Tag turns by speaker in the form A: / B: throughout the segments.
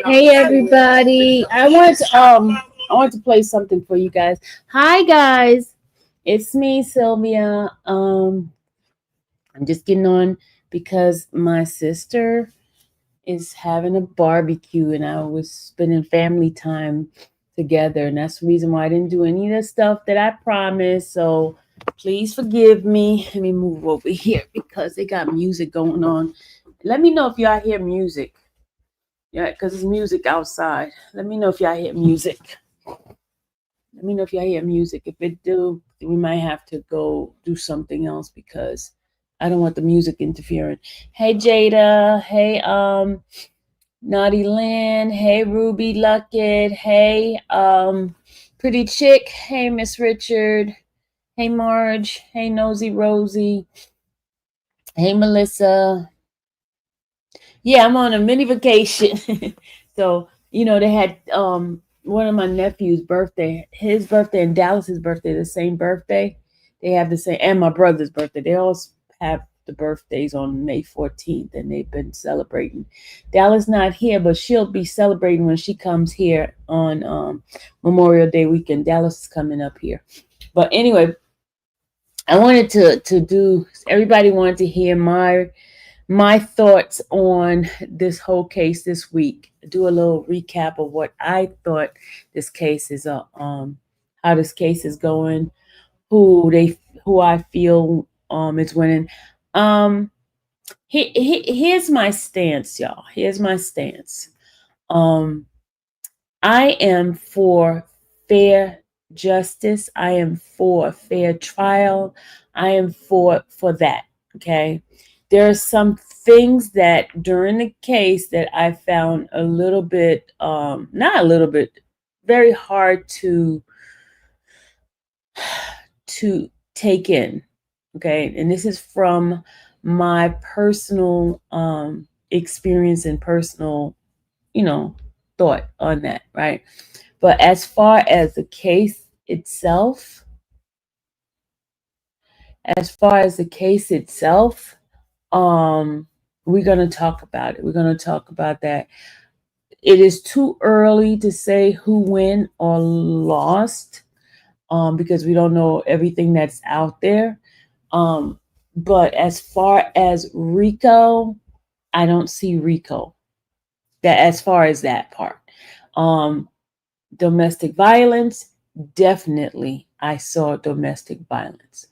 A: Hey everybody. I want to play something for you guys. Hi guys. It's me, Sylvia. I'm just getting on because my sister is having a barbecue and I was spending family time together, and that's the reason why I didn't do any of the stuff that I promised. So please forgive me. Let me move over here because they got music going on. Let me know if y'all hear music. Yeah, because it's music outside. Let me know if y'all hear music. Let me know if y'all hear music. If it do, we might have to go do something else because I don't want the music interfering. Hey Jada. Hey Naughty Lynn. Hey Ruby Luckett. Hey Pretty Chick. Hey Miss Richard. Hey Marge. Hey Nosy Rosie. Hey Melissa. Yeah, I'm on a mini vacation. So, they had one of my nephew's birthday, his birthday and Dallas's birthday, the same birthday. They have the same, and my brother's birthday. They all have the birthdays on May 14th, and they've been celebrating. Dallas not here, but she'll be celebrating when she comes here on Memorial Day weekend. Dallas is coming up here. But anyway, I wanted to do, everybody wanted to hear my thoughts on this whole case this week. Do a little recap of what I thought this case is how this case is going, who I feel is winning. Um here's my stance, y'all. Here's my stance. Um I am for fair justice. I am for a fair trial. I am for that. Okay. There are some things that during the case that I found a little bit, not a little bit, very hard to take in. Okay. And this is from my personal experience and personal, you know, thought on that, right? But as far as the case itself, as far as the case itself, we're going to talk about it. We're going to talk about that. It is too early to say who won or lost, because we don't know everything that's out there. Um, but as far as Rico, I don't see Rico. That as far as that part. Um, Domestic violence, definitely I saw domestic violence.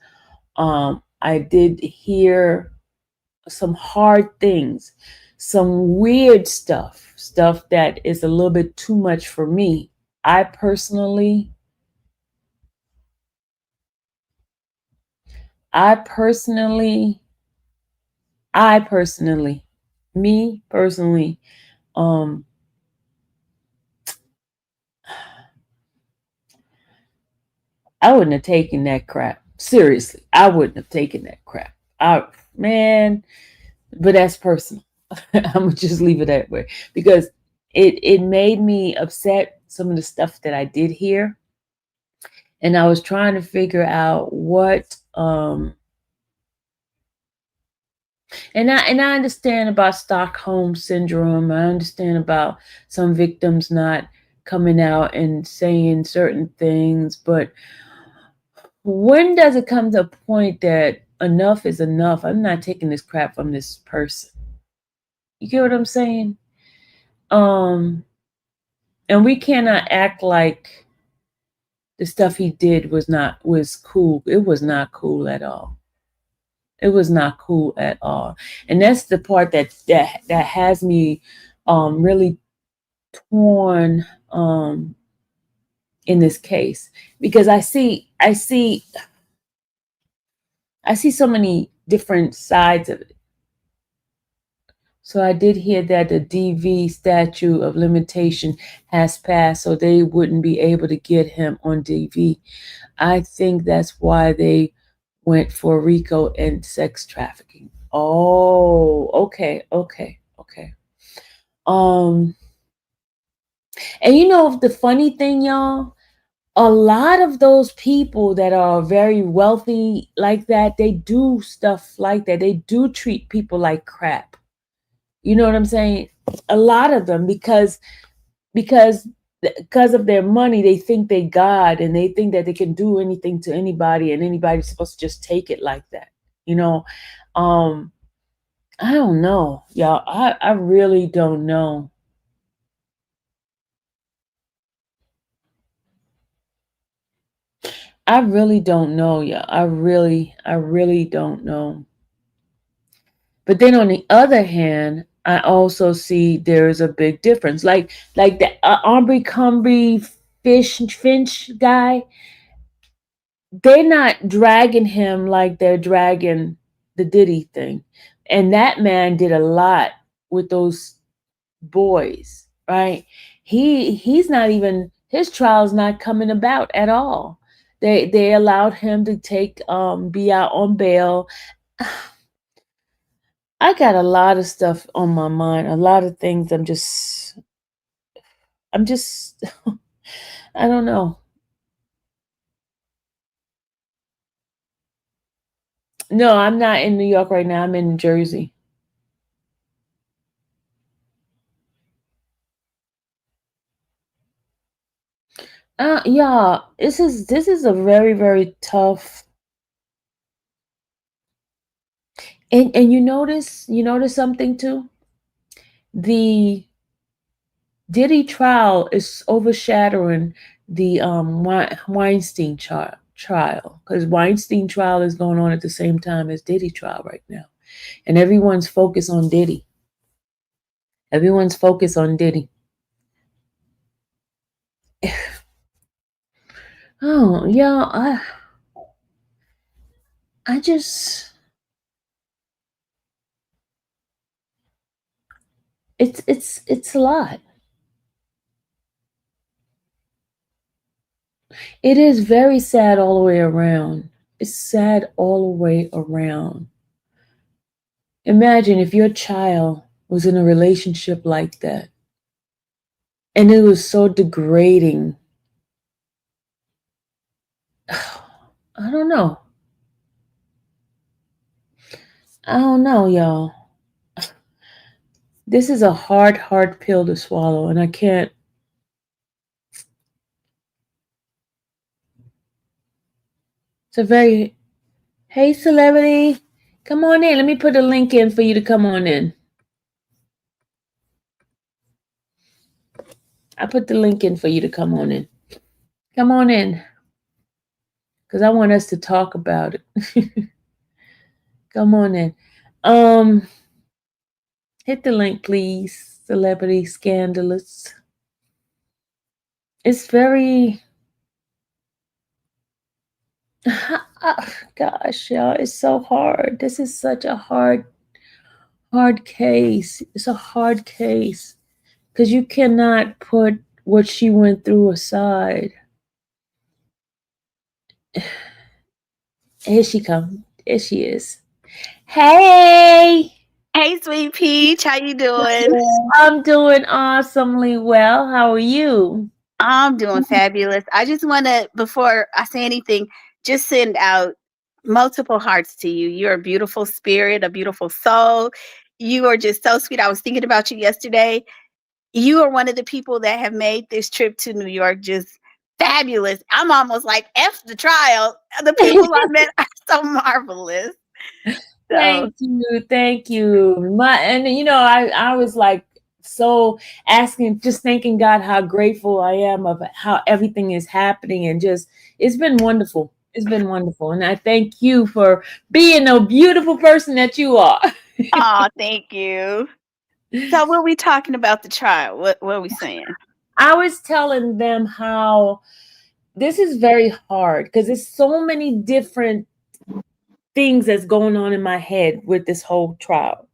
A: I did hear some hard things, some weird stuff that is a little bit too much for me. I personally, I personally, I personally, me personally, um, I wouldn't have taken that crap. Seriously, I wouldn't have taken that crap. Man, but that's personal. I'm gonna just leave it that way because it made me upset, some of the stuff that I did hear, and I was trying to figure out what and I understand about Stockholm syndrome. I understand about some victims not coming out and saying certain things, but when does it come to a point that enough is enough? I'm not taking this crap from this person. You get what I'm saying? Um and we cannot act like the stuff he did was cool. It was not cool at all. It was not cool at all. And that's the part that has me really torn in this case, because I see so many different sides of it. So I did hear that the DV statute of limitation has passed, so they wouldn't be able to get him on DV. I think that's why they went for RICO and sex trafficking. Oh, okay. Um, and the funny thing, y'all, a lot of those people that are very wealthy like that, they do stuff like that. They do treat people like crap. You know what I'm saying? A lot of them, because because of their money, they think they God, and they think that they can do anything to anybody, and anybody's supposed to just take it like that. You know, um, I don't know, y'all. I really don't know. I really don't know, y'all. I really don't know. But then on the other hand, I also see there's a big difference. Like the Aubrey Cumbry Finch guy, they're not dragging him like they're dragging the Diddy thing. And that man did a lot with those boys, right? He's not even, his trial's not coming about at all. They allowed him to take be out on bail. I got a lot of stuff on my mind, a lot of things. I'm just I don't know. No, I'm not in New York right now. I'm in Jersey. Yeah, this is a very, very tough. And you notice something too. The Diddy trial is overshadowing the Weinstein trial, because Weinstein trial is going on at the same time as Diddy trial right now, and everyone's focused on Diddy. Everyone's focused on Diddy. Oh yeah, I just it's a lot. It is very sad all the way around. It's sad all the way around. Imagine if your child was in a relationship like that and it was so degrading. I don't know. I don't know, y'all. This is a hard pill to swallow, and I can't. It's a very. Hey, celebrity, come on in. Let me put a link in for you to come on in. I put the link in for you to come on in. Come on in, because I want us to talk about it. Come on in. Um, Hit the link, please. Celebrity scandalous. It's very. Gosh, y'all, it's so hard. This is such a hard case. It's a hard case because you cannot put what she went through aside. Here she comes. Here she is. Hey,
B: Hey, sweet peach, how you doing?
A: I'm doing awesomely well. How are you?
B: I'm doing fabulous. I just want to, before I say anything, just send out multiple hearts to you. You're a beautiful spirit, a beautiful soul. You are just so sweet. I was thinking about you yesterday. You are one of the people that have made this trip to New York just fabulous. I'm almost like F the trial. The people I met are so marvelous. So,
A: Thank you, thank you. I was like so asking, just thanking God how grateful I am of how everything is happening, and just it's been wonderful. It's been wonderful, and I thank you for being a beautiful person that you are.
B: oh, thank you. So, what are we talking about the trial? What are we saying?
A: I was telling them how this is very hard because there's so many different things that's going on in my head with this whole trial.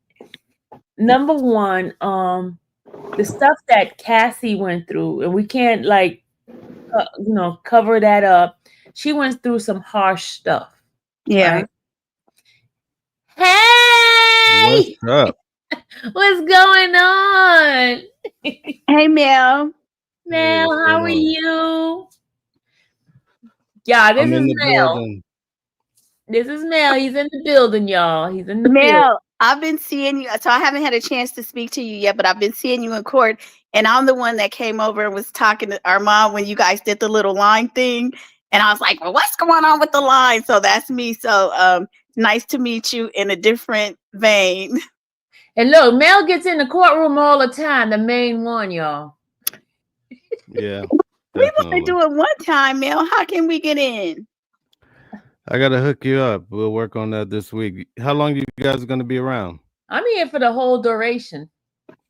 A: Number one, the stuff that Cassie went through, and we can't like cover that up. She went through some harsh stuff,
B: Yeah.
A: right?
C: What's
A: Hey,
C: up?
A: what's going on?
B: Hey, Mel.
C: Hey,
A: Mel,
C: what's
A: how
C: going
A: are
C: on?
A: you? Yeah, this
C: I'm
A: is
C: in the
A: Mel.
C: building.
A: This is Mel. He's in the building, y'all. He's in the
B: Mel,
A: building.
B: I've been seeing you, so I haven't had a chance to speak to you yet, but I've been seeing you in court, and I'm the one that came over and was talking to our mom when you guys did the little line thing, and I was like, "Well, what's going on with the line?" So that's me. So, nice to meet you in a different vein.
A: And look, Mel gets in the courtroom all the time, the main one, y'all.
C: Yeah,
B: We want to
C: definitely.
B: do it one time, Mel. How can we get in?
C: I gotta hook you up. We'll work on that this week. How long you guys are gonna be around?
A: I'm here for the whole duration.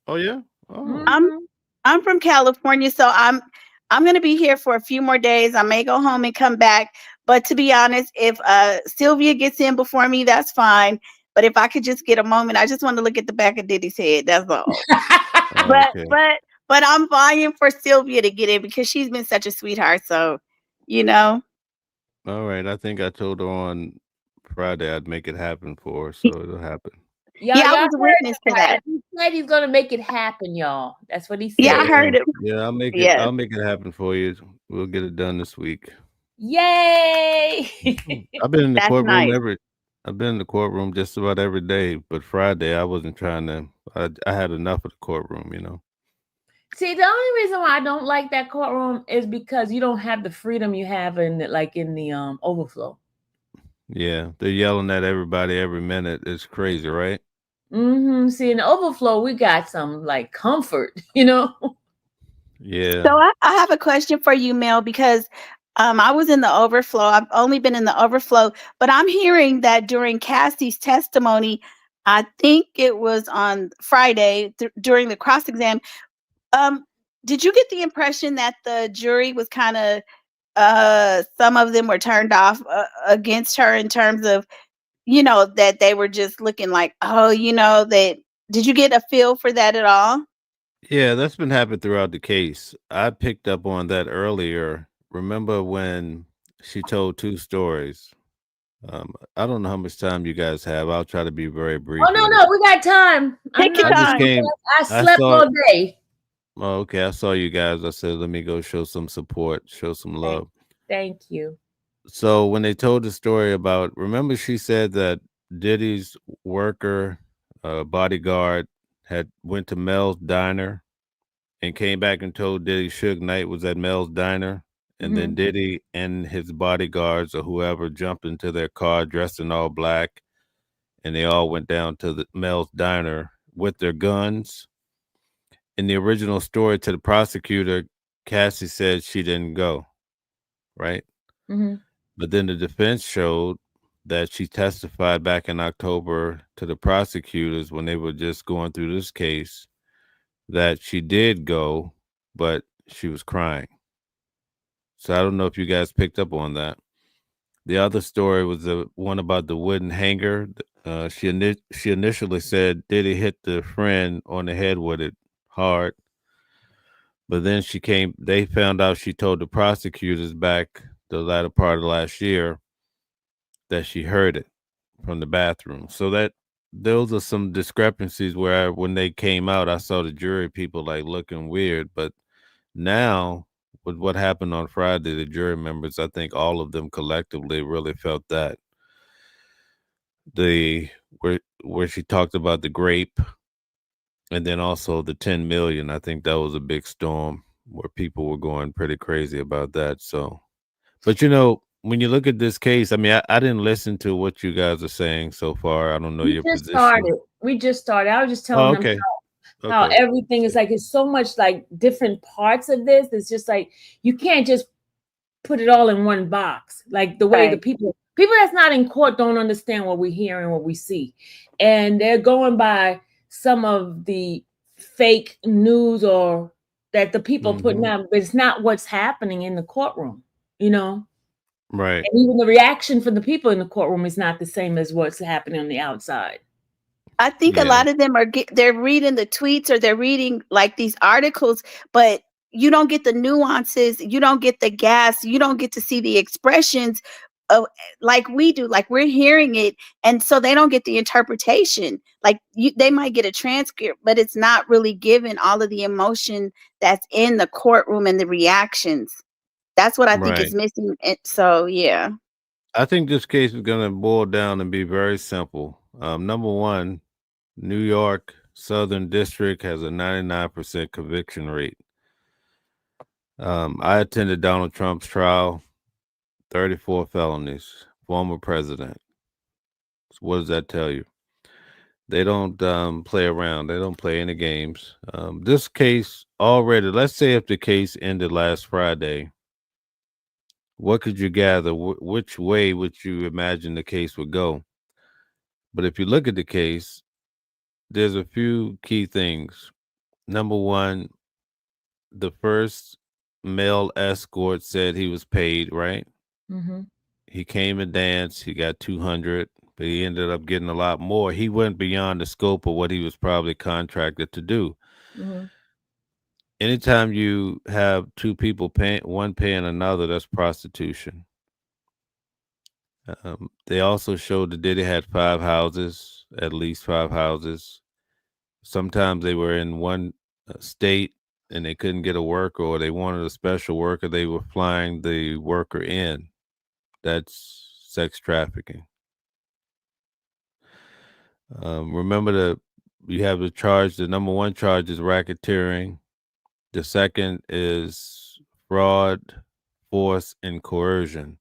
C: Oh yeah. Oh.
B: I'm
A: Hmm.
B: I'm from California, so I'm gonna be here for a few more days. I may go home and come back. But to be honest, if Sylvia gets in before me, that's fine. But if I could just get a moment, I just want to look at the back of Diddy's head. That's all.
C: Oh,
B: But
C: okay.
B: but but I'm vying for Sylvia to get in because she's been such a sweetheart. So, you know.
C: All right. I think I told her on Friday I'd make it happen for her, so it'll happen.
A: y'all,
B: Yeah, I
A: y'all
B: was a
A: heard
B: witness to
A: that,
B: that.
A: right? He said he's gonna make it happen, y'all. That's what he
B: Yeah, I
A: said.
C: Yeah.
B: heard it.
C: Yeah. I'll make it.
B: Yes,
C: I'll make it happen for you. We'll get it done this week.
A: Yay!
C: I've been in the
B: that's
C: courtroom
B: nice.
C: every. I've been in the courtroom just about every day, but Friday I wasn't trying to. I had enough of the courtroom, you know.
A: See, the only reason why I don't like that courtroom is because you don't have the freedom you have in the overflow.
C: Yeah, they're yelling at everybody every minute. It's crazy, right?
A: See, in the overflow, we got some like comfort, you know.
C: Yeah.
B: So I have a question for you, Mel, because I was in the overflow. I've only been in the overflow, but I'm hearing that during Cassie's testimony, I think it was on Friday during the cross exam. Um, did you get the impression that the jury was kind of some of them were turned off against her in terms of that they were just looking like, oh, that did you get a feel for that at all?
C: Yeah, that's been happening throughout the case. I picked up on that earlier. Remember when she told two stories? I don't know how much time you guys have. I'll try to be very
A: Oh
C: brief
A: no,
C: with it.
A: no, we got time. I'm
B: Take your
A: not.
C: I just
B: time.
C: came.
A: I
C: I
A: slept
C: saw.
A: all day.
C: Oh, okay, I saw you guys. I said, let me go show some support, show some
A: Thank,
C: love.
A: thank you.
C: So when they told the story about, remember she said that Diddy's worker, bodyguard, had went to Mel's diner and came back and told Diddy Suge Knight was at Mel's diner. And then
A: Hmm.
C: Diddy and his bodyguards or whoever jumped into their car dressed in all black, and they all went down to the Mel's diner with their guns. In the original story to the prosecutor, Cassie said she didn't go, right?
A: Hmm.
C: But then the defense showed that she testified back in October to the prosecutors when they were just going through this case that she did go, but she was crying. So I don't know if you guys picked up on that. The other story was the one about the wooden hanger. She initially said Diddy hit the friend on the head with it hard, but then she came. They found out she told the prosecutors back the latter part of last year that she heard it from the bathroom. So that those are some discrepancies where when they came out, I saw the jury people like looking weird, but now, with what happened on Friday, the jury members, I think all of them collectively really felt that the where she talked about the grape and then also the 10 million. I think that was a big storm where people were going pretty crazy about that. So, but when you look at this case, I mean, I didn't listen to what you guys are saying so far. I don't know
A: We
C: your
A: just
C: position.
A: started. We just started. I was just
C: Oh,
A: telling them
C: okay,
A: how
C: okay,
A: everything is like it's so much like different parts of this. It's just like you can't just put it all in one box. Like the way the
B: Right.
A: people that's not in court don't understand what we hear and what we see. And they're going by some of the fake news or that the people putting
C: hmm,
A: out, but it's not what's happening in the courtroom, you know?
C: right,
A: And even the reaction from the people in the courtroom is not the same as what's happening on the outside.
B: I think a
C: yeah,
B: lot of them they're reading the tweets or they're reading like these articles, but you don't get the nuances, you don't get the gas, you don't get to see the expressions of like we do, like we're hearing it, and so they don't get the interpretation. Like they might get a transcript, but it's not really given all of the emotion that's in the courtroom and the reactions. That's what I think is
C: right.
B: missing. So yeah.
C: I think this case is going to boil down and be very simple. Number one. New York Southern District has a 99% conviction rate. I attended Donald Trump's trial, 34 felonies, former president. So what does that tell you? They don't play around. They don't play any games. This case already, let's say if the case ended last Friday, what could you gather? Which way would you imagine the case would go? But if you look at the case, there's a few key things. Number one, the first male escort said he was paid, right?
A: Mm-hmm.
C: He came and danced. He got 200, but he ended up getting a lot more. He went beyond the scope of what he was probably contracted to do.
A: Mm-hmm.
C: Anytime you have two people paying, one paying another, that's prostitution. They also showed that Diddy had 5 houses, at least 5 houses. Sometimes they were in one state and they couldn't get a worker, or they wanted a special worker. They were flying the worker in. That's sex trafficking. Remember you have the charge. The number one charge is racketeering. The second is fraud, force, and coercion.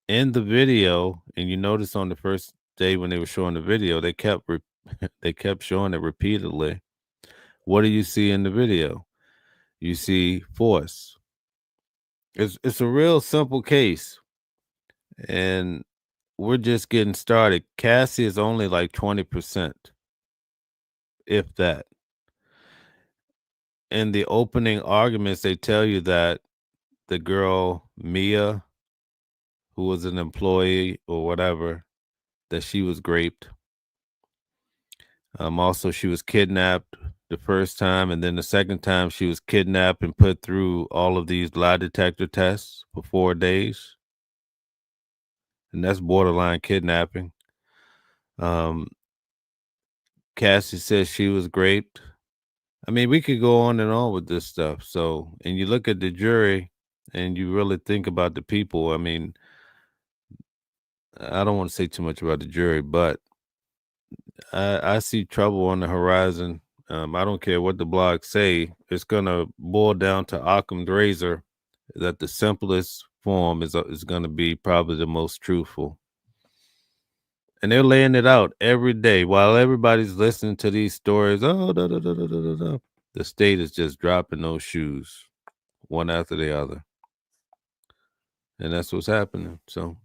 C: In the video, and you notice on the first day when they were showing the video, they kept they kept showing it repeatedly. What do you see in the video? You see force. It's a real simple case, and we're just getting started. Cassie is only like 20%, if that. In the opening arguments, they tell you that the girl Mia, who was an employee or whatever, that she was raped. Also, she was kidnapped the first time, and then the second time she was kidnapped and put through all of these lie detector tests for 4 days, and that's borderline kidnapping. Um, Cassie says she was raped. I mean, we could go on and on with this stuff. So, and you look at the jury, and you really think about the people. I mean, I don't want to say too much about the jury, but I see trouble on the horizon. I don't care what the blogs say. It's gonna boil down to Occam's razor. That the simplest form is gonna be probably the most truthful. And they're laying it out every day while everybody's listening to these stories. Oh, da, da, da, da, da, da, da. The state is just dropping those shoes one after the other, and that's what's happening. So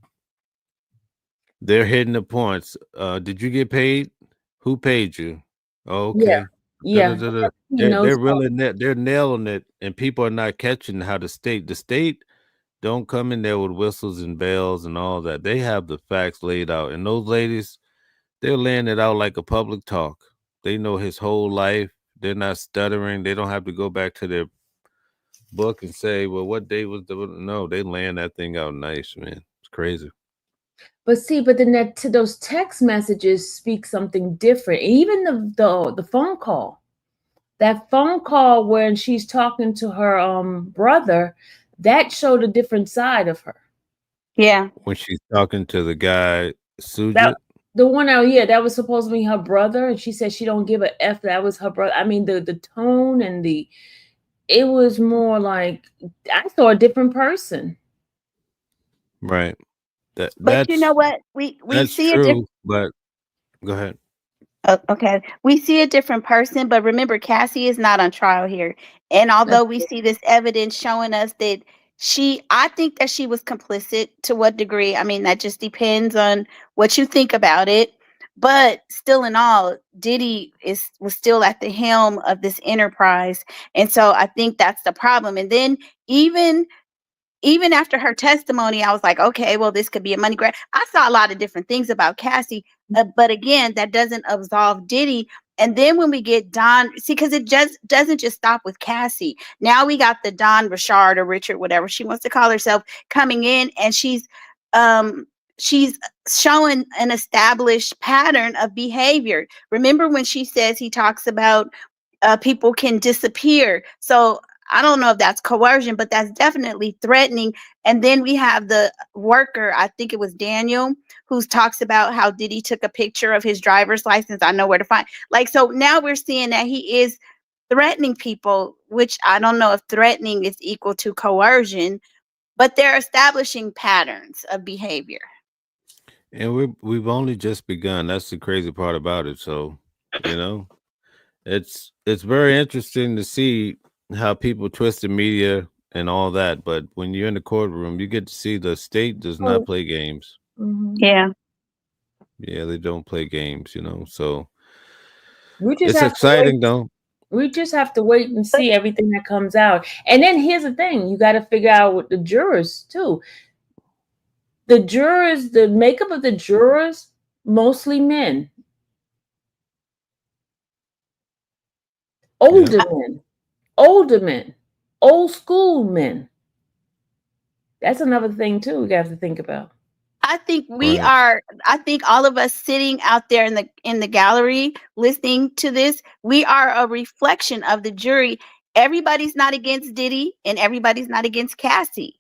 C: they're hitting the points. Did you get paid? Who paid you? Oh,
A: Yeah.
C: okay.
A: Yeah.
C: Da-da-da-da.
A: You
C: They're
A: know,
C: they're really they're nailing it, and people are not catching how the state don't come in there with whistles and bells and all that. They have the facts laid out, and those ladies, they're laying it out like a public talk. They know his whole life. They're not stuttering. They don't have to go back to their book and say, "Well, what day was the?" No, they laying that thing out nice, man. It's crazy.
A: but see, but then that to those text messages speak something different. Even the phone call, that phone call when she's talking to her brother, that showed a different side of her.
B: Yeah.
C: When she's talking to the guy,
A: That
C: Sujit.
A: the one out, yeah, that was supposed to be her brother, and she said she don't give a f. That was her brother. I mean, the tone and the it was more like I saw a different person.
C: Right. That
B: But you know
C: that's
B: what? We
C: that's
B: see a different.
C: true. But go ahead.
B: Oh, okay. We see a different person, but remember, Cassie is not on trial here. And although we see this evidence showing us that I think that she was complicit to what degree. I mean, that just depends on what you think about it. But still, in all, Diddy was still at the helm of this enterprise, and so I think that's the problem. And then even after her testimony, I was like, okay, well, this could be a money grab. I saw a lot of different things about Cassie, but again, that doesn't absolve Diddy. And then when we get Don, see, because it just doesn't just stop with Cassie. Now we got the Don Richard or Richard, whatever she wants to call herself, coming in, and um she's showing an established pattern of behavior. Remember when she says he talks about people can disappear. So I don't know if that's coercion, but that's definitely threatening. And then we have the worker, I think it was Daniel, who talks about how Diddy took a picture of his driver's license. I know where to find. Like, so now we're seeing that he is threatening people, which I don't know if threatening is equal to coercion, but they're establishing patterns of behavior.
C: And we've only just begun. That's the crazy part about it. So, you know, it's very interesting to see how people twist the media and all that. But when you're in the courtroom, you get to see the state does not
A: Oh,
C: play games.
A: mhm.
B: Yeah.
C: Yeah, they don't play games, you know. So
A: We just
C: it's
A: have to wait.
C: exciting though.
A: We just have to wait and see everything that comes out. And then here's the thing: you got to figure out with the jurors too. The jurors, the makeup of the jurors, mostly men,
C: Yeah.
A: older men, old school men. That's another thing too. We have to think about.
B: I think
C: Right.
B: I think all of us sitting out there in the gallery listening to this, we are a reflection of the jury. Everybody's not against Diddy and everybody's not against Cassie.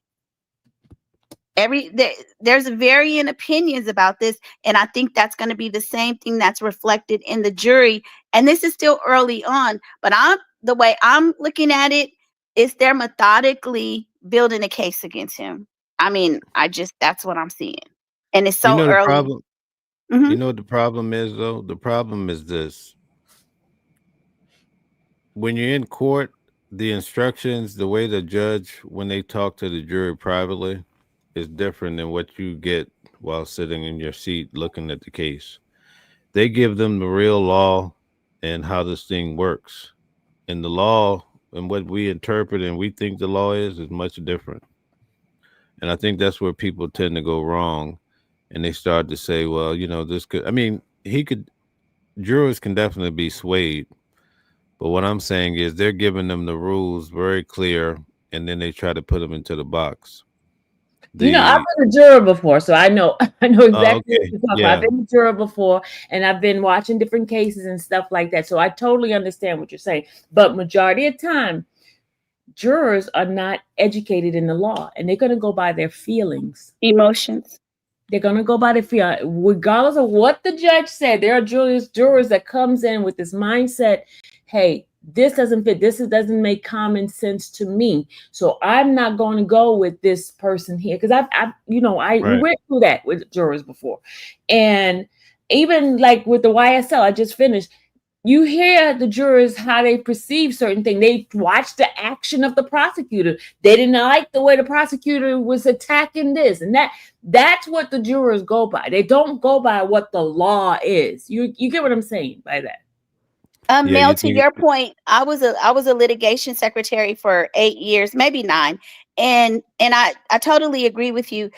B: There's varying opinions about this, and I think that's going to be the same thing that's reflected in the jury. And this is still early on, but the way I'm looking at it is they're methodically building a case against him. I mean, I just that's what I'm seeing, and it's
C: You
B: so
C: know the
B: early.
C: problem.
B: Hmm.
C: You know what the problem is though? The problem is this. When you're in court, the instructions, the way the judge when they talk to the jury privately is different than what you get while sitting in your seat looking at the case. They give them the real law and how this thing works. And the law and what we interpret and we think the law is much different. And I think that's where people tend to go wrong. And they start to say, well, you know, this could, I mean, he could, jurors can definitely be swayed. But what I'm saying is they're giving them the rules very clear and then they try to put them into the box.
A: You know, I've
C: The,
A: been a juror before, so I know I know
C: oh,
A: exactly what
C: okay.
A: you're talking about. I've
C: Yeah.
A: been a juror before, and I've been watching different cases and stuff like that. So I totally understand what you're saying. But majority of time, jurors are not educated in the law, and they're going to go by their feelings.
B: Emotions.
A: They're going to go by their feel, regardless of what the judge said. There are jurors that comes in with this mindset, hey, this doesn't fit. Doesn't make common sense to me. So I'm not going to go with this person here because we
C: Right.
A: went through that with jurors before, and even like with the YSL, I just finished. You hear the jurors how they perceive certain things. They watch the action of the prosecutor. They didn't like the way the prosecutor was attacking this and that. That's what the jurors go by. They don't go by what the law is. You get what I'm saying by that?
C: Yeah.
B: Mel,
C: You
B: to
C: think,
B: your point, I was a litigation secretary for 8 years, maybe 9, and I totally agree with you.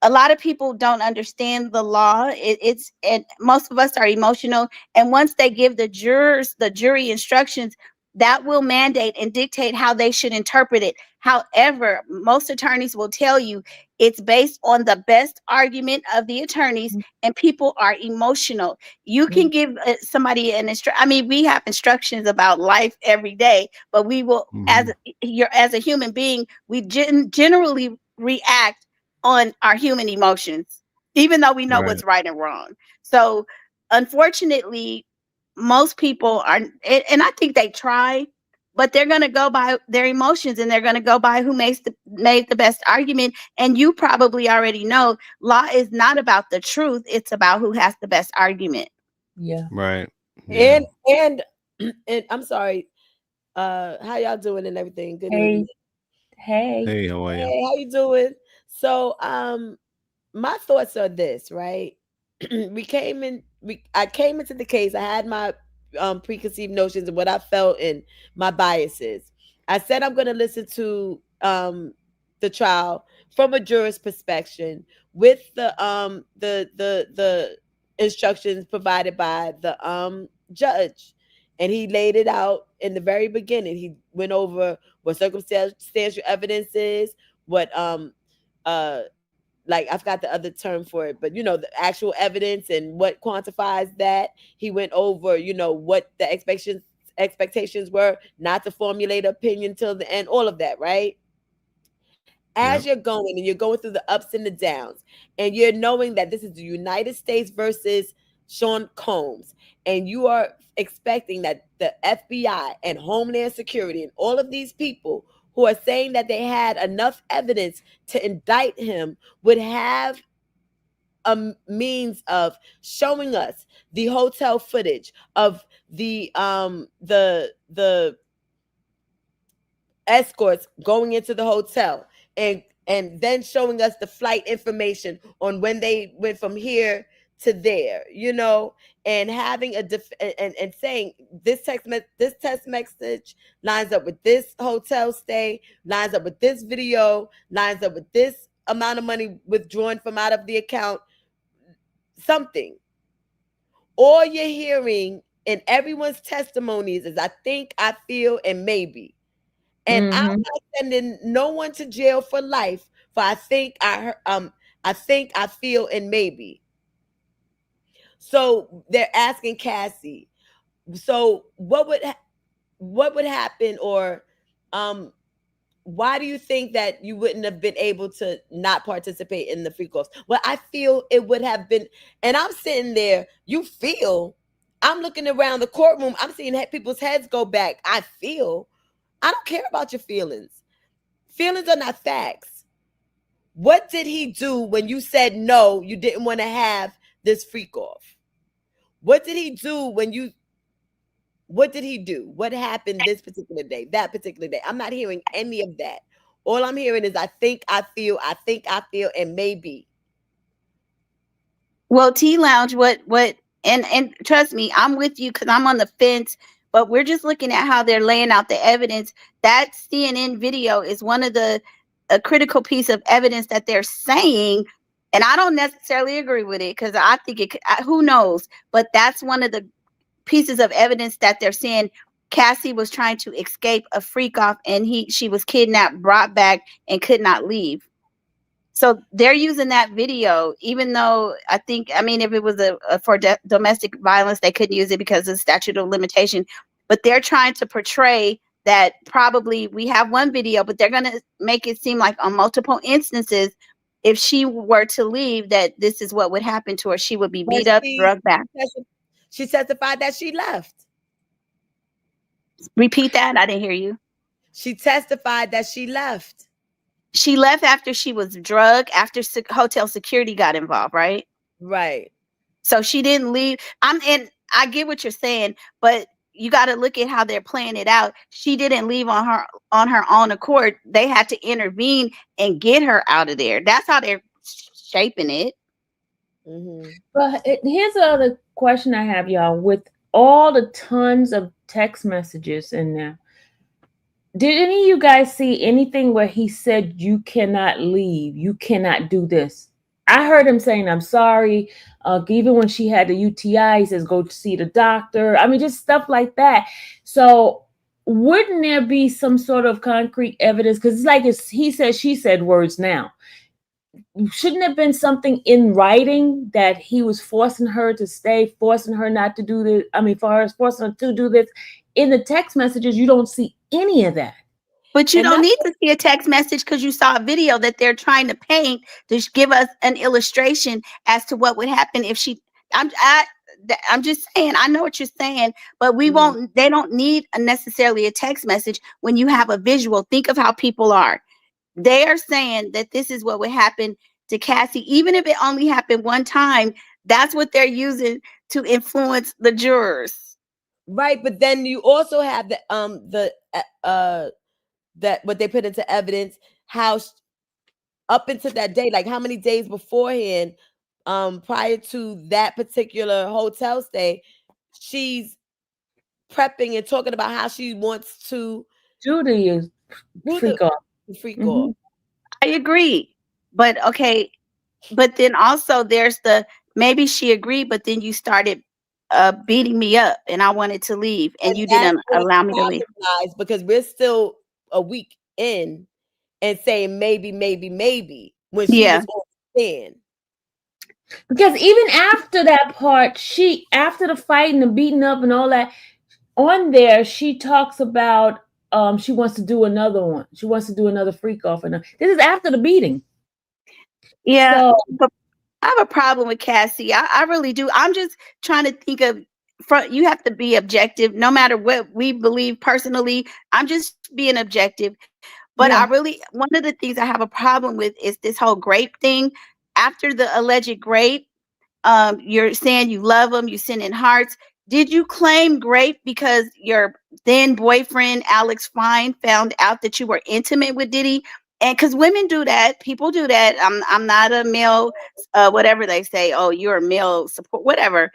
B: A lot of people don't understand the law. It's and most of us are emotional, and once they give the jury instructions, that will mandate and dictate how they should interpret it. However, most attorneys will tell you it's based on the best argument of the attorneys, and people are emotional. You can give somebody an I mean, we have instructions about life every day, but we will,
C: hmm,
B: as a human being, we generally react on our human emotions, even though we know
C: right.
B: what's right and wrong. So, unfortunately, most people are, and I think they try, but they're going to go by their emotions and they're going to go by who made the best argument. And you probably already know law is not about the truth, it's about who has the best argument.
A: Yeah.
C: Right. Yeah.
D: And and I'm sorry, how y'all doing and everything? Good evening.
A: Hey, hey.
C: Hey, how are you?
D: Hey, how you doing? So my thoughts are this, right? I came into the case, I had my preconceived notions of what I felt and my biases. I said I'm gonna listen to the trial from a juror's perspective with the instructions provided by the judge. And he laid it out in the very beginning. He went over what circumstantial evidence is, what uh like I forgot the other term for it, but the actual evidence and what quantifies that. He went over, what the expectations were, not to formulate opinion till the end, all of that, right? As you're going and you're going through the ups and the downs, and you're knowing that this is the United States versus Sean Combs, and you are expecting that the FBI and Homeland Security and all of these people who are saying that they had enough evidence to indict him would have a means of showing us the hotel footage of the escorts going into the hotel, and then showing us the flight information on when they went from here to there, and having and saying this text message lines up with this hotel stay, lines up with this video, lines up with this amount of money withdrawn from out of the account, something. All you're hearing in everyone's testimonies is I think, I feel, and maybe. And I'm not sending no one to jail for life for I think, I feel, and maybe. So they're asking Cassie, so what would happen, or why do you think that you wouldn't have been able to not participate in the freak offs? Well, I feel it would have been, and I'm sitting there, you feel, I'm looking around the courtroom, I'm seeing people's heads go back. I feel. I don't care about your feelings. Feelings are not facts. What did he do when you said no, you didn't want to have this freak off? What did he do what did he do? What happened this particular day, that particular day? I'm not hearing any of that. All I'm hearing is I think, I feel, and maybe.
B: Well, T Lounge, and trust me, I'm with you because I'm on the fence, but we're just looking at how they're laying out the evidence. That CNN video is one of a critical piece of evidence that they're saying, and I don't necessarily agree with it because I think who knows, but that's one of the pieces of evidence that they're saying Cassie was trying to escape a freak off, and she was kidnapped, brought back, and could not leave. So they're using that video, even though if it was for domestic violence, they couldn't use it because of the statute of limitation. But they're trying to portray that probably we have one video, but they're going to make it seem like on multiple instances, if she were to leave, that this is what would happen to her. She would be beat up, drugged back.
D: She testified that she left.
B: Repeat that. I didn't hear you.
D: She testified that she left.
B: She left after she was drugged, after hotel security got involved, right?
D: Right.
B: So she didn't leave. And I get what you're saying, but you got to look at how they're playing it out. She didn't leave on her own accord. They had to intervene and get her out of there. That's how they're shaping it.
D: Mm-hmm.
A: But here's another question I have, y'all. With all the tons of text messages in there, did any of you guys see anything where he said, you cannot leave, you cannot do this? I heard him saying, I'm sorry. Even when she had the UTI, he says, go see the doctor. I mean, just stuff like that. So wouldn't there be some sort of concrete evidence? Because it's like he said, she said words now. Shouldn't have been something in writing that he was forcing her to stay, forcing her not to do this. I mean, forcing her to do this. In the text messages, you don't see any of that.
B: But you don't need to see a text message because you saw a video that they're trying to paint to give us an illustration as to what would happen if she. I'm just saying, I know what you're saying, but we won't. They don't need necessarily a text message when you have a visual. Think of how people are. They are saying that this is what would happen to Cassie, even if it only happened one time. That's what they're using to influence the jurors.
D: Right, but then you also have that what they put into evidence, how up until that day, like how many days beforehand, prior to that particular hotel stay, she's prepping and talking about how she wants to
A: do the freak off.
D: Off.
B: I agree, but okay, but then also there's maybe she agreed, but then you started beating me up, and I wanted to leave, and you didn't allow me to leave
D: because we're still a week in and saying maybe when she was on the stand.
A: Because even after that part, after the fight and the beating up and all that, on there she talks about she wants to do another one. She wants to do another freak off, and this is after the beating.
B: Yeah,
A: So
B: but I have a problem with Cassie. I really do. I'm just trying to think of front. You have to be objective, no matter what we believe personally. I'm just being objective. But I
A: yeah,
B: really, one of the things I have a problem with is this whole grape thing. After the alleged grape, you're saying you love them, you send in hearts. Did you claim grape because your then boyfriend Alex Fine found out that you were intimate with Diddy? And because women do that, people do that. I'm not a male, whatever they say. Oh, you're a male support, whatever.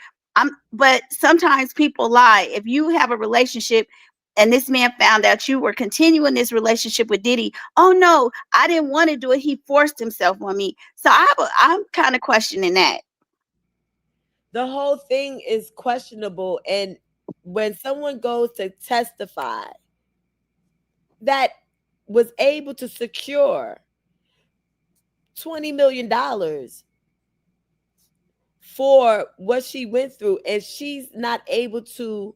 B: But sometimes people lie. If you have a relationship and this man found out you were continuing this relationship with Diddy, oh no, I didn't want to do it. He forced himself on me. So I'm kind of questioning that.
D: The whole thing is questionable. And when someone goes to testify that was able to secure $20 million for what she went through, and she's not able to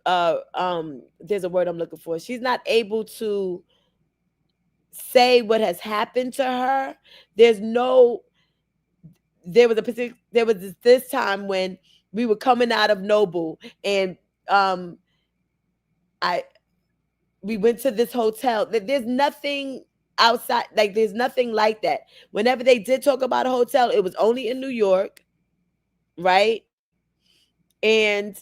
D: there's a word I'm looking for. She's not able to say what has happened to her. There's no there was this time when we were coming out of Noble, and um I we went to this hotel. There's nothing outside, like there's nothing like that. Whenever they did talk about a hotel, it was only in New York, right? And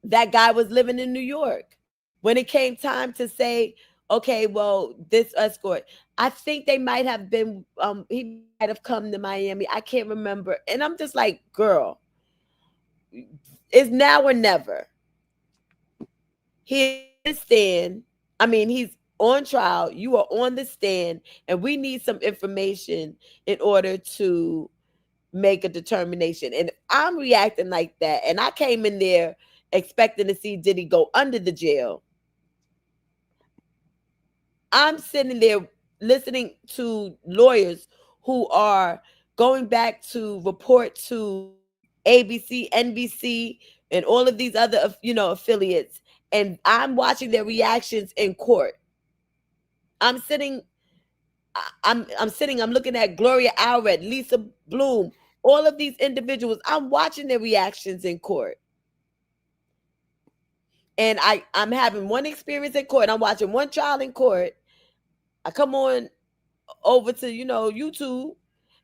D: that guy was living in New York. When it came time to say, okay, well, this escort, I think they might have been he might have come to Miami. I can't remember. And I'm just like, girl, it's now or never. He is on the stand. I mean, he's on trial. You are on the stand, and we need some information in order to make a determination. And if I'm reacting like that, and I came in there expecting to see Diddy go under the jail, I'm sitting there listening to lawyers who are going back to report to ABC, NBC, and all of these other, affiliates, and I'm watching their reactions in court. I'm sitting, I'm sitting, I'm looking at Gloria Allred, Lisa Bloom, all of these individuals. I'm watching their reactions in court. And I'm having one experience in court. I'm watching one trial in court. I come on over to YouTube,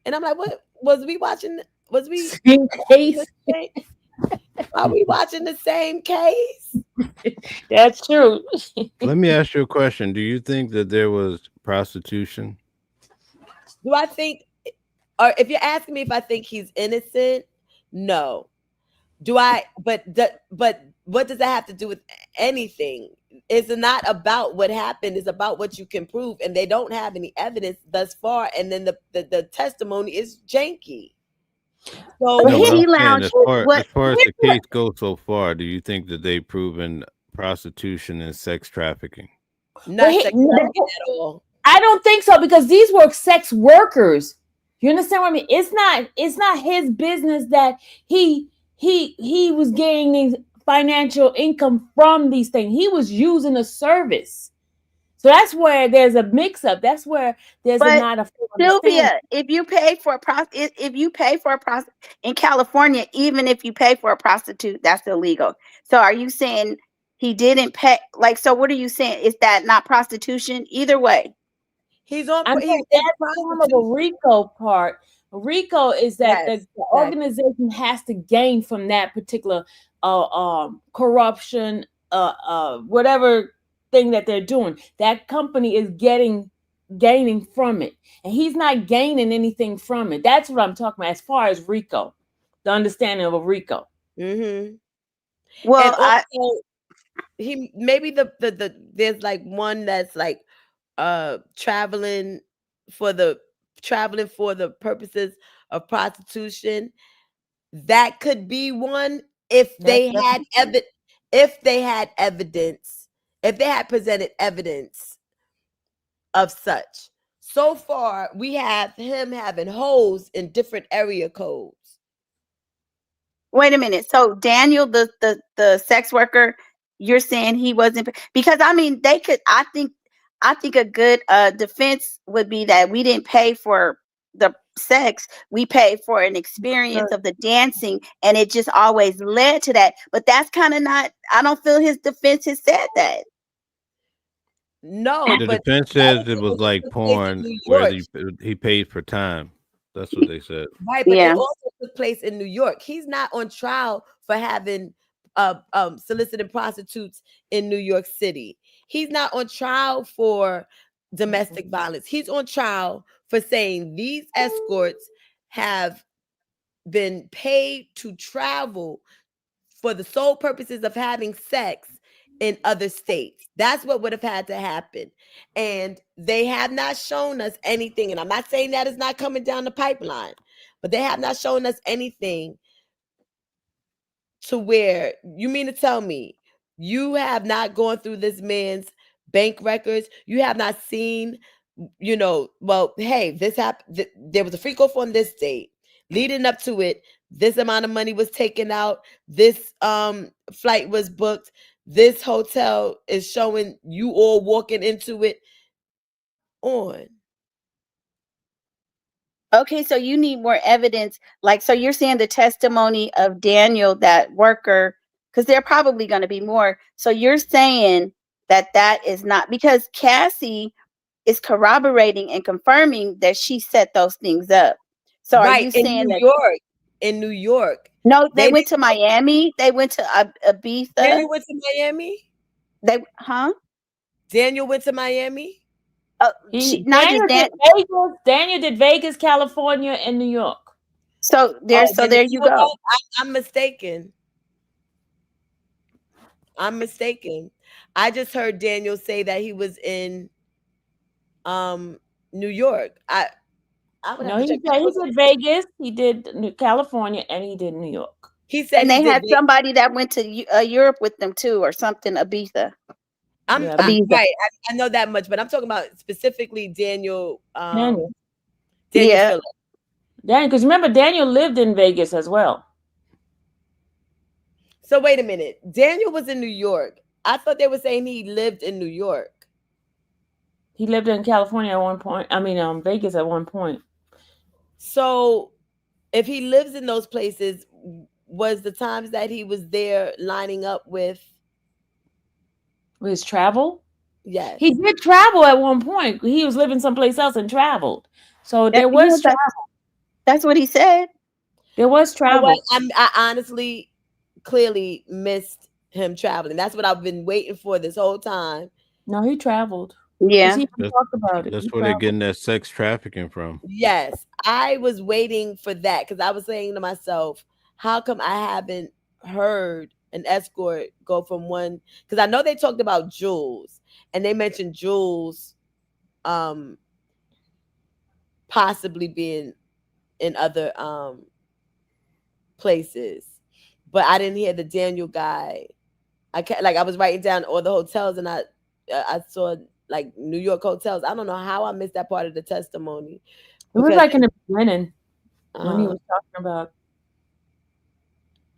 D: and I'm like, what was we watching? Was we
A: same
D: watching
A: case.
D: the same? Are we watching the same case?
A: That's true.
C: Let me ask you a question. Do you think that there was prostitution?
D: Do I think, or if you're asking me if I think he's innocent, no. Do I? But what does that have to do with anything? It's not about what happened. It's about what you can prove, and they don't have any evidence thus far. And then the testimony is janky. So
B: But
C: No, but
B: he
C: I'm
D: what?
C: saying
B: lounge. What?
C: as far as the case goes so far, do you think that they've proven prostitution and sex trafficking?
A: But
D: Not sex trafficking at all.
A: I don't think so, because these were sex workers. You understand what I mean? It's not his business that he was gaining financial income from these things. He was using a service. So that's where there's a mix up. That's where there's a
B: But
A: not a full understanding.
B: Sylvia, if you pay for a if you pay for a prostitute in California, even if you pay for a prostitute, that's illegal. So are you saying he didn't pay? Like, so what are you saying? Is that not prostitution? Either way.
D: He's on.
A: I
D: He
A: know
D: is
A: that's some of a
D: prostitution.
A: RICO part. RICO is that the
D: Yes, exactly.
A: organization has to gain from that particular corruption, whatever thing that they're doing. That company is gaining from it, and he's not gaining anything from it. That's what I'm talking about as far as RICO, the understanding of a RICO.
D: Mm-hmm. And
B: Well, I
D: also, he maybe the there's like one that's like traveling for the purposes of prostitution. That could be one if
A: That's
D: they had
A: definitely.
D: if they had evidence, if they had presented evidence of such. So far, we have him having holes in different area codes.
B: Wait a minute. So Daniel, the sex worker, you're saying he wasn't, because I mean they could. I think a good defense would be that we didn't pay for the sex. We paid for an experience of the dancing, and it just always led to that. But that's kind of not. I don't feel his defense has said that.
D: No,
C: The
D: but
C: defense
D: that
C: says
D: was
C: it was
D: also
C: like
D: took place in
C: porn
D: New
C: where
D: York.
C: he paid for time. That's what they said.
D: Right, but it
B: Yeah.
D: also took place in New York. He's not on trial for having solicited prostitutes in New York City. He's not on trial for domestic violence. He's on trial for saying these escorts have been paid to travel for the sole purposes of having sex in other states. That's what would have had to happen. And they have not shown us anything. And I'm not saying that is not coming down the pipeline, but they have not shown us anything to where you mean to tell me you have not gone through this man's bank records. You have not seen, well, hey, this happened. There was a freak off on this date. Leading up to it, this amount of money was taken out. This flight was booked. This hotel is showing you all walking into it on.
B: Okay, so you need more evidence. Like, so you're saying the testimony of Daniel, that worker, because there are probably going to be more. So you're saying that that is not, because Cassie is corroborating and confirming that she set those things up. So are
D: Right,
B: you
D: in
B: saying
D: New
B: that?
D: York. In New York.
B: No, they
D: They
B: went to
D: didn't.
B: Miami. They went to Ibiza.
D: Daniel went to Miami.
B: Huh?
D: Daniel went to Miami.
B: Not just that.
A: Daniel did Vegas, California, and New York.
B: So
D: Oh, then
B: there
D: you
B: you
D: know
B: go.
D: what? I'm mistaken. I'm mistaken. I just heard Daniel say that he was in New York. I would have
A: No,
D: to
A: he
D: check.
A: said he did Vegas, he did California, and he did New York.
D: He said
B: And
D: he
B: they
D: did
B: had somebody that went to Europe with them too, or something. Ibiza.
A: Yeah,
B: Ibiza.
D: right. I know that much, but I'm talking about specifically Daniel.
A: Daniel.
D: Daniel
B: Yeah.
D: Phillips.
A: Daniel, because remember Daniel lived in Vegas as well.
D: So wait a minute. Daniel was in New York. I thought they were saying he lived in New York.
A: He lived in California at one point. I mean, Vegas at one point.
D: So if he lives in those places, was the times that he was there lining up with
A: His travel?
D: Yes.
A: He did travel at one point. He was living someplace else and traveled. So there
B: Yeah,
A: was travel.
B: that's what he said.
A: There was
D: You know
A: travel.
D: what? I honestly clearly missed him traveling. That's what I've been waiting for this whole time.
A: No, he traveled.
B: Yeah.
A: He talked about it.
C: That's
A: He
C: where they're
A: traveled.
C: getting that sex trafficking from.
D: Yes, I was waiting for that because I was saying to myself, how come I haven't heard an escort go from one? Because I know they talked about Jules and they mentioned Jules possibly being in other places, but I didn't hear the Daniel guy. I was writing down all the hotels and I saw like New York hotels. I don't know how I missed that part of the testimony.
A: It was like in the beginning when he
D: uh,
A: was talking about.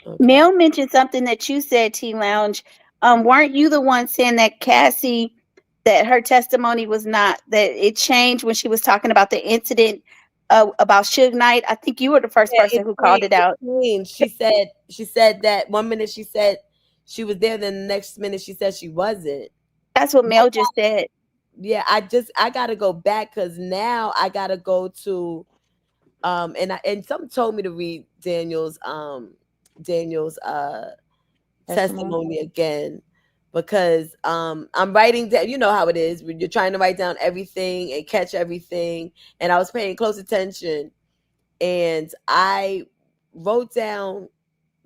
D: okay.
B: Mel mentioned something that you said, T Lounge. Weren't you the one saying that Cassie, that her testimony was not, that it changed when she was talking about the incident about Suge Knight? I think you were the first
D: Yeah,
B: person who called it out.
D: She said that one minute she said she was there, then the next minute she said she wasn't.
B: That's what Mel just said.
D: Yeah, I gotta go back because now I gotta go to and something told me to read Daniel's testimony again because I'm writing down, you know how it is when you're trying to write down everything and catch everything, and I was paying close attention and I wrote down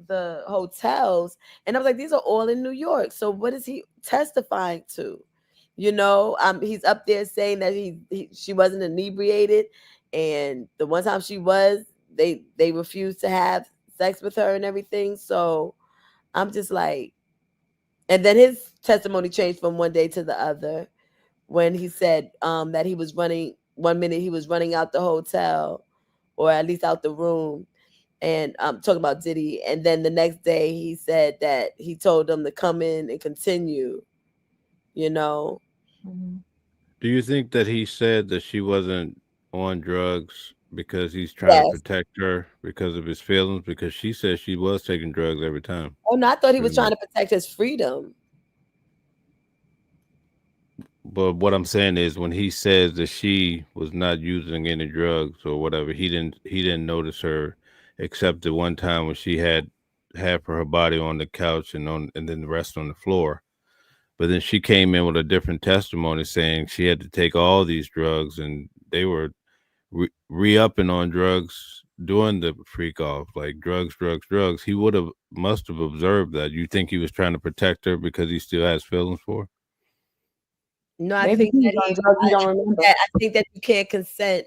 D: the hotels and I was like, these are all in New York. So what is he testifying to? He's up there saying that she wasn't inebriated, and the one time she was, they refused to have sex with her and everything. So I'm just like, and then his testimony changed from one day to the other when he said that he was running out the hotel or at least out the room, and talking about Diddy. And then the next day he said that he told them to come in and continue, you know.
A: Mhm.
C: Do you think that he said that she wasn't on drugs because he's trying to
D: Yes.
C: protect her because of his feelings? Because she said she was taking drugs every time,
D: Oh no, I thought he
C: pretty
D: was trying
C: much.
D: to protect his freedom.
C: But what I'm saying is, when he says that she was not using any drugs or whatever, he didn't notice her except the one time when she had half of her body on the couch and then the rest on the floor. But then she came in with a different testimony saying she had to take all these drugs and they were re-upping on drugs doing the freak off, like drugs, drugs, drugs. He would have must have observed that. You think he was trying to protect her because he still has feelings for her?
D: No, I
A: Maybe
D: think
A: he
D: that
A: was on drugs. You don't remember.
D: I think that you can't consent.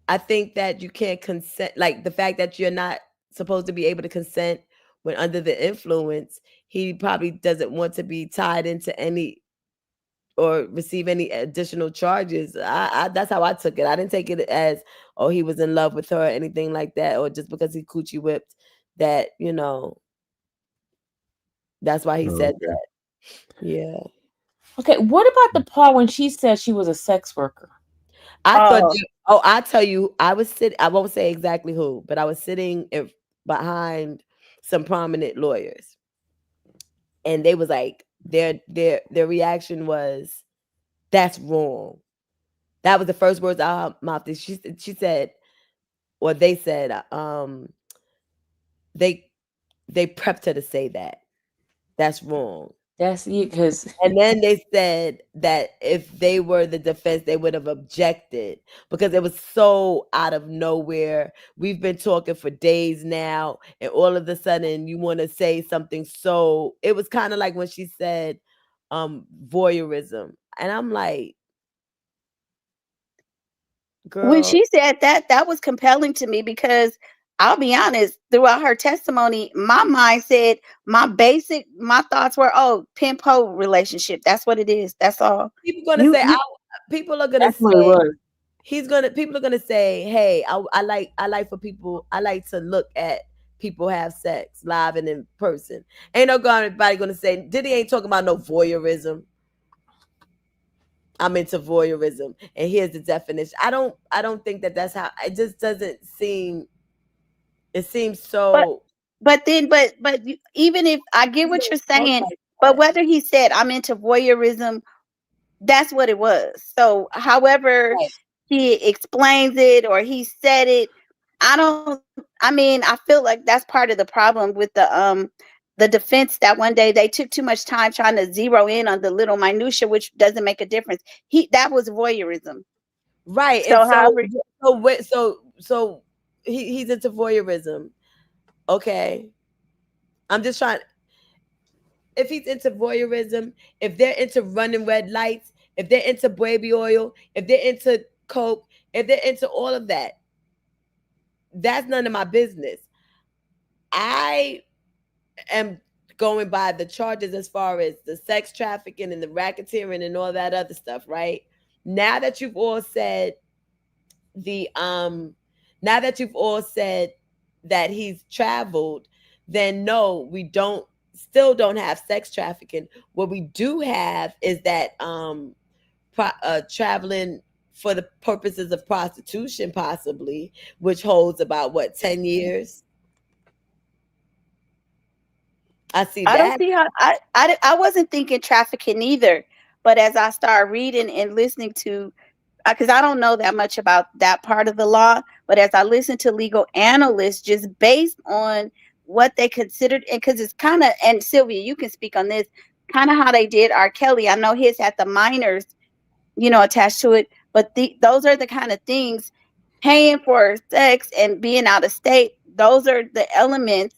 D: I think that you can't consent, like the fact that you're not supposed to be able to consent when under the influence. He probably doesn't want to be tied into any or receive any additional charges. I that's how I took it. I didn't take it as, oh, he was in love with her or anything like that, or just because he coochie whipped that, that's why he
C: Oh,
D: said
C: okay.
D: that. Yeah.
A: Okay, what about the part when she said she was a sex worker?
D: I thought
B: Oh,
D: that, oh, I tell you, I was sitting, I won't say exactly who, but I was sitting behind some prominent lawyers, and they was like, their reaction was, that's wrong. That was the first words out of her mouth. She said, or they said, they they prepped her to say that. That's wrong.
A: That's it, because
D: And then they said that if they were the defense, they would have objected because it was so out of nowhere. We've been talking for days now, and all of a sudden you want to say something. So it was kind of like when she said voyeurism. And I'm like,
B: when
D: girl,
B: she said that, that was compelling to me because I'll be honest, throughout her testimony, my mind said my thoughts were, oh, pimp hoe relationship. That's what it is. That's all.
D: people gonna
B: You
D: say,
B: you
D: people are gonna
A: that's what it
D: say,
A: was.
D: people are gonna say, hey, I like for people, I like to look at people have sex live and in person. Ain't nobody gonna say Diddy ain't talking about no voyeurism. I'm into voyeurism, and here's the definition. I don't think that that's how it just doesn't seem. It seems
B: but
D: so.
B: even if I get what you're saying, but whether he said I'm into voyeurism, that's what it was. So however
D: Right.
B: he explains it or he said it, I mean, I feel like that's part of the problem with the defense, that one day they took too much time trying to zero in on the little minutia, which doesn't make a difference. That was voyeurism.
D: Right, and
B: So however,
D: so he's into voyeurism. Okay, I'm just trying. If he's into voyeurism, if they're into running red lights, if they're into baby oil, if they're into coke, if they're into all of that, that's none of my business. I am going by the charges as far as the sex trafficking and the racketeering and all that other stuff, right? Now that you've all said the now that you've all said that he's traveled, then no, we don't still don't have sex trafficking. What we do have is that traveling for the purposes of prostitution, possibly, which holds about what, 10 years. I see
B: I don't
D: that.
B: see how I wasn't thinking trafficking either. But as I start reading and listening to, because I don't know that much about that part of the law, but as I listen to legal analysts, just based on what they considered, and because it's kind of, and Sylvia, you can speak on this, kind of how they did R. Kelly. I know his had the minors, attached to it, but those are the kind of things, paying for sex and being out of state. Those are the elements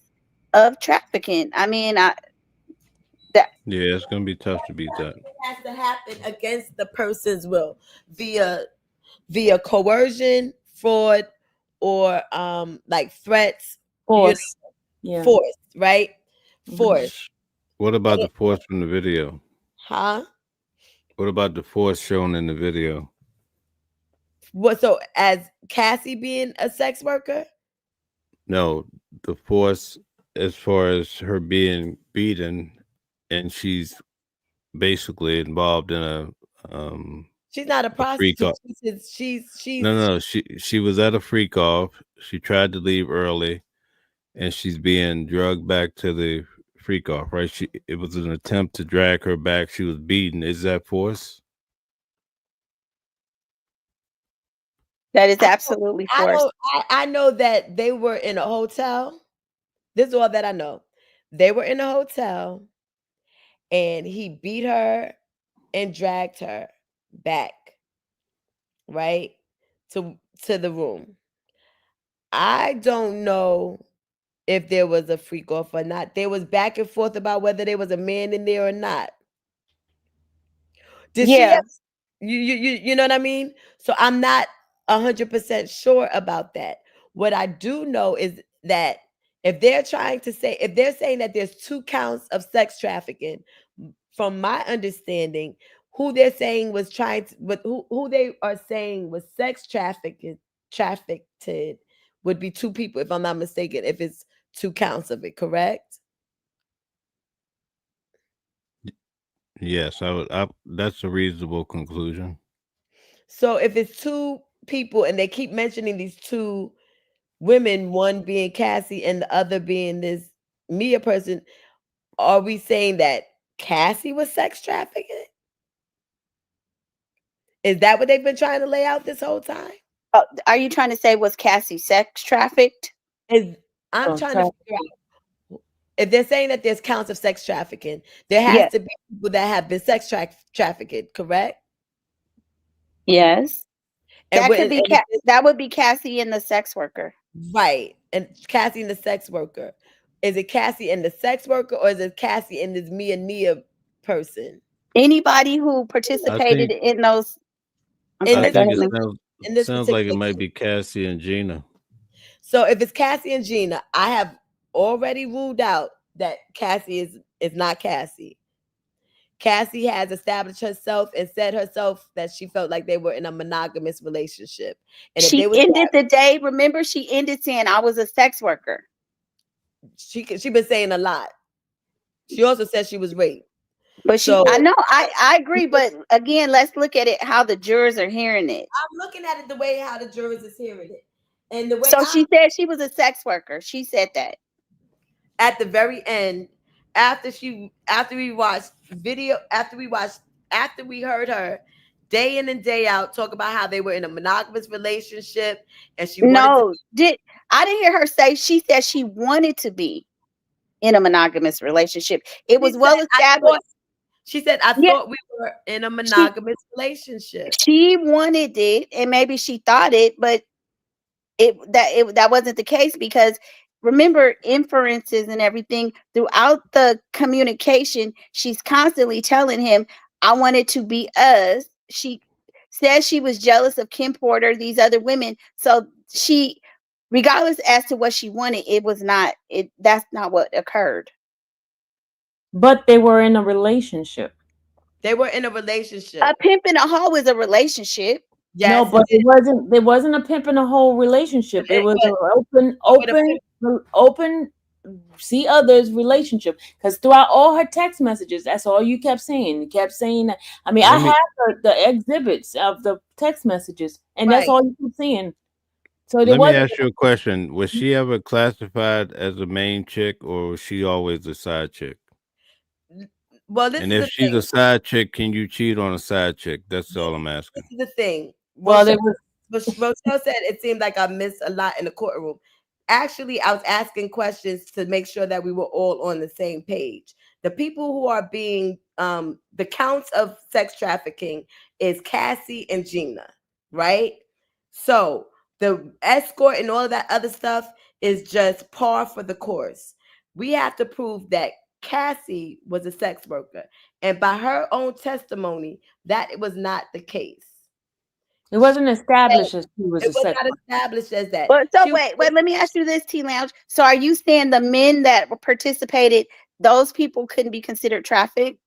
B: of trafficking. I mean, that
C: Yeah, it's gonna be tough to beat that.
D: It has to happen against the person's will via coercion, fraud, or like threats,
A: Force. Yeah.
D: force, right?
A: Mhm.
D: Force.
C: What about the force from the video?
D: Huh?
C: What about the force shown in the video?
D: What, so as Cassie being a sex worker?
C: No, the force as far as her being beaten, and she's basically involved in
D: She's not a
C: a freak
D: prostitute.
C: off.
D: She's
C: No, no, she was at a freak off. She tried to leave early, and she's being drugged back to the freak off. Right? It was an attempt to drag her back. She was beaten. Is that force?
B: That is
D: I
B: absolutely
D: I
B: forced.
D: don't I know that they were in a hotel. This is all that I know. They were in a hotel and he beat her and dragged her back, right? To the room. I don't know if there was a freak off or not. There was back and forth about whether there was a man in there or not. Did she
B: Yeah.
D: have you know what I mean? So I'm not 100% sure about that. What I do know is that if they're saying that there's 2 counts of sex trafficking, from my understanding, who they're saying was trying to, but who they are saying was sex trafficked would be 2 people, if I'm not mistaken, if it's 2 counts of it, correct?
C: Yes, I would. That's a reasonable conclusion.
D: So if it's 2 people and they keep mentioning these 2 women, one being Cassie and the other being this Mia person, are we saying that Cassie was sex trafficking? Is that what they've been trying to lay out this whole time?
B: Are you trying to say was Cassie sex trafficked?
D: Is I'm
A: Oh,
D: trying to figure out if they're saying that there's counts of sex trafficking, there has
B: Yes.
D: to be people that have been trafficked, correct?
B: Yes.
D: And,
B: That
D: when,
B: could be that would be Cassie and the sex worker.
D: right, and Cassie and the sex worker. Is it Cassie and the sex worker, or is it Cassie and this Mia Nia person?
B: Anybody who
C: I
B: participated
C: think.
B: in those. I'm
D: In
C: I
B: sorry.
D: this
B: Go
C: think
B: ahead,
C: it
B: ma'am.
C: sounds like it
D: particular
C: might
D: case.
C: be Cassie and Gina.
D: So if it's Cassie and Gina, I have already ruled out that Cassie is not Cassie. Cassie has established herself and said herself that she felt like they were in a monogamous relationship. And if they
B: She
D: was
B: ended the day. Remember, she ended saying, "I was a sex worker."
D: she been saying a lot. She also said she was raped.
B: But
D: So
B: I know, I agree. But again, let's look at it how the jurors are hearing it.
D: I'm looking at it the way how the jurors is hearing it. And the way
B: So she said she was a sex worker. She said that.
D: at the very end, after we watched video, after we heard her day in and day out talk about how they were in a monogamous relationship and she wanted to
B: No, I didn't hear her say she said she wanted to be in a monogamous relationship. It
D: she
B: was
D: said,
B: well
D: I thought
B: established.
D: she said I
B: Yeah,
D: thought we were in a
B: she
D: monogamous relationship.
B: she wanted it, and maybe she thought it, but that wasn't the case, because remember, inferences and everything throughout the communication, she's constantly telling him, "I want it to be us." She says she was jealous of Kim Porter, these other women. So she, regardless as to what she wanted, it was not it. That's not what occurred.
A: but they were in a relationship.
D: They were in a
B: A
D: relationship.
B: pimp and a hoe is a relationship.
A: No,
D: Yes,
A: but it wasn't. There wasn't a pimp in a whole relationship. It was
D: but,
A: an open,
D: but a pimp,
A: open. See others relationship, because throughout all her text messages, that's all you kept saying. You kept saying that. I mean, I
C: Let me
A: have the exhibits of the text messages, and that's
D: right.
A: all you keep saying. So there
C: let me
A: wasn't.
C: ask you a question. Was she ever classified as a main chick, or was she always a side chick?
D: Well, this
C: And
D: is
C: if
D: the
C: she's a
D: thing.
C: side chick, can you cheat on a side chick? That's all I'm
D: This
C: asking.
D: is the thing.
A: Well, there was.
D: Rochelle said it seemed like I missed a lot in the courtroom. Actually, I was asking questions to make sure that we were all on the same page. The people who are being the counts of sex trafficking is Cassie and Gina, right? So the escort and all of that other stuff is just par for the course. We have to prove that Cassie was a sex worker, and by her own testimony, that it was not the case.
A: It wasn't established as she was
D: It
A: a
D: was
A: sex
D: not
A: worker.
D: established as that.
B: But so wait, let me ask you this, T Lounge. So are you saying the men that participated, those people couldn't be considered trafficked?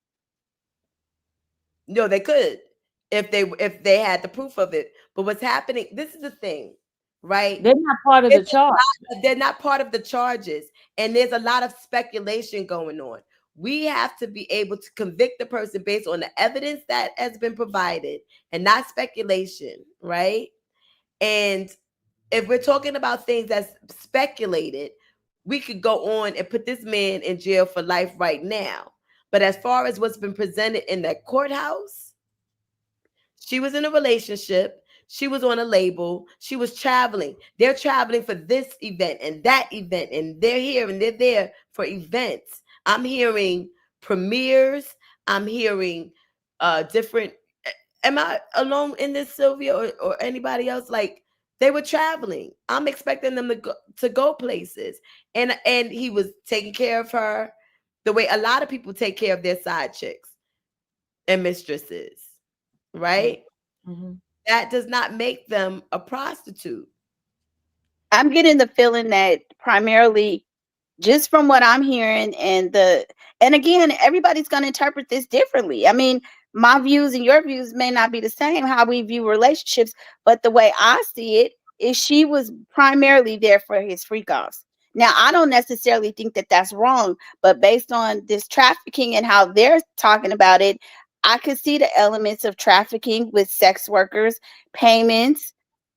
D: No, they could if they had the proof of it. But what's happening? This is the thing. right?
A: They're not part of the charge.
D: They're not part of the charges, and there's a lot of speculation going on. We have to be able to convict the person based on the evidence that has been provided and not speculation, right? And if we're talking about things that's speculated, we could go on and put this man in jail for life right now. But as far as what's been presented in that courthouse, she was in a relationship. She was on a label. She was traveling. They're traveling for this event and that event, and they're here and they're there for events. I'm hearing premieres. I'm hearing different. Am I alone in this, Sylvia, or anybody else? Like, they were traveling. I'm expecting them to go places, and he was taking care of her the way a lot of people take care of their side chicks and mistresses, right?
A: Mm-hmm.
D: That does not make them a prostitute.
B: I'm getting the feeling that primarily, just from what I'm hearing, and again, everybody's going to interpret this differently. I mean, my views and your views may not be the same how we view relationships, but the way I see it is she was primarily there for his freak offs. Now, I don't necessarily think that that's wrong, but based on this trafficking and how they're talking about it, I could see the elements of trafficking with sex workers, payments.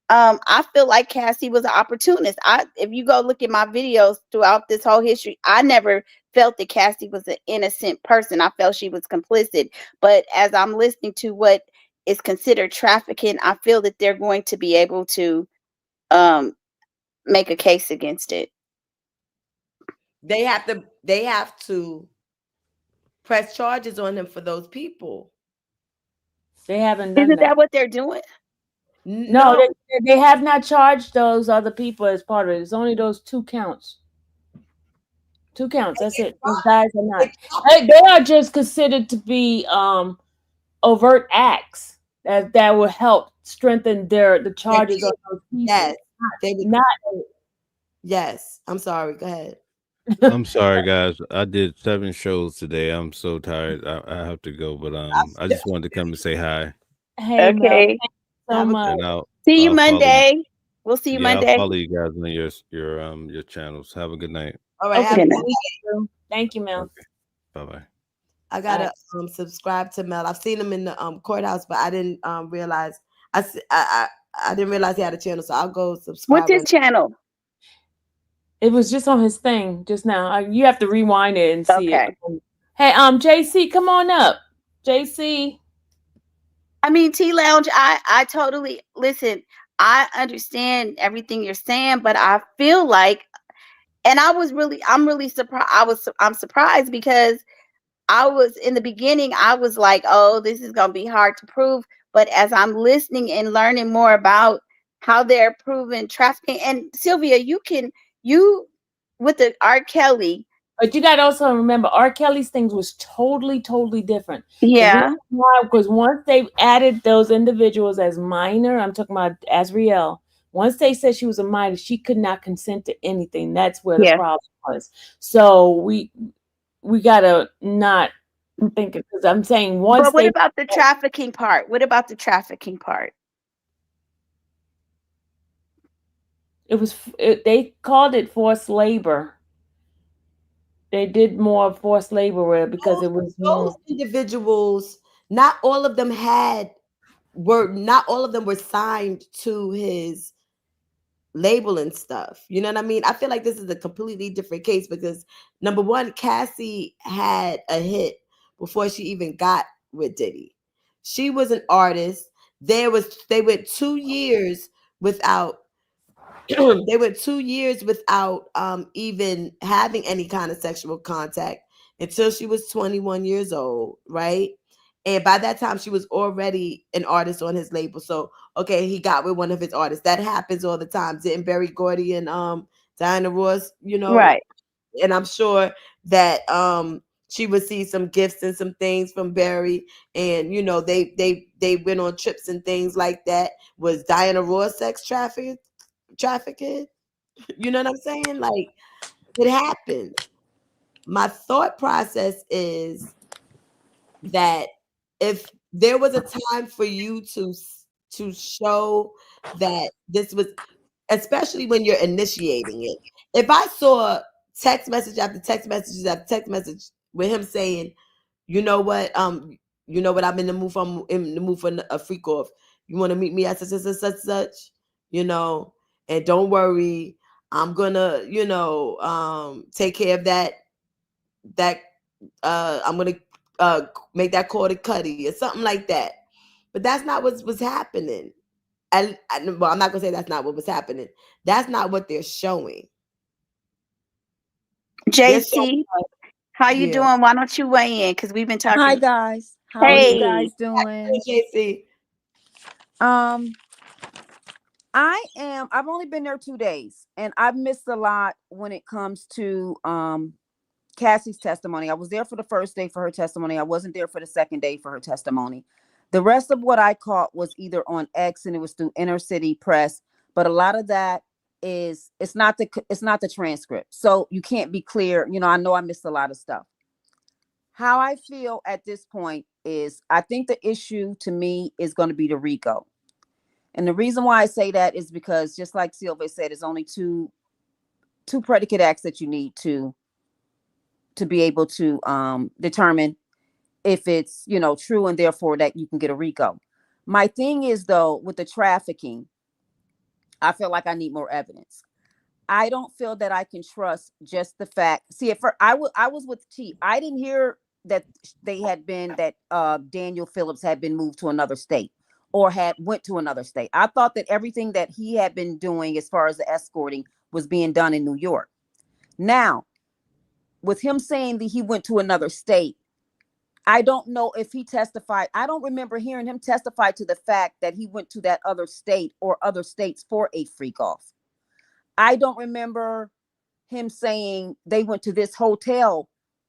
B: I feel like Cassie was an opportunist. If you go look at my videos throughout this whole history, I never felt that Cassie was an innocent person. I felt she was complicit. But as I'm listening to what is considered trafficking, I feel that they're going to be able to um, make a case against it.
D: They have to press charges on them for those people.
A: They haven't done
B: Isn't
A: that.
B: that what they're doing?
A: No, they have not charged those other people as part of it. It's only those 2 counts. 2 counts. That's it. Those guys are not. They are just considered to be overt acts that will help strengthen the charges on those people.
D: Yes, they would
A: Not.
D: Yes, I'm sorry. Go ahead.
C: I'm sorry, guys. I did 7 shows today. I'm so tired. I have to go, but I just wanted to come and say hi.
A: Hey, Mel.
B: Okay.
A: Thank you so much.
C: And
B: See you
C: I'll follow
B: Monday. We'll see you
C: yeah, I'll
B: Monday.
C: follow you guys on your channels. Have a good night.
D: All right.
A: Okay.
B: Good
A: Thank you, Mel.
C: Okay. Bye-bye.
D: I gotta subscribe to Mel. I've seen him in the courthouse, but I didn't realize I didn't realize he had a channel, so I'll go subscribe.
B: What's his channel?
A: It was just on his thing just now. You have to rewind it and see
B: Okay.
A: it. Hey, JC, come on up. JC.
B: I mean, T Lounge, I totally listen. I understand everything you're saying, but I feel like, and I'm really surprised. I'm surprised because I was in the beginning, I was like, oh, this is going to be hard to prove. But as I'm listening and learning more about how they're proving trafficking, and Sylvia, you with the R. Kelly.
A: But you got to also remember, R. Kelly's things was totally, totally different.
B: Yeah.
A: Because once they added those individuals as minor, I'm talking about Azriel, once they said she was a minor, she could not consent to anything. That's where the problem was. So we got to not think it, because I'm saying once.
B: But what about the trafficking part? What about the trafficking part?
A: They called it forced labor. They did more forced labor because it was
D: those individuals. Not all of them were signed to his label and stuff. You know what I mean? I feel like this is a completely different case because number one, Cassie had a hit before she even got with Diddy. She was an artist. They went 2 years without even having any kind of sexual contact until she was 21 years old, right? And by that time, she was already an artist on his label. So, okay, he got with one of his artists. That happens all the time. Didn't Berry Gordy and Diana Ross,
B: right?
D: And I'm sure that she would see some gifts and some things from Berry, and they went on trips and things like that. Was Diana Ross sex trafficked? You know what I'm saying? Like, it happens. My thought process is that if there was a time for you to show that this was, especially when you're initiating it. If I saw text message after text messages after text message with him saying, you know what, I'm in the mood for a freak off. You want to meet me at such, and don't worry, I'm gonna, take care of that. I'm gonna make that call to Cuddy or something like that. But that's not what was happening. Well, I'm not gonna say that's not what was happening. That's not what they're showing.
B: JC, how you
D: Yeah.
B: doing? Why don't you weigh in? Because we've been talking.
E: Hi guys, how are
B: Hey.
E: you guys doing?
D: JC.
E: I've only been there 2 days and I've missed a lot when it comes to Cassie's testimony. I was there for the first day for her testimony. I wasn't there for the second day for her testimony. The rest of what I caught was either on X and it was through inner city press, but a lot of that is it's not the transcript. So you can't be clear. I know I missed a lot of stuff. How I feel at this point is I think the issue to me is going to be the RICO. And the reason why I say that is because just like Sylvia said, it's only two predicate acts that you need to be able to determine if it's, true and therefore that you can get a RICO. My thing is though, with the trafficking, I feel like I need more evidence. I don't feel that I can trust just the fact. See, I was with T. I didn't hear that Daniel Phillips had been moved to another state or had went to another state. I thought that everything that he had been doing as far as the escorting was being done in New York. Now, with him saying that he went to another state, I don't know if he testified. I don't remember hearing him testify to the fact that he went to that other state or other states for a freak off. I don't remember him saying they went to this hotel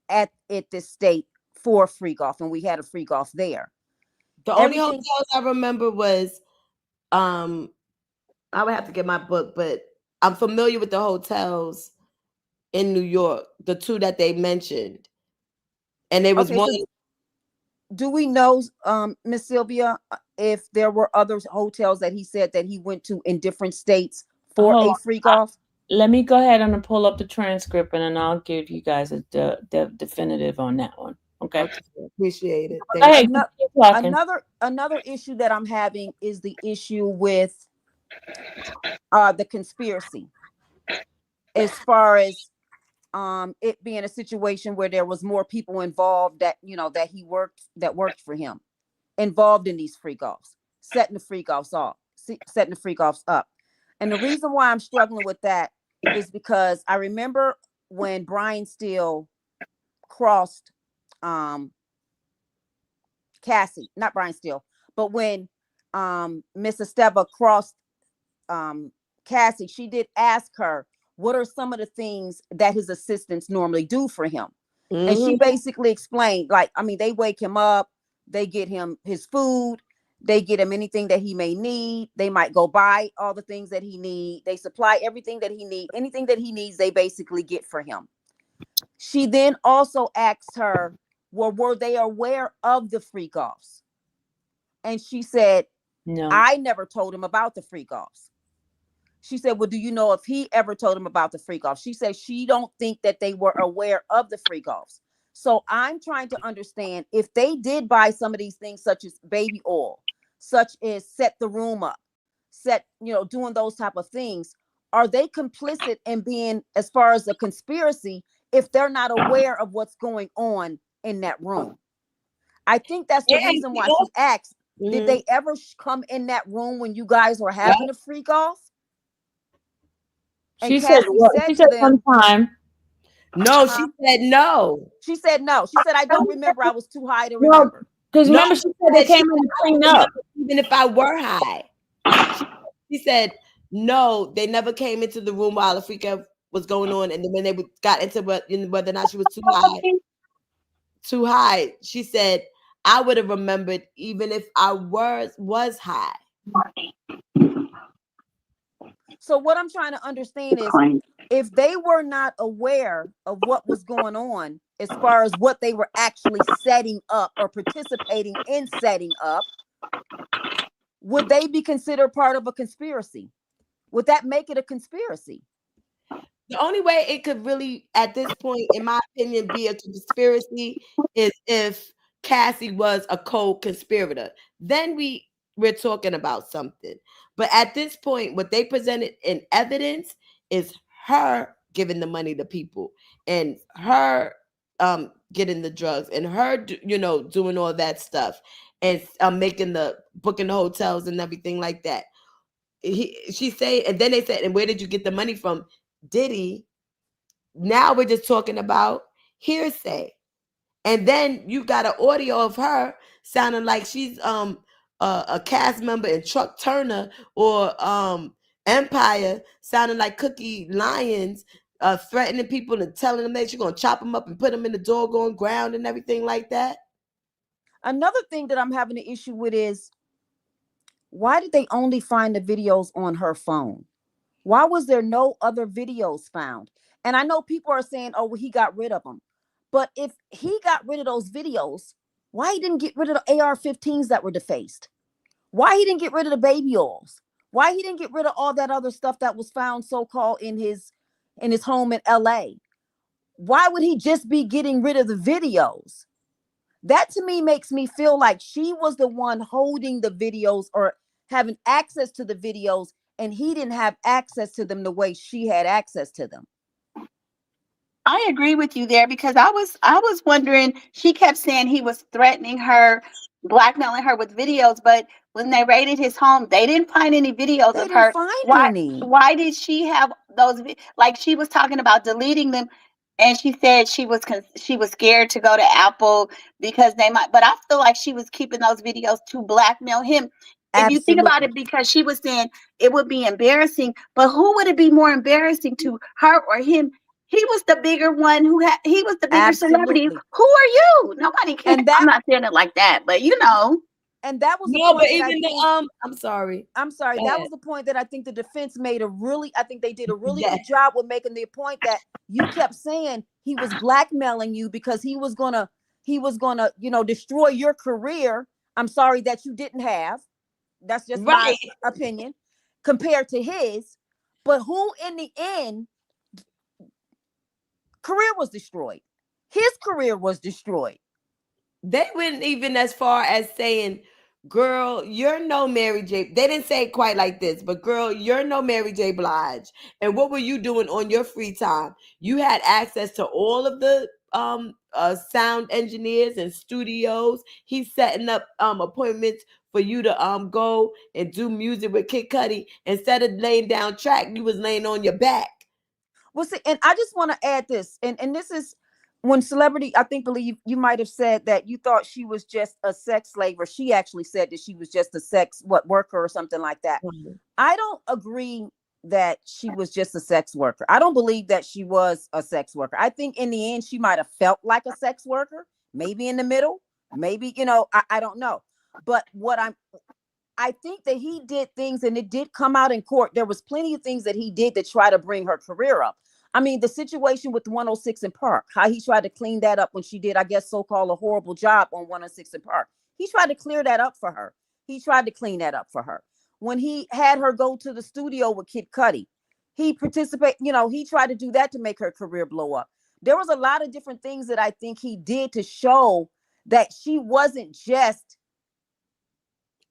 E: at this state for a freak off and we had a freak off there.
D: The only hotels I remember was I would have to get my book, but I'm familiar with the hotels in New York, the two that they mentioned. And there was one.
E: So do we know, Miss Sylvia, if there were other hotels that he said that he went to in different states for a freak off?
A: Let me go ahead and pull up the transcript and then I'll give you guys a definitive on that one. Okay.
D: Appreciate it.
A: Hey,
E: another issue that I'm having is the issue with the conspiracy, as far as it being a situation where there was more people involved that worked for him, involved in these freak offs, setting the freak offs up. And the reason why I'm struggling with that is because I remember when Brian Steele crossed Cassie, not Brian Steele, but when Miss Esteva crossed Cassie, she did ask her, what are some of the things that his assistants normally do for him? Mm-hmm. And she basically explained, they wake him up, they get him his food, they get him anything that he may need. They might go buy all the things that he needs. They supply everything that he needs. Anything that he needs, they basically get for him. She then also asked her, well, were they aware of the freak offs? And she said, no, I never told him about the freak offs. She said, well, do you know if he ever told him about the freak offs? She said she don't think that they were aware of the freak offs. So I'm trying to understand if they did buy some of these things, such as baby oil, such as set the room up, doing those type of things. Are they complicit in being, as far as a conspiracy, if they're not aware of what's going on in that room? I think that's the reason why she asked, did they ever come in that room when you guys were having a freak off? And
A: she said one time.
D: No, she said no.
E: She said no. She said, I don't remember. I was too high to remember.
A: Because remember, she said they came in to clean up.
D: Even if I were high. She said, no, they never came into the room while the freak out was going on. And then when they got into whether or not she was too high, she said, I would have remembered even if I was high.
E: So what I'm trying to understand is, if they were not aware of what was going on, as far as what they were actually setting up or participating in setting up, would they be considered part of a conspiracy? Would that make it a conspiracy?
D: The only way it could really, at this point, in my opinion, be a conspiracy is if Cassie was a co-conspirator. Then we're talking about something. But at this point, what they presented in evidence is her giving the money to people and her getting the drugs and her doing all that stuff and making the booking the hotels and everything like that. She said, and then they said, and where did you get the money from? Diddy. Now we're just talking about hearsay. And then you got an audio of her sounding like she's a cast member in Truck Turner or Empire, sounding like Cookie Lyons, threatening people and telling them that you're gonna chop them up and put them in the doggone ground and everything like that.
E: Another thing that I'm having an issue with is, why did they only find the videos on her phone? Why was there no other videos found? And I know people are saying, oh, well, he got rid of them. But if he got rid of those videos, why he didn't get rid of the AR-15s that were defaced? Why he didn't get rid of the baby oils? Why he didn't get rid of all that other stuff that was found so-called in his home in LA? Why would he just be getting rid of the videos? That to me makes me feel like she was the one holding the videos or having access to the videos, and he didn't have access to them the way she had access to them.
B: I agree with you there, because I was wondering, she kept saying he was threatening her, blackmailing her with videos, but when they raided his home, they didn't find any videos
E: They
B: of
E: didn't
B: her.
E: find
B: Why
E: any.
B: why did she have those like she was talking about deleting them, and she said she was scared to go to Apple because they might, but I feel like she was keeping those videos to blackmail him. If you think about
E: Absolutely.
B: it, because she was saying it would be embarrassing, but who would it be more embarrassing to, her or him? He was the bigger one he was the bigger celebrity.
E: Absolutely.
B: Who are you? Nobody cares.
E: And
B: I'm
E: that
B: not saying it like that, but
E: and that was the
D: No, but
E: point that I
D: even
E: think
D: I'm sorry.
E: I'm sorry.
D: Go
E: That
D: ahead.
E: was the point that I think the defense made I think they did a really
D: Yes.
E: good job with making the point that you kept saying he was blackmailing you because he was gonna, destroy your career. I'm sorry that you didn't have. That's just my
D: Right.
E: opinion compared to his. But who in the end, career was destroyed. His career was destroyed.
D: They went even as far as saying, girl, you're no Mary J. They didn't say it quite like this, but girl, you're no Mary J. Blige. And what were you doing on your free time? You had access to all of the sound engineers and studios. He's setting up appointments for you to go and do music with Kid Cudi. Instead of laying down track, you was laying on your back.
E: Well, see, and I just want to add this, and this is when celebrity, I think, believe you might have said that you thought she was just a sex slave, or she actually said that she was just a worker or something like that. I don't agree that she was just a sex worker. I don't believe that she was a sex worker. I think in the end she might have felt like a sex worker, maybe in the middle, maybe, I don't know. But I think that he did things, and it did come out in court. There was plenty of things that he did to try to bring her career up. I mean, the situation with 106 in Park, how he tried to clean that up when she did, I guess, so-called a horrible job on 106 in Park. He tried to clear that up for her. He tried to clean that up for her. When he had her go to the studio with Kid Cudi, he he tried to do that to make her career blow up. There was a lot of different things that I think he did to show that she wasn't just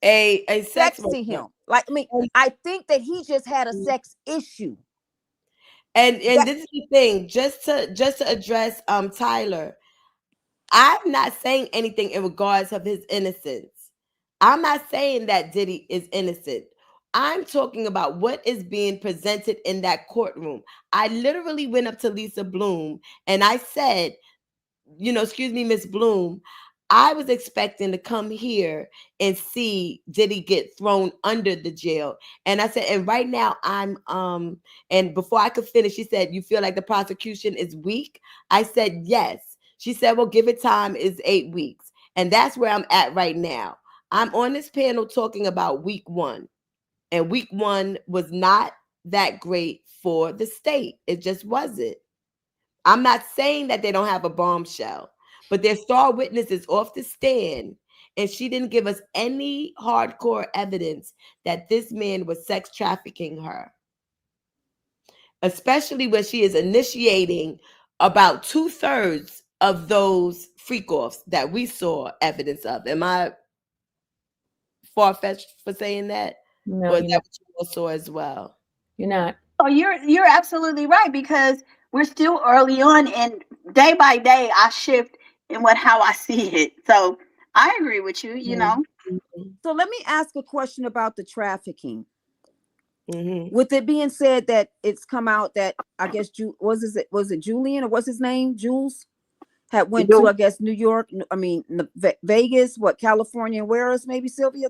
D: A sex
E: sex to
D: worker.
E: him. Like, I mean, I think that he just had a sex issue.
D: And this is the thing, just to address Tyler, I'm not saying anything in regards of his innocence. I'm not saying that Diddy is innocent. I'm talking about what is being presented in that courtroom. I literally went up to Lisa Bloom and I said, excuse me, Miss Bloom, I was expecting to come here and see Diddy get thrown under the jail. And I said, and right now I'm and before I could finish, she said, you feel like the prosecution is weak? I said, yes. She said, well, give it time, is 8 weeks. And that's where I'm at right now. I'm on this panel talking about week 1. And week 1 was not that great for the state. It just wasn't. I'm not saying that they don't have a bombshell, but their star witness is off the stand, and she didn't give us any hardcore evidence that this man was sex trafficking her. especially when she is initiating about 2/3 of those freak offs that we saw evidence of. Am I far-fetched for saying that?
A: No,
D: Or is
A: you're
D: that
A: not.
D: what you all saw as well?
A: You're not.
B: Oh, you're absolutely right, because we're still early on, and day by day I shift in how I see it. So I agree with you. You know,
E: So let me ask a question about the trafficking.
D: Mm-hmm.
E: With it being said that it's come out that I guess was it Julian, or what's his name? Jules had went to, I guess, New York. I mean, Vegas, what, California, and where else? Maybe, Sylvia,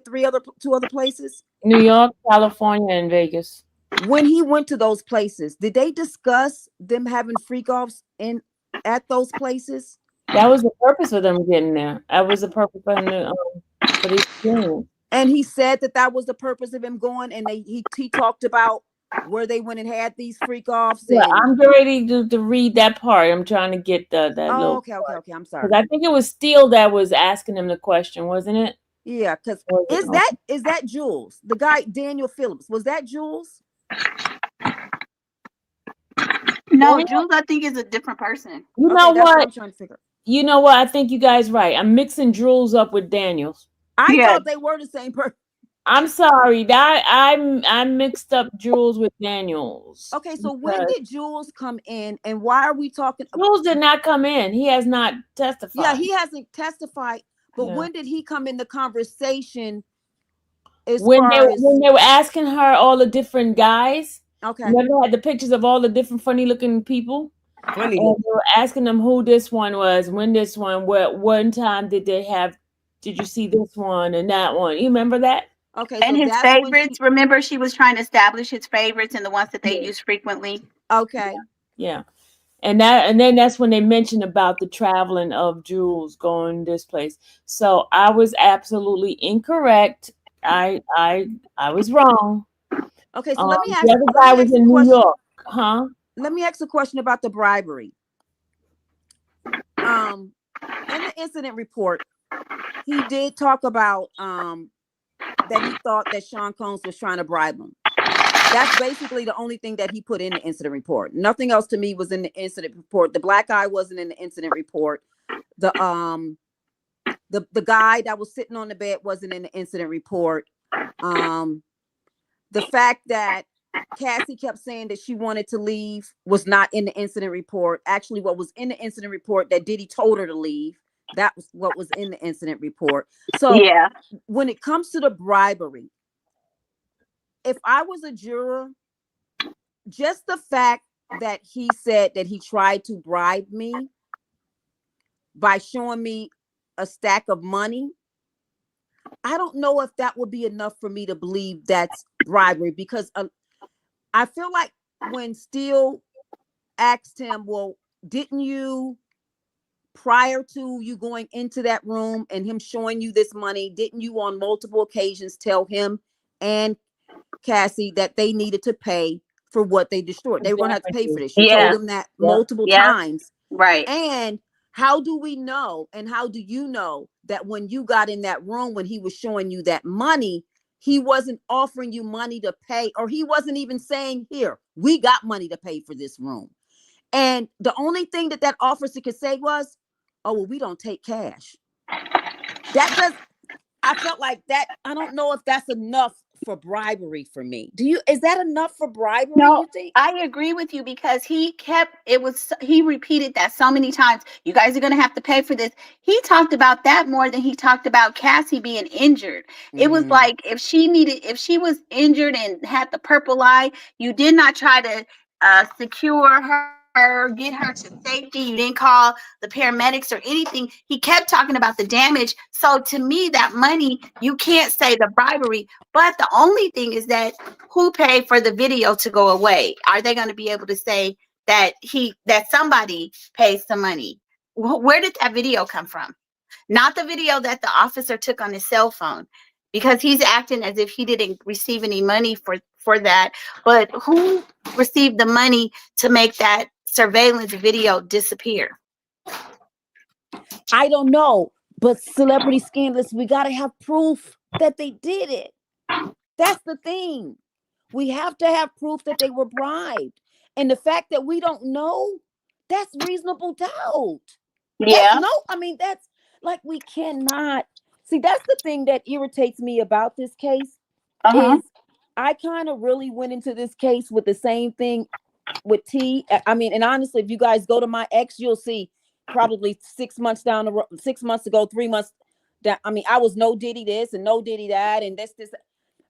E: two other places.
A: New York, California, and Vegas.
E: When he went to those places, did they discuss them having freak offs at those places?
A: That was the purpose of them getting there. That was the purpose for him to, for the experience.
E: And he said that was the purpose of him going, and he talked about where they went and had these freak offs.
A: Yeah,
E: And
A: I'm getting ready to read that part. I'm trying to get that little.
E: okay. I'm sorry.
A: Because I think it was Steele that was asking him the question, wasn't it?
E: Yeah, because
A: Or was it-
E: is that Jules? The guy Daniel Phillips, was that Jules?
B: no,
A: Yeah.
B: Jules, I think is a different person.
A: You
E: Okay,
A: know
E: that's what
A: what?
E: I'm trying to figure.
A: You know what? I think you guys right. I'm mixing Jules up with Daniels.
E: I
B: Yeah.
E: thought they were the same person.
A: I'm sorry. That I mixed up Jules with Daniels.
E: Okay, so when
A: because
E: did Jules come in, and why are we talking?
A: Jules did not come in. He has not testified.
E: Yeah, he hasn't testified, but
A: Yeah.
E: when did he come in the conversation? As
A: when
E: far
A: they were asking her all the different guys.
E: okay,
A: Remember, had the pictures of all the different funny looking people.
D: Funny.
A: And they were asking them who this one was, when this one, what one time did you see this one and that one? You remember that?
E: okay,
B: And
E: so
B: his
E: that's when
B: favorites. Remember, she was trying to establish his favorites and the ones that they use frequently.
E: okay.
A: Yeah. And then that's when they mentioned about the traveling of Jules going this place. So I was absolutely incorrect. I was wrong.
E: Okay, so let me ask.
A: The other guy was in New York, huh?
E: Let me ask a question about the bribery. In the incident report, he did talk about that he thought that Sean Combs was trying to bribe him. That's basically the only thing that he put in the incident report. Nothing else to me was in the incident report. The black guy wasn't in the incident report. The guy that was sitting on the bed wasn't in the incident report. The fact that Cassie kept saying that she wanted to leave was not in the incident report. Actually, what was in the incident report that Diddy told her to leave, that was what was in the incident report. So
B: Yeah.
E: when it comes to the bribery, if I was a juror, just the fact that he said that he tried to bribe me by showing me a stack of money, I don't know if that would be enough for me to believe that's bribery, because I feel like when Steele asked him, well, didn't you, prior to you going into that room and him showing you this money, didn't you on multiple occasions tell him and Cassie that they needed to pay for what they destroyed? They were going to have to pay for this. She told him that multiple times.
B: Right.
E: And how do we know, and how do you know that when you got in that room, when he was showing you that money, he wasn't offering you money to pay, or he wasn't even saying, here, we got money to pay for this room? And the only thing that officer could say was, oh, well, we don't take cash. I felt like that. I don't know if that's enough for bribery for me. Is that enough for bribery?
B: No,
E: you think?
B: I agree with you, because he repeated that so many times. You guys are going to have to pay for this. He talked about that more than he talked about Cassie being injured. It was like, if she was injured and had the purple eye, you did not try to secure her, get her to safety. You didn't call the paramedics or anything. He kept talking about the damage. So to me, that money, you can't say the bribery. But the only thing is that who paid for the video to go away? Are they going to be able to say that somebody paid some money? Where did that video come from? Not the video that the officer took on his cell phone, because he's acting as if he didn't receive any money for that. But who received the money to make that surveillance video disappear?
E: I don't know, but celebrity scandalous, we got to have proof that they did it. That's the thing. We have to have proof that they were bribed. And the fact that we don't know, that's reasonable doubt. That's
B: Yeah.
E: no, I mean, that's like we cannot see. That's the thing that irritates me about this case
B: Uh-huh.
E: is I kind of really went into this case with the same thing with T. I mean, and honestly, if you guys go to my ex, you'll see probably 6 months down the road, 6 months ago, 3 months down. I mean, I was no Diddy this and no Diddy that, and this.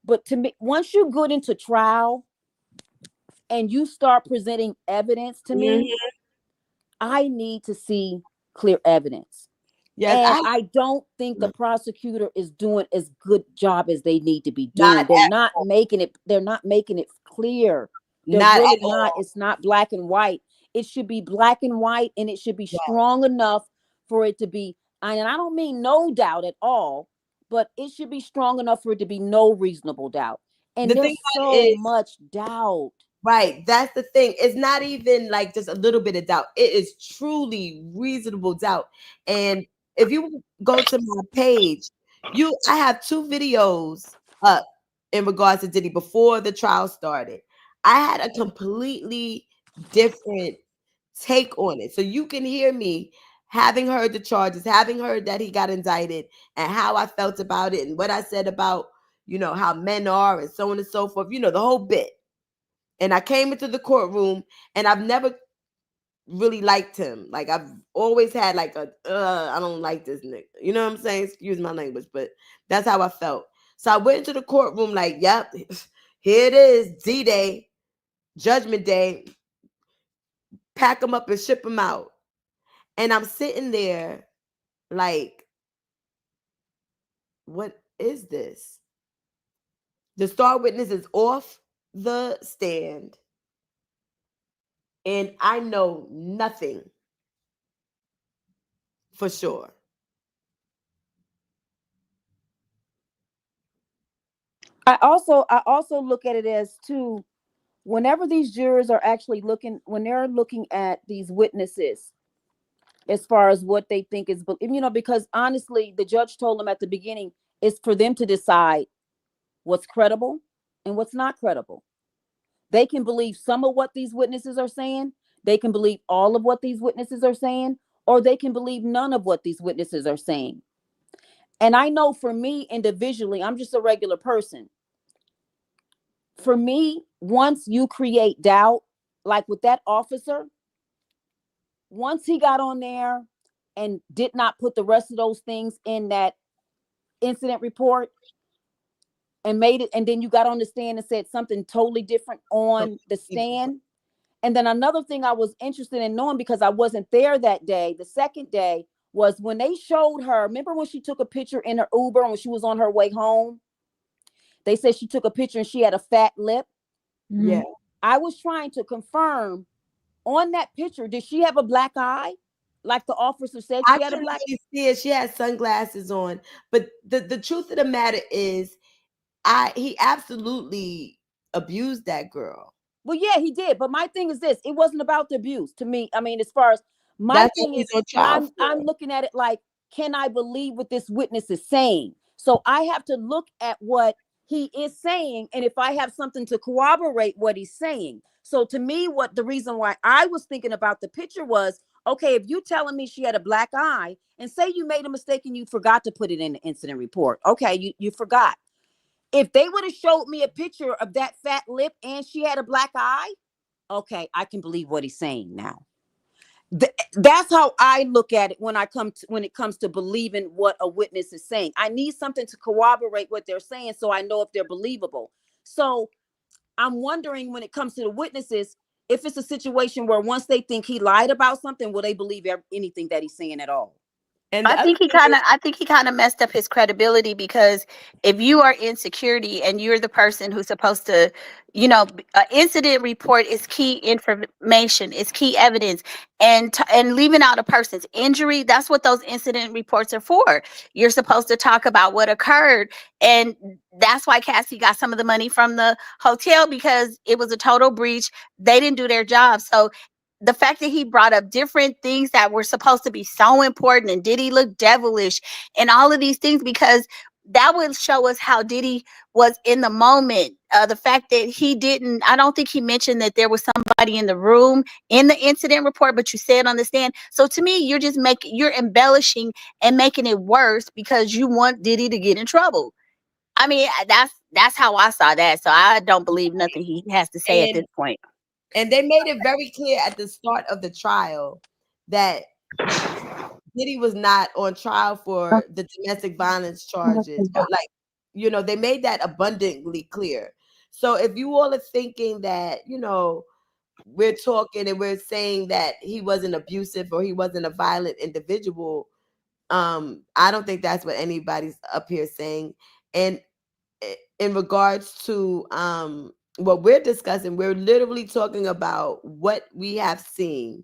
E: But to me, once you get into trial and you start presenting evidence to me, I need to see clear evidence.
D: Yes,
E: And
D: I
E: I don't think the prosecutor is doing as good job as they need to be
D: not
E: doing. They're not making it clear. They're
D: not
E: really
D: at
E: not.
D: all.
E: It's not black and white. It should be black and white, and it should be
D: Yeah.
E: strong enough for it to be, and I don't mean no doubt at all, but it should be strong enough for it to be no reasonable doubt. And
D: The thing
E: there's
D: about it
E: so
D: is,
E: much doubt.
D: right, that's the thing. It's not even like just a little bit of doubt. It is truly reasonable doubt. And if you go to my page, I have 2 videos up in regards to Diddy before the trial started. I had a completely different take on it. So you can hear me having heard the charges, having heard that he got indicted, and how I felt about it, and what I said about, how men are, and so on and so forth, the whole bit. And I came into the courtroom, and I've never really liked him. Like, I've always had like I don't like this nigga. You know what I'm saying? Excuse my language, but that's how I felt. So I went into the courtroom like, yep, here it is, D-Day, Judgment Day. Pack them up and ship them out. And I'm sitting there like, what is this? The star witness is off the stand, and I know nothing for sure.
E: I also look at it as too, whenever these jurors are actually when they're looking at these witnesses as far as what they think is, because honestly, the judge told them at the beginning, it's for them to decide what's credible and what's not credible. They can believe some of what these witnesses are saying, they can believe all of what these witnesses are saying, or they can believe none of what these witnesses are saying. And I know for me individually, I'm just a regular person. For me, once you create doubt, like with that officer, once he got on there and did not put the rest of those things in that incident report and made it, and then you got on the stand and said something totally different on the stand. And then another thing I was interested in knowing, because I wasn't there that day, the second day, was when they showed her. Remember when she took a picture in her Uber and when she was on her way home? They said she took a picture and she had a fat lip.
D: Yeah.
E: I was trying to confirm on that picture, did she have a black eye? Like the officer said,
D: I
E: she had a
D: couldn't
E: black.
D: really see it. She had sunglasses on. But the truth of the matter is, he absolutely abused that girl.
E: Well, yeah, he did. But my thing is this: it wasn't about the abuse to me. I mean, as far as my
D: That's what
E: thing
D: he's
E: is,
D: on
E: and
D: trial
E: I'm
D: for.
E: looking at it like, can I believe what this witness is saying? So I have to look at what he is saying, and if I have something to corroborate what he's saying. So to me, what the reason why I was thinking about the picture was, okay, if you telling me she had a black eye, and say you made a mistake and you forgot to put it in the incident report, okay, you forgot. If they would have showed me a picture of that fat lip and she had a black eye, okay, I can believe what he's saying now. That's how I look at it when it comes to believing what a witness is saying. I need something to corroborate what they're saying so I know if they're believable. So I'm wondering, when it comes to the witnesses, if it's a situation where once they think he lied about something, will they believe anything that he's saying at all?
D: And the other thing is,
B: I think he kind of messed up his credibility, because if you are in security and you're the person who's supposed to, an incident report is key information, it's key evidence, and leaving out a person's injury, that's what those incident reports are for. You're supposed to talk about what occurred, and that's why Cassie got some of the money from the hotel, because it was a total breach. They didn't do their job. So the fact that he brought up different things that were supposed to be so important, and did he look devilish and all of these things, because that would show us how Diddy was in the moment. The fact that he didn't, I don't think he mentioned that there was somebody in the room in the incident report, but you said on the stand. So to me, you're embellishing and making it worse because you want Diddy to get in trouble. I mean, that's how I saw that. So I don't believe nothing he has to say at this point.
D: And they made it very clear at the start of the trial that Diddy was not on trial for the domestic violence charges. Or like, they made that abundantly clear. So if you all are thinking that, we're talking and we're saying that he wasn't abusive or he wasn't a violent individual, I don't think that's what anybody's up here saying. And in regards to what we're discussing, we're literally talking about what we have seen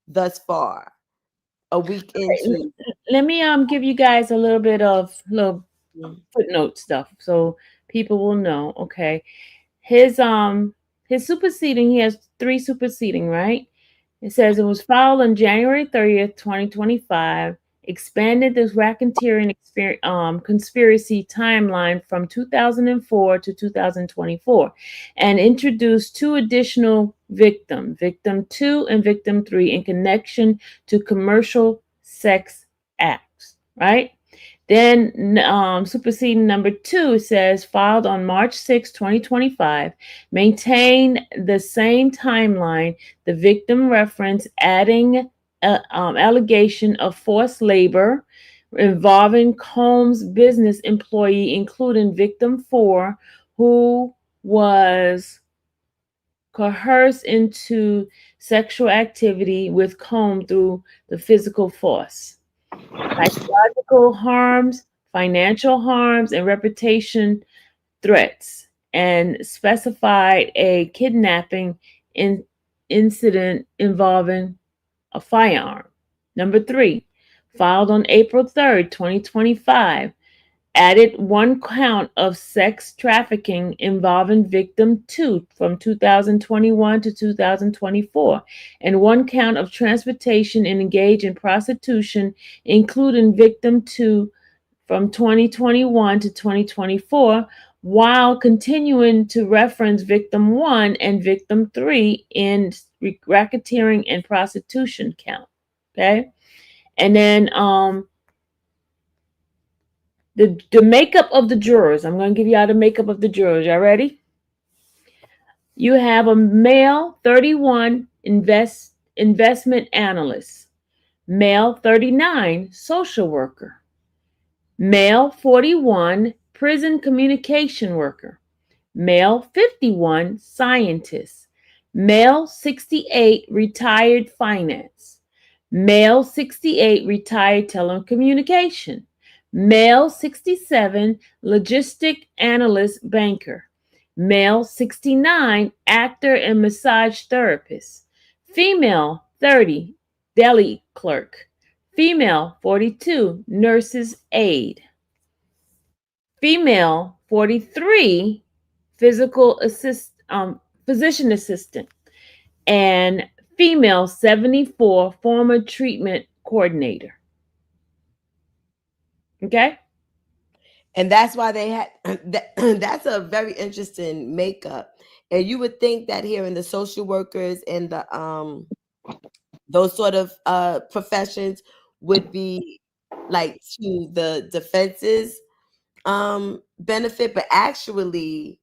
D: thus far, a week into.
A: Let me give you guys a little bit of little footnote stuff so people will know. Okay, his superseding, he has 3 superseding, right? It says it was filed on January 30th, 2025, expanded this racketeering conspiracy timeline from 2004 to 2024, and introduced 2 additional victims, victim 2 and victim 3, in connection to commercial sex acts, right? Then superseding number 2 says filed on March 6, 2025, maintain the same timeline, the victim reference, adding allegation of forced labor involving Combs' business employee, including victim 4, who was coerced into sexual activity with Combs through the physical force. Psychological harms, financial harms, and reputation threats, and specified a kidnapping incident involving a firearm. Number 3, filed on April 3rd, 2025, added 1 count of sex trafficking involving victim 2 from 2021 to 2024, and 1 count of transportation and engage in prostitution, including victim 2 from 2021 to 2024, while continuing to reference victim 1 and victim 3 in racketeering and prostitution count. Okay, and then the makeup of the jurors. I'm going to give you all the makeup of the jurors. Y'all ready? You have a male 31 investment analyst, male 39 social worker, male 41 prison communication worker, male 51 scientist, male 68 retired finance, male 68 retired telecommunication, male 67 logistic analyst banker, male 69 actor and massage therapist, female 30 deli clerk, female 42 nurse's aide, female 43 physician assistant, and female 74 former treatment coordinator. Okay?
D: And that's why they had that's a very interesting makeup. And you would think that here in the social workers and the those sort of professions would be like to the defense's benefit, but actually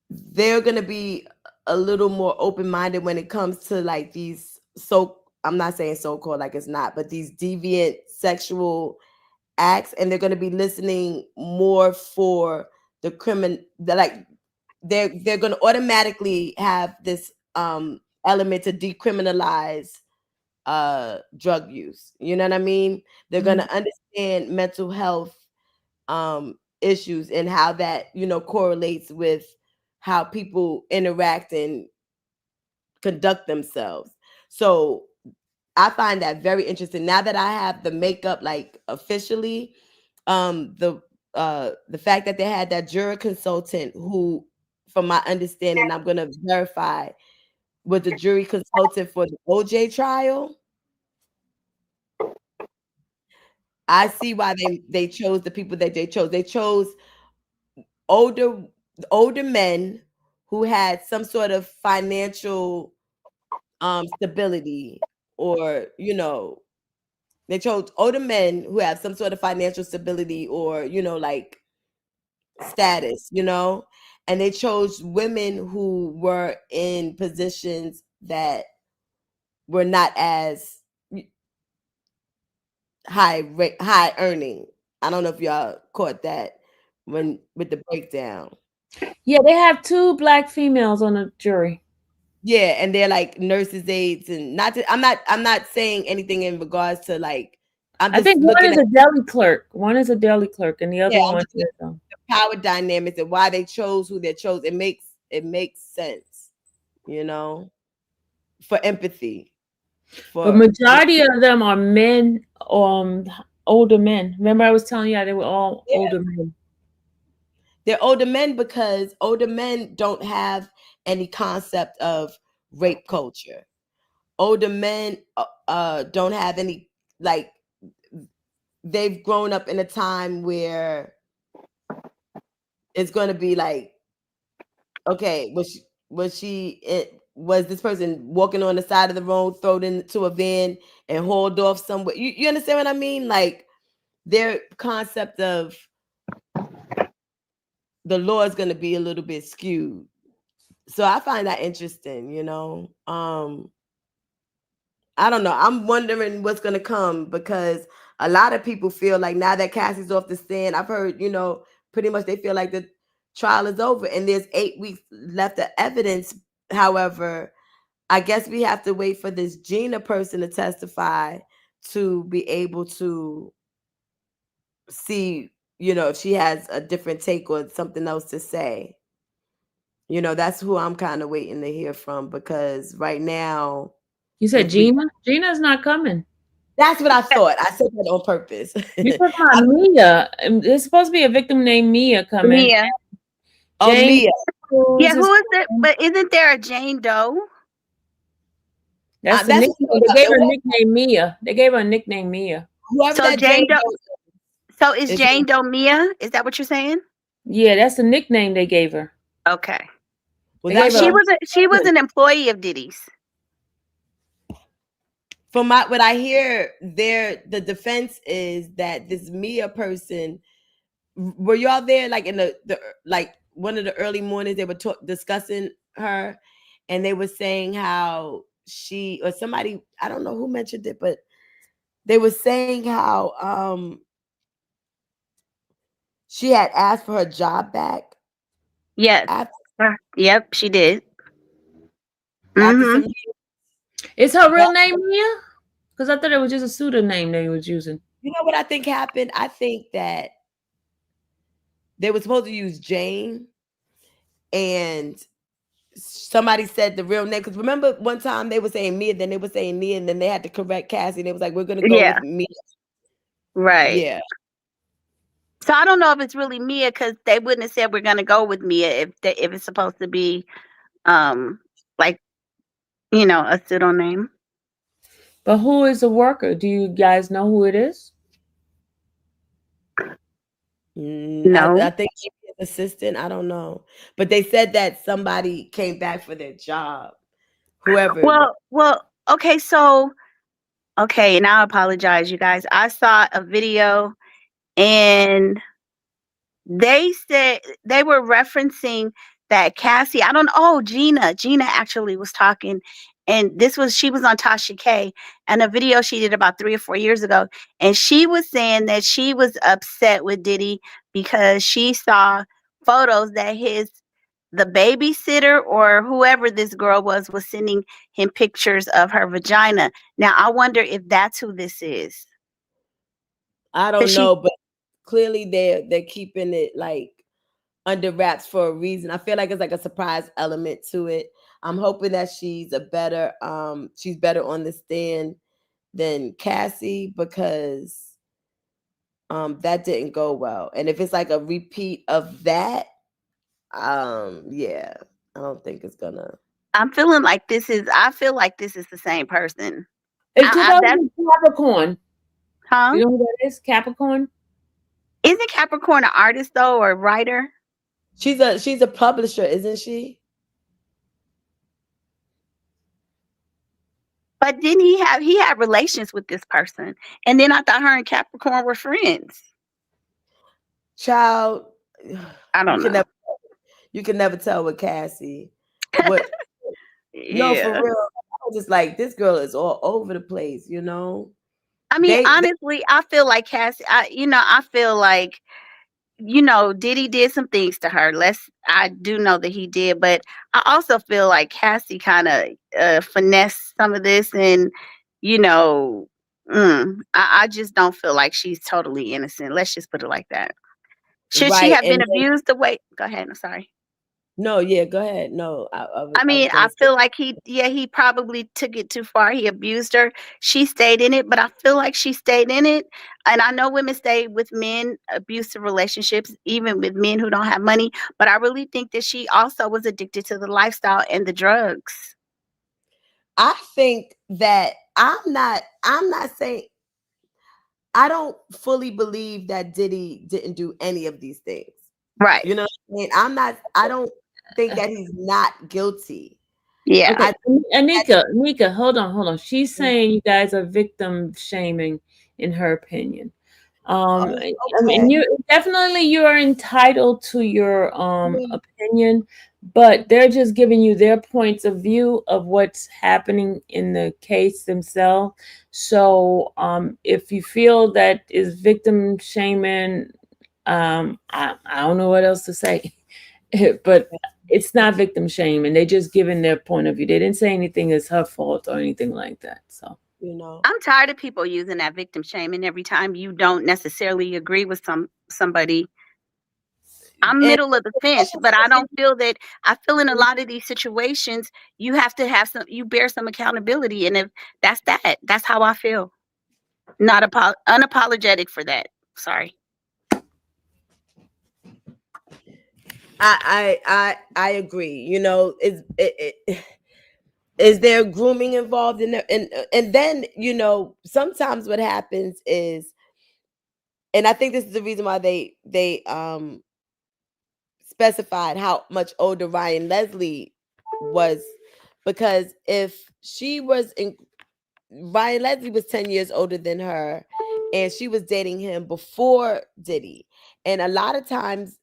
D: they're going to be a little more open-minded when it comes to like these, so I'm not saying so-called like it's not, but these deviant sexual acts, and they're going to be listening more for the criminal. They're going to automatically have this element to decriminalize drug use. You know what I mean? They're going to understand mental health issues and how that correlates with how people interact and conduct themselves. So I find that very interesting. Now that I have the makeup like officially, the fact that they had that juror consultant who, from my understanding, I'm going to verify, was the jury consultant for the OJ trial. I see why they chose the people that they chose. They chose older men who had some sort of financial stability, or they chose older men who have some sort of financial stability, or like status, and they chose women who were in positions that were not as high earning. I don't know if y'all caught that when with the breakdown.
A: Yeah, they have 2 black females on the jury.
D: Yeah, and they're like nurses' aides, and I'm not saying anything in regards to like, I'm
A: I
D: just
A: think one
D: looking
A: is
D: at
A: a deli clerk. One is a deli clerk, and the other
D: I'm
A: one
D: just
A: is
D: looking at the power dynamics and why they chose who they chose. It makes sense, for empathy.
A: but majority of them are men, older men. Remember, I was telling you they were all older men.
D: They're older men because older men don't have any concept of rape culture. Older men don't have any, like, they've grown up in a time where it's going to be like, okay, was this person walking on the side of the road, thrown into a van and hauled off somewhere? You understand what I mean? Like, their concept of the law is going to be a little bit skewed. So I find that interesting, I don't know. I'm wondering what's going to come, because a lot of people feel like now that Cassie's off the stand, I've heard, pretty much they feel like the trial is over and there's 8 weeks left of evidence. However, I guess we have to wait for this Gina person to testify to be able to see, if she has a different take or something else to say. That's who I'm kind of waiting to hear from, because right now,
A: You said Gina? Gina's not coming.
D: That's what I thought. I said that on purpose.
A: You're talking about Mia. There's supposed to be a victim named Mia coming.
B: Mia.
A: Jane,
D: Mia.
B: Yeah, who is it? But isn't there a Jane Doe?
A: That's the nickname. They gave her a nickname Mia. They gave her a nickname Mia.
D: Whoever
B: So
D: that
B: Jane Doe.
D: is.
B: So is Jane Doe Mia? Is that what you're saying?
A: Yeah, that's the nickname they gave her.
B: Okay.
A: Well,
B: she was an employee of Diddy's.
D: From what I hear, the defense is that this Mia person. Were y'all there, like in the like one of the early mornings? They were discussing her, and they were saying how she, or somebody, I don't know who mentioned it, but they were saying how she had asked for her job back.
B: Yes. Yep, she did.
A: Mm-hmm. Is her real name Mia? Because I thought it was just a pseudonym they was using.
D: You know what I think happened? I think that they were supposed to use Jane, and somebody said the real name. Because remember one time they were saying Mia, then they were saying Mia, and then they had to correct Cassie. And they was like, we're going to go with Mia.
B: Right.
D: Yeah.
B: So I don't know if it's really Mia, because they wouldn't have said we're going to go with Mia if it's supposed to be, like, a pseudonym.
A: But who is the worker? Do you guys know who it is?
B: No.
D: I think she's an assistant. I don't know. But they said that somebody came back for their job. Whoever.
B: Well, okay, so, okay, and I apologize, you guys. I saw a video, and they said they were referencing that Cassie, Gina actually was talking, and she was on Tasha K, and a video she did about 3 or 4 years ago, and she was saying that she was upset with Diddy because she saw photos that the babysitter or whoever this girl was sending him pictures of her vagina. Now I wonder if that's who this is.
D: I don't know, but clearly they're keeping it like under wraps for a reason. I feel like it's like a surprise element to it. I'm hoping that she's better on the stand than Cassie, because that didn't go well. And if it's like a repeat of that, yeah, I don't think it's gonna.
B: I feel like this is the same person.
A: It could be Capricorn.
B: Huh?
A: You know who that is? Capricorn?
B: Isn't Capricorn an artist though, or a writer?
D: She's a publisher, isn't she?
B: But didn't he had relations with this person? And then I thought her and Capricorn were friends.
D: Child,
B: I don't know.
D: You can never tell with Cassie. What? No, for
B: Yeah.
D: real. I was just like, this girl is all over the place, you know.
B: I mean,
D: They
B: honestly, I feel like Cassie. I feel like Diddy did some things to her. I do know that he did, but I also feel like Cassie kind of finessed some of this, and you know, I just don't feel like she's totally innocent. Let's just put it like that. Should she
D: right.
B: have
D: And
B: been
D: then,
B: abused the way? Go ahead. I'm sorry.
D: no, yeah, go ahead. No,
B: I
D: I was
B: mean,
D: gonna
B: I
D: say,
B: feel like he probably took it too far. He abused her. She stayed in it, but I feel like she stayed in it. And I know women stay with men, abusive relationships, even with men who don't have money. But I really think that she also was addicted to the lifestyle and the drugs.
D: I think that I'm not saying, I don't fully believe that Diddy didn't do any of these things.
B: Right.
D: You know what I mean? I don't think that he's not guilty.
B: Yeah.
A: Okay,
D: I
A: Anika, hold on. She's
D: Mm.
A: saying you guys are victim shaming, in her opinion.
D: Oh,
A: I
D: okay.
A: mean, you are entitled to your
D: Mm.
A: opinion, but they're just giving you their points of view of what's happening in the case themselves. So, if you feel that is victim shaming, I don't know what else to say, but it's not victim shaming. They just giving their point of view. They didn't say anything is her fault or anything like that. So.
D: You know.
B: I'm tired of people using that victim shaming every time you don't necessarily agree with somebody. I'm
D: And
B: middle of the fence, but I don't feel that I feel in a lot of these situations you have to have you bear some accountability. And if that's how I feel. Not unapologetic for that. Sorry.
D: I agree. You know, is there grooming involved in there? And then, sometimes what happens is, and I think this is the reason why they specified how much older Ryan Leslie was, because if she was in Ryan Leslie was 10 years older than her, and she was dating him before Diddy. And a lot of times,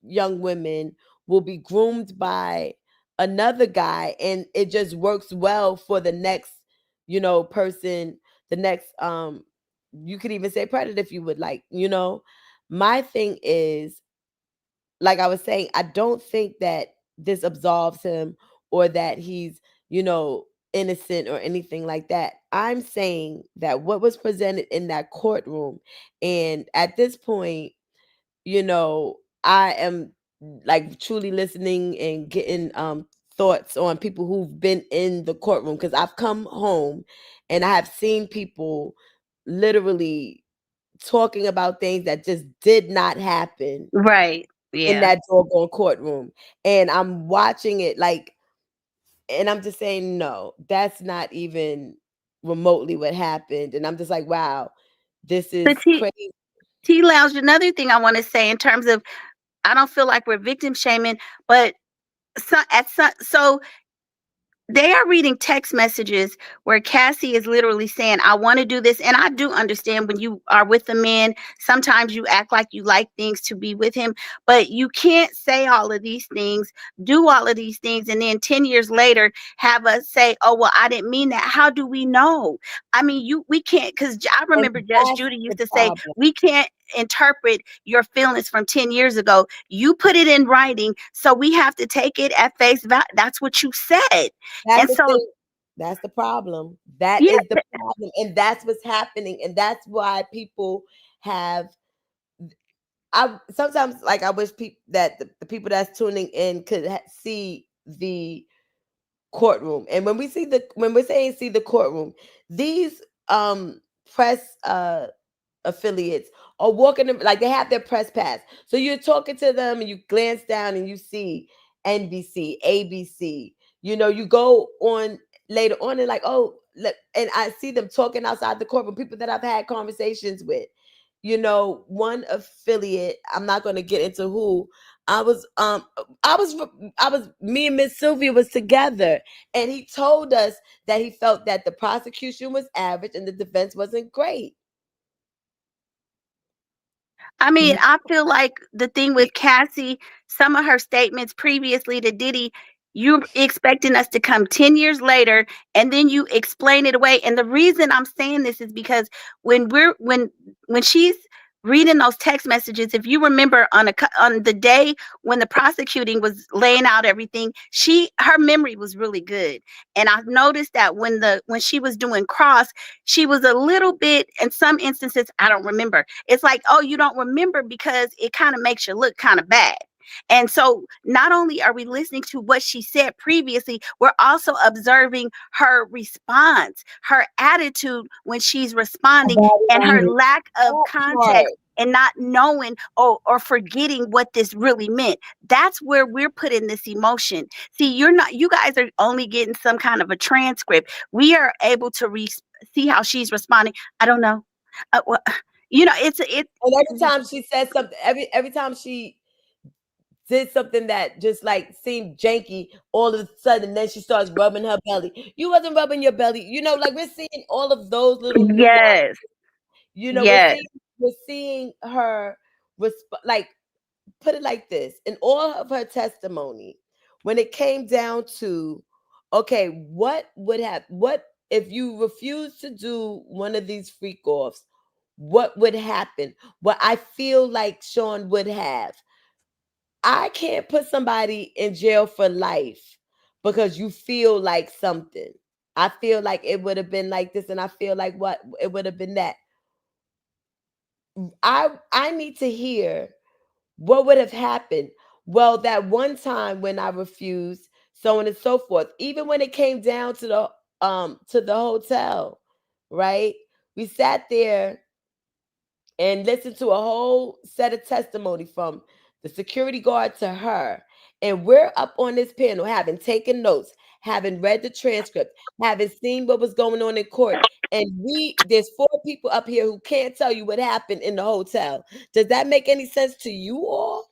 D: young women will be groomed by another guy, and it just works well for the next, person, the next, you could even say predator if you would like. My thing is, like I was saying, I don't think that this absolves him, or that he's, you know, innocent or anything like that. I'm saying that what was presented in that courtroom, and at this point, I am like truly listening and getting thoughts on people who've been in the courtroom, because I've come home and I have seen people literally talking about things that just did not happen
B: Right.
D: in
B: Yeah.
D: that doggone courtroom. And I'm watching it and I'm just saying, no, that's not even remotely what happened. And I'm just like, wow, this
B: But
D: is
B: T
D: crazy.
B: T Lounge, another thing I want to say in terms of I don't feel like we're victim shaming, but so they are reading text messages where Cassie is literally saying, I want to do this. And I do understand when you are with a man, sometimes you act like you like things to be with him, but you can't say all of these things, do all of these things, and then 10 years later have us say, oh, well, I didn't mean that. How do we know? I mean, we can't, because I
D: And
B: remember Judge
D: that's
B: Judy
D: the
B: used to say,
D: problem.
B: we can't interpret your feelings from 10 years ago. You put it in writing, so we have to take it at face value. That's what you said.
D: That's
B: And
D: the
B: so,
D: thing. That's the problem. That
B: yeah,
D: is the problem. And that's what's happening. And that's why people have I sometimes, like, I wish people that the people that's tuning in could see the courtroom. And when we're saying see the courtroom, these press affiliates are walking like they have their press pass. So you're talking to them and you glance down and you see NBC, ABC. You go on later on and like, oh, and I see them talking outside the courtroom, people that I've had conversations with. You know, one affiliate, I'm not going to get into who. I was me and Miss Sylvia was together, and he told us that he felt that the prosecution was average and the defense wasn't great.
B: I mean, I feel like the thing with Cassie, some of her statements previously to Diddy, you're expecting us to come 10 years later and then you explain it away. And the reason I'm saying this is because when she's reading those text messages, if you remember on the day when the prosecuting was laying out everything, her memory was really good. And I've noticed that when she was doing cross, she was a little bit, in some instances, I don't remember. It's like, oh, you don't remember because it kind of makes you look kind of bad. And so not only are we listening to what she said previously, we're also observing her response, her attitude when she's responding, and her lack of context and not knowing or forgetting what this really meant. That's where we're putting this emotion. See, you guys are only getting some kind of a transcript. We are able to see how she's responding. I don't know. Well, it's
D: and every time she says something, every time she did something that just like seemed janky, all of a sudden then she starts rubbing her belly. You wasn't rubbing your belly, like we're seeing all of those little
B: yes,
D: nuances. We're seeing her like, put it like this, in all of her testimony, when it came down to, okay, what if you refuse to do one of these freak offs, what would happen? What I feel like Sean would have. I can't put somebody in jail for life because you feel like something. I feel like it would have been like this, and I feel like what it would have been that. I need to hear what would have happened. Well, that one time when I refused, so on and so forth. Even when it came down to the hotel, right? We sat there and listened to a whole set of testimony from the security guard to her. And we're up on this panel having taken notes, having read the transcript, having seen what was going on in court. And there's 4 people up here who can't tell you what happened in the hotel. Does that make any sense to you all?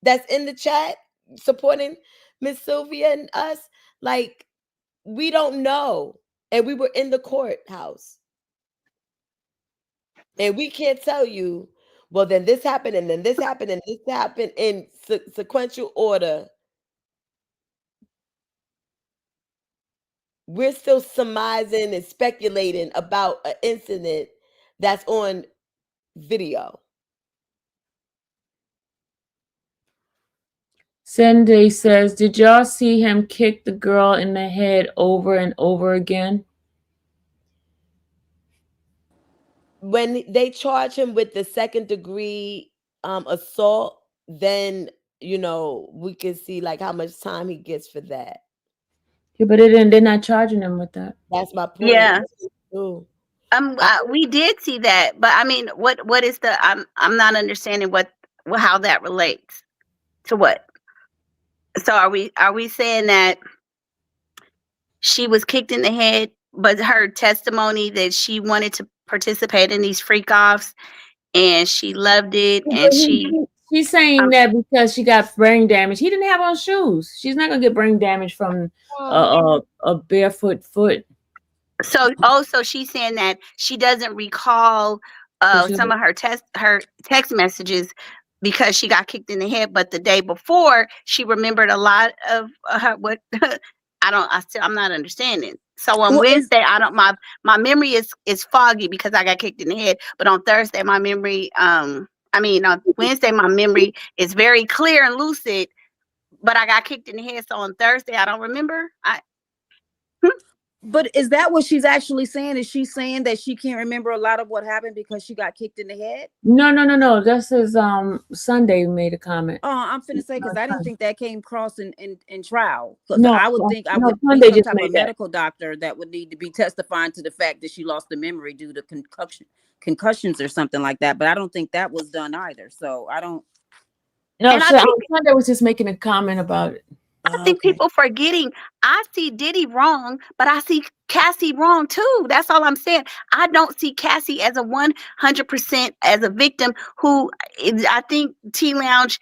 D: That's in the chat supporting Miss Sylvia and us? Like, we don't know. And we were in the courthouse. And we can't tell you, well, then this happened, and then this happened, and this happened in sequential order. We're still surmising and speculating about an incident that's on video.
A: Sunday says, did y'all see him kick the girl in the head over and over again?
D: When they charge him with the 2nd degree assault, then we can see like how much time he gets for that.
A: Yeah, but they're not charging him with that.
D: That's my point.
B: Yeah.
D: Ooh.
B: We did see that, but I mean, what is the? I'm not understanding how that relates to what. So are we saying that she was kicked in the head, but her testimony that she wanted to participate in these freak offs and she loved it, and
A: she's saying that because she got brain damage. He didn't have on shoes. She's not gonna get brain damage from a barefoot foot.
B: So she's saying that she doesn't recall some of her text messages because she got kicked in the head, but the day before she remembered a lot of what I'm not understanding. So on Wednesday, my memory is foggy because I got kicked in the head, but on Thursday my memory on Wednesday my memory is very clear and lucid, but I got kicked in the head, so on Thursday I don't remember.
E: But is that what she's actually saying? Is she saying that she can't remember a lot of what happened because she got kicked in the head?
A: No. This is Sunday made a comment.
E: Oh, I'm finna say, because I didn't think that came across in trial. Because
A: No,
E: I would think I would
A: Sunday
E: be some type of
A: that.
E: medical doctor that would need to be testifying to the fact that she lost the memory due to concussions or something like that. But I don't think that was done either. So I don't.
A: No, Sunday was just making a comment about it.
B: I think
D: Okay.
B: people forgetting. I see Diddy wrong, but I see Cassie wrong too. That's all I'm saying. I don't see Cassie as a 100% as a victim who I think T Lounge,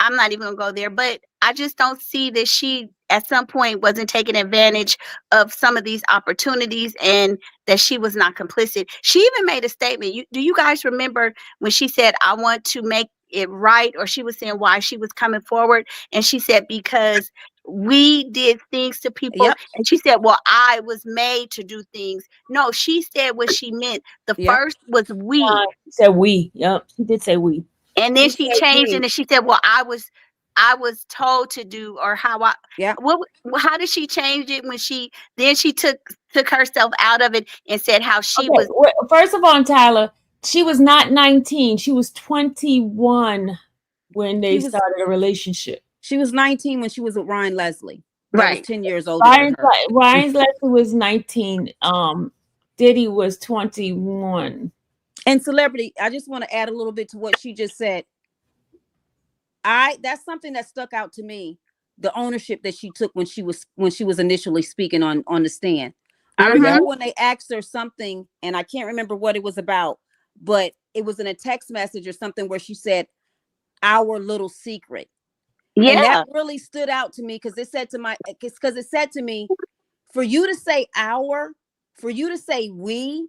B: I'm not even gonna go there, but I just don't see that she at some point wasn't taking advantage of some of these opportunities and that she was not complicit. She even made a statement. Do you guys remember when she said, I want to make it right? Or she was saying why she was coming forward. And she said, because we did things to people.
E: Yep.
B: And she said, well, I was made to do things. No, she said what she meant. The
E: Yep.
B: first was we.
A: She said we. Yep, she did say we.
B: And then
D: She
B: she
D: said
B: changed it
D: we.
B: and she said, well, I was told to do, or how I
E: Yep.
B: how did she change it when she took herself out of it and said how she
A: Okay,
B: was
A: first of all, Tyler, she was not 19. She was 21 when they
E: She was
A: started a relationship.
E: 19 when she was with Ryan Leslie. That was
B: right.
E: 10 years older than her.
A: Ryan's Leslie was 19. Diddy was 21.
E: And Celebrity, I just want to add a little bit to what she just said. That's something that stuck out to me, the ownership that she took when she was initially speaking on the stand. I remember when they asked her something, and I can't remember what it was about, but it was in a text message or something where she said, our little secret. And that
B: Yeah.
E: really stood out to me because it said to me, for you to say our, for you to say we,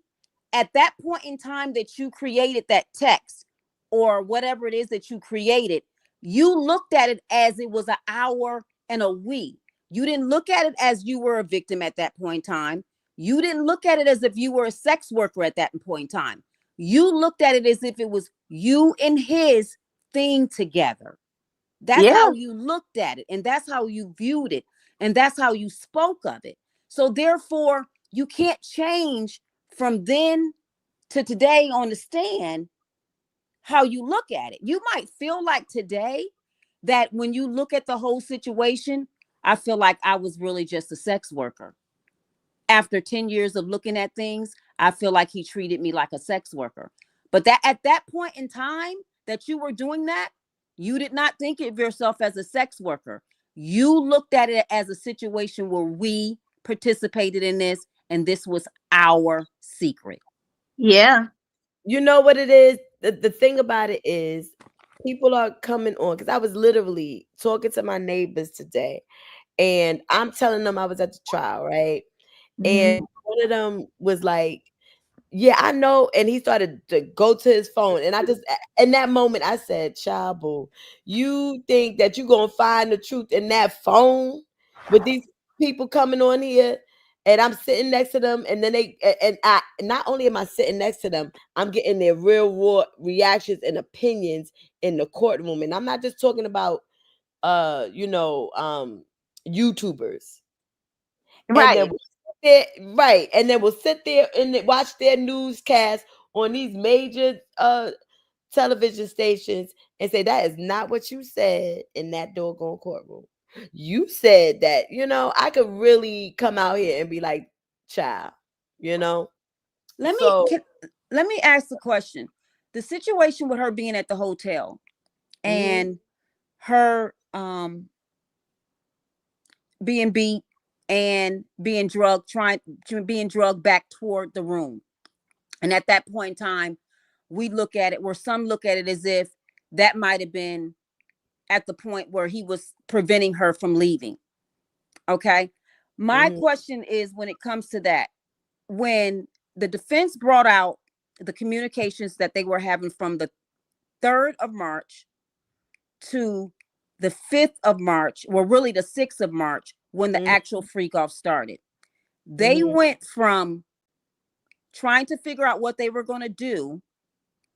E: at that point in time that you created that text or whatever it is that you created, you looked at it as it was an our and a we. You didn't look at it as you were a victim at that point in time. You didn't look at it as if you were a sex worker at that point in time. You looked at it as if it was you and his thing together. That's
B: Yeah.
E: how you looked at it, and that's how you viewed it, and that's how you spoke of it. So therefore, you can't change from then to today on the stand how you look at it. You might feel like today that when you look at the whole situation, I feel like I was really just a sex worker. After 10 years of looking at things, I feel like he treated me like a sex worker. But that at that point in time that you were doing that, you did not think of yourself as a sex worker. You looked at it as a situation where we participated in this, and this was our secret.
B: Yeah.
D: You know what it is? The thing about it is people are coming on because I was literally talking to my neighbors today and I'm telling them I was at the trial, right? And one of them was like, yeah, I know. And he started to go to his phone. And I just, in that moment, I said, child, boo, you think that you're going to find the truth in that phone with these people coming on here? And I'm sitting next to them. And then I, not only am I sitting next to them, I'm getting their real raw reactions and opinions in the courtroom. And I'm not just talking about, YouTubers. And then
B: Right.
D: right, and then we'll sit there and watch their newscast on these major television stations and say that is not what you said in that doggone courtroom. You said that, I could really come out here and be like, child, you know.
E: Let me
D: So
E: let me ask the question. The situation with her being at the hotel and her being beat and being drugged back toward the room. And at that point in time, we look at it where some look at it as if that might have been at the point where he was preventing her from leaving. Okay. My question is, when it comes to that, when the defense brought out the communications that they were having from the 3rd of March to the 5th of March, well, really the 6th of March, when the actual freak off started, they went from trying to figure out what they were going to do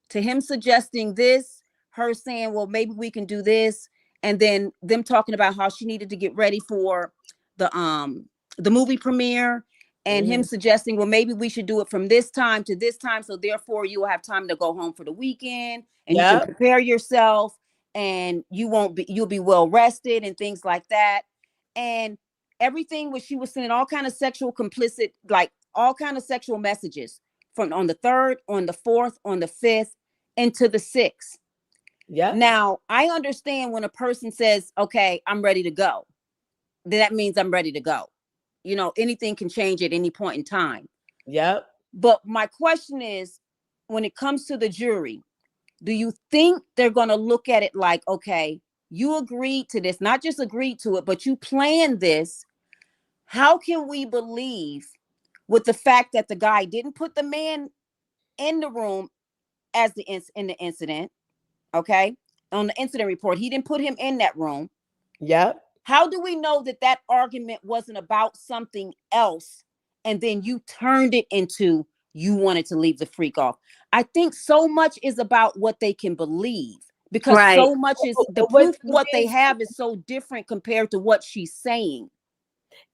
E: to him suggesting this, her saying, well, maybe we can do this, and then them talking about how she needed to get ready for the movie premiere, and him suggesting, well, maybe we should do it from this time to this time, so therefore you will have time to go home for the weekend and you can prepare yourself and you'll be well rested and things like that. And everything was, she was sending all kind of sexual complicit, like all kind of sexual messages from on the 3rd, on the 4th, on the 5th, into the 6th.
D: Yeah.
E: Now, I understand when a person says, okay, I'm ready to go. then that means I'm ready to go. You know, anything can change at any point in time.
D: Yep.
E: But my question is, when it comes to the jury, do you think they're going to look at it like, okay, you agreed to this, not just agreed to it, but you planned this. How can we believe with the fact that the guy didn't put the man in the room as in the incident, okay? On the incident report, he didn't put him in that room.
D: Yep.
E: How do we know that that argument wasn't about something else and then you turned it into you wanted to leave the freak off? I think so much is about what they can believe, because
B: Right.
E: so much is the proof what they have is so different compared to what she's saying.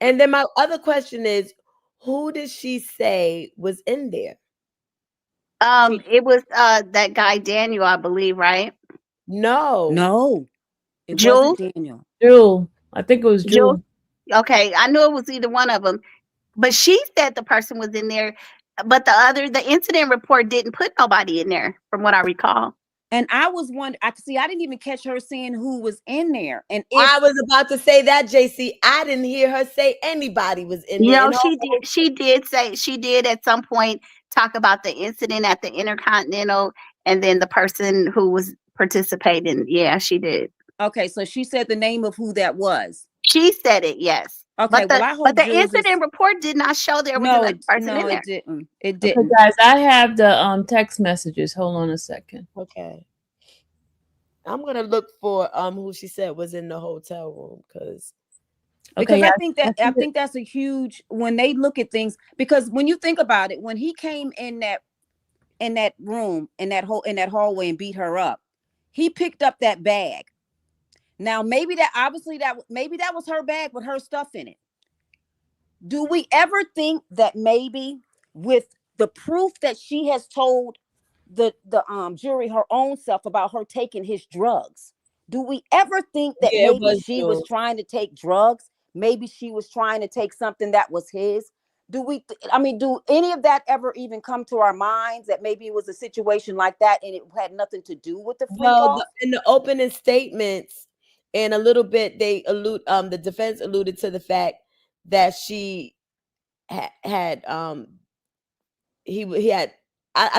D: And then my other question is, who did she say was in there?
B: It was that guy Daniel, I believe, right?
D: No.
E: It
B: Jules?
E: wasn't Daniel.
A: Jewel. I think it was Jewel.
B: Jules? Okay, I knew it was either one of them. But she said the person was in there, but the incident report didn't put nobody in there, from what I recall.
E: And I was wondering, I didn't even catch her saying who was in there. And
D: I was about to say that, JC. I didn't hear her say anybody was in there.
B: No, she did at some point talk about the incident at the Intercontinental and then the person who was participating. Yeah, she did.
E: Okay, so she said the name of who that was.
B: She said it, yes.
E: Okay,
B: but the incident report did not show there was another person in there.
E: It didn't. It didn't.
A: Okay, guys, I have the text messages. Hold on a second.
D: Okay. I'm gonna look for who she said was in the hotel room, because
E: I think that's a huge, when they look at things, because when you think about it, when he came in that room, in that hallway and beat her up, he picked up that bag. Now maybe that was her bag with her stuff in it. Do we ever think that maybe with the proof that she has told the jury her own self about her taking his drugs, do we ever think that maybe she was trying to take drugs? Maybe she was trying to take something that was his? Do any of that ever even come to our minds, that maybe it was a situation like that and it had nothing to do with the freak off?
D: In the opening statements, and a little bit, they allude, the defense alluded to the fact that she had I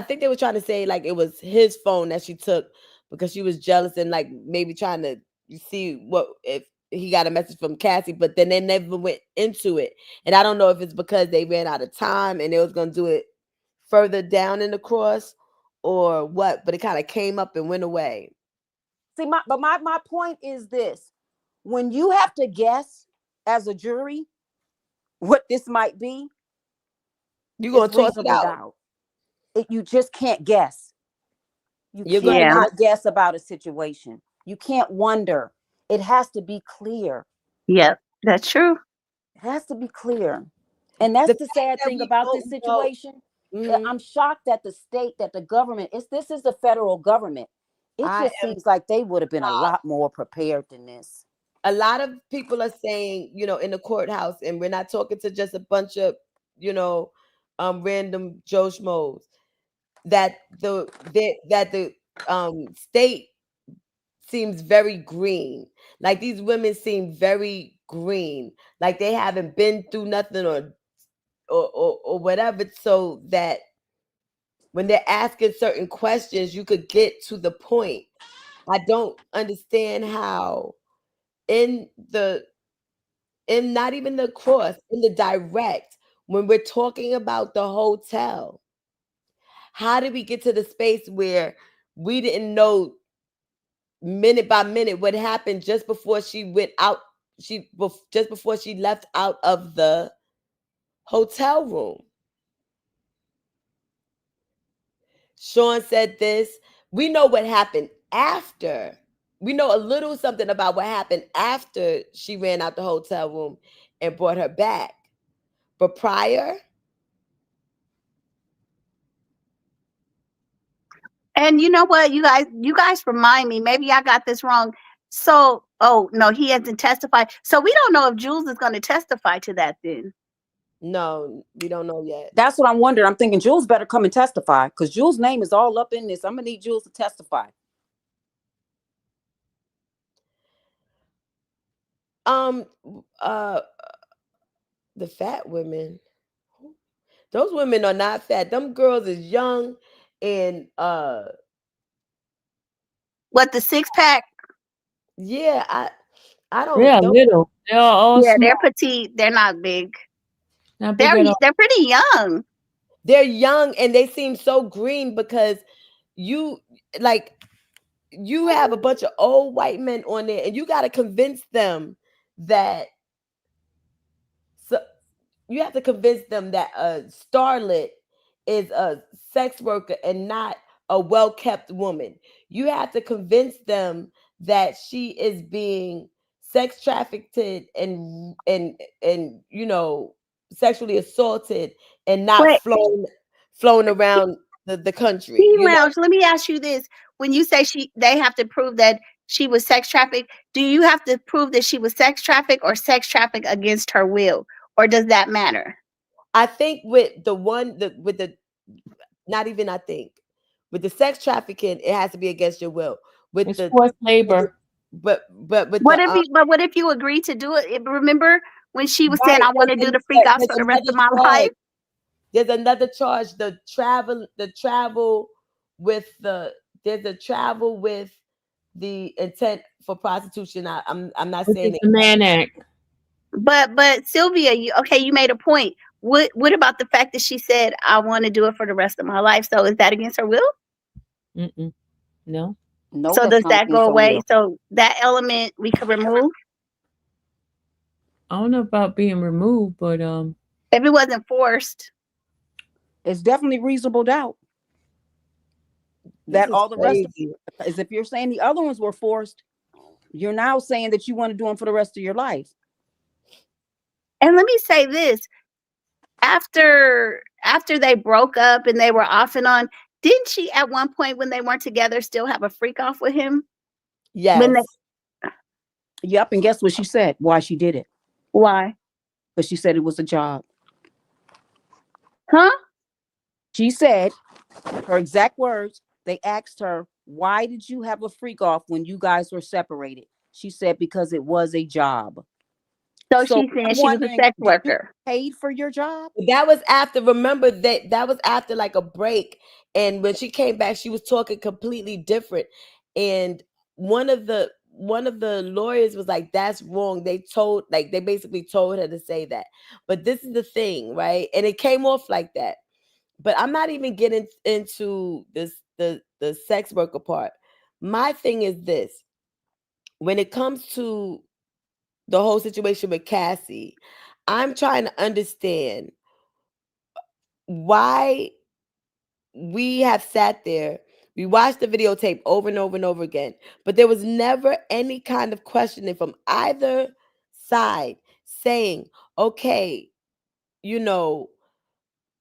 D: think they were trying to say like it was his phone that she took because she was jealous and like maybe trying to see what if he got a message from Cassie, but then they never went into it. And I don't know if it's because they ran out of time and they was gonna do it further down in the cross or what, but it kind of came up and went away.
E: See, my point is this: when you have to guess as a jury what this might be,
D: you're gonna toss it out.
E: You just can't guess. You cannot guess about a situation. You can't wonder. It has to be clear.
B: Yep, that's true.
E: It has to be clear. And that's the sad thing about this situation. Mm-hmm. I'm shocked that the state, that the government, this is the federal government. It just seems like they would have been a lot more prepared than this.
D: A lot of people are saying, in the courthouse, and we're not talking to just a bunch of, random Joe Schmoes, that the state seems very green. Like these women seem very green, like they haven't been through nothing or whatever, so that when they're asking certain questions, you could get to the point. I don't understand how in not even the cross, in the direct, when we're talking about the hotel, how did we get to the space where we didn't know minute by minute what happened just before she went out, just before she left out of the hotel room? Sean said this. We know what happened after. We know a little something about what happened after she ran out the hotel room and brought her back. But prior?
B: And you know what, you guys remind me, maybe I got this wrong. So, no, he hasn't testified. So we don't know if Jules is going to testify to that then.
D: No, we don't know yet.
E: That's what I'm wondering. I'm thinking Jules better come and testify, because Jules' name is all up in this. I'm going to need Jules to testify.
D: Um, uh, the fat women. Those women are not fat. Them girls is young and
B: What, the six pack?
D: yeah, I don't
A: Yeah,
D: know.
A: little. They're all
B: Yeah,
A: small,
B: they're petite. They're not big.
A: not big at all.
B: They're pretty young.
D: They're young and they seem so green because you like you have a bunch of old white men on there and you got to convince them that so you have to convince them that a starlet is a sex worker and not a well-kept woman. You have to convince them that she is being sex trafficked and sexually assaulted and not
B: Wait,
D: flown around the country.
B: Teen
D: You know,
B: Lounge, let me ask you this. When you say they have to prove that she was sex trafficked, do you have to prove that she was sex trafficked or sex trafficked against her will? Or does that matter?
D: I think with the one the with the not even I think with the sex trafficking, it has to be against your will. With
A: It's
D: the
A: forced
D: with the
A: labor.
D: but with the
B: What if you agree to do it? Remember when she was saying
D: right,
B: I want to do the freak offs
D: there's
B: for the rest
D: another
B: of my
D: charge.
B: life?
D: There's another charge. The travel with the there's a travel with the intent for prostitution. I'm not
A: Which is
D: saying it.
A: the Mann Act.
B: But Sylvia, you made a point. What about the fact that she said I want to do it for the rest of my life? So is that against her will?
A: Mm-mm. No.
E: No,
B: So
E: that's
B: does
E: not
B: that go
E: against her
B: away?
E: will.
B: So that element we could remove
A: I don't know about being removed, but
B: if it wasn't forced.
E: It's definitely reasonable doubt
D: This
E: that
D: is
E: all the rest of
D: crazy.
E: is if you're saying the other ones were forced, you're now saying that you want to do them for the rest of your life.
B: And let me say this: after they broke up and they were off and on, didn't she at one point when they weren't together still have a freak off with him? When
D: Yes.
B: they,
E: Yep, and guess what she said? Why she did it?
B: why?
E: Because she said it was a job.
B: Huh?
E: She said her exact words. They asked her, "Why did you have a freak off when you guys were separated?" She said, "Because it was a job."
B: So
E: So
B: she's saying
E: I'm
B: she was a
E: wondering,
B: sex
E: did you
B: worker.
E: get paid for your job?
D: That was after, remember that was after like a break. And when she came back, she was talking completely different. And one of the lawyers was like, that's wrong. They basically told her to say that. But this is the thing, right? And it came off like that. But I'm not even getting into the sex worker part. My thing is this: when it comes to the whole situation with Cassie, I'm trying to understand why we have sat there, we watched the videotape over and over and over again, but there was never any kind of questioning from either side saying, okay, you know,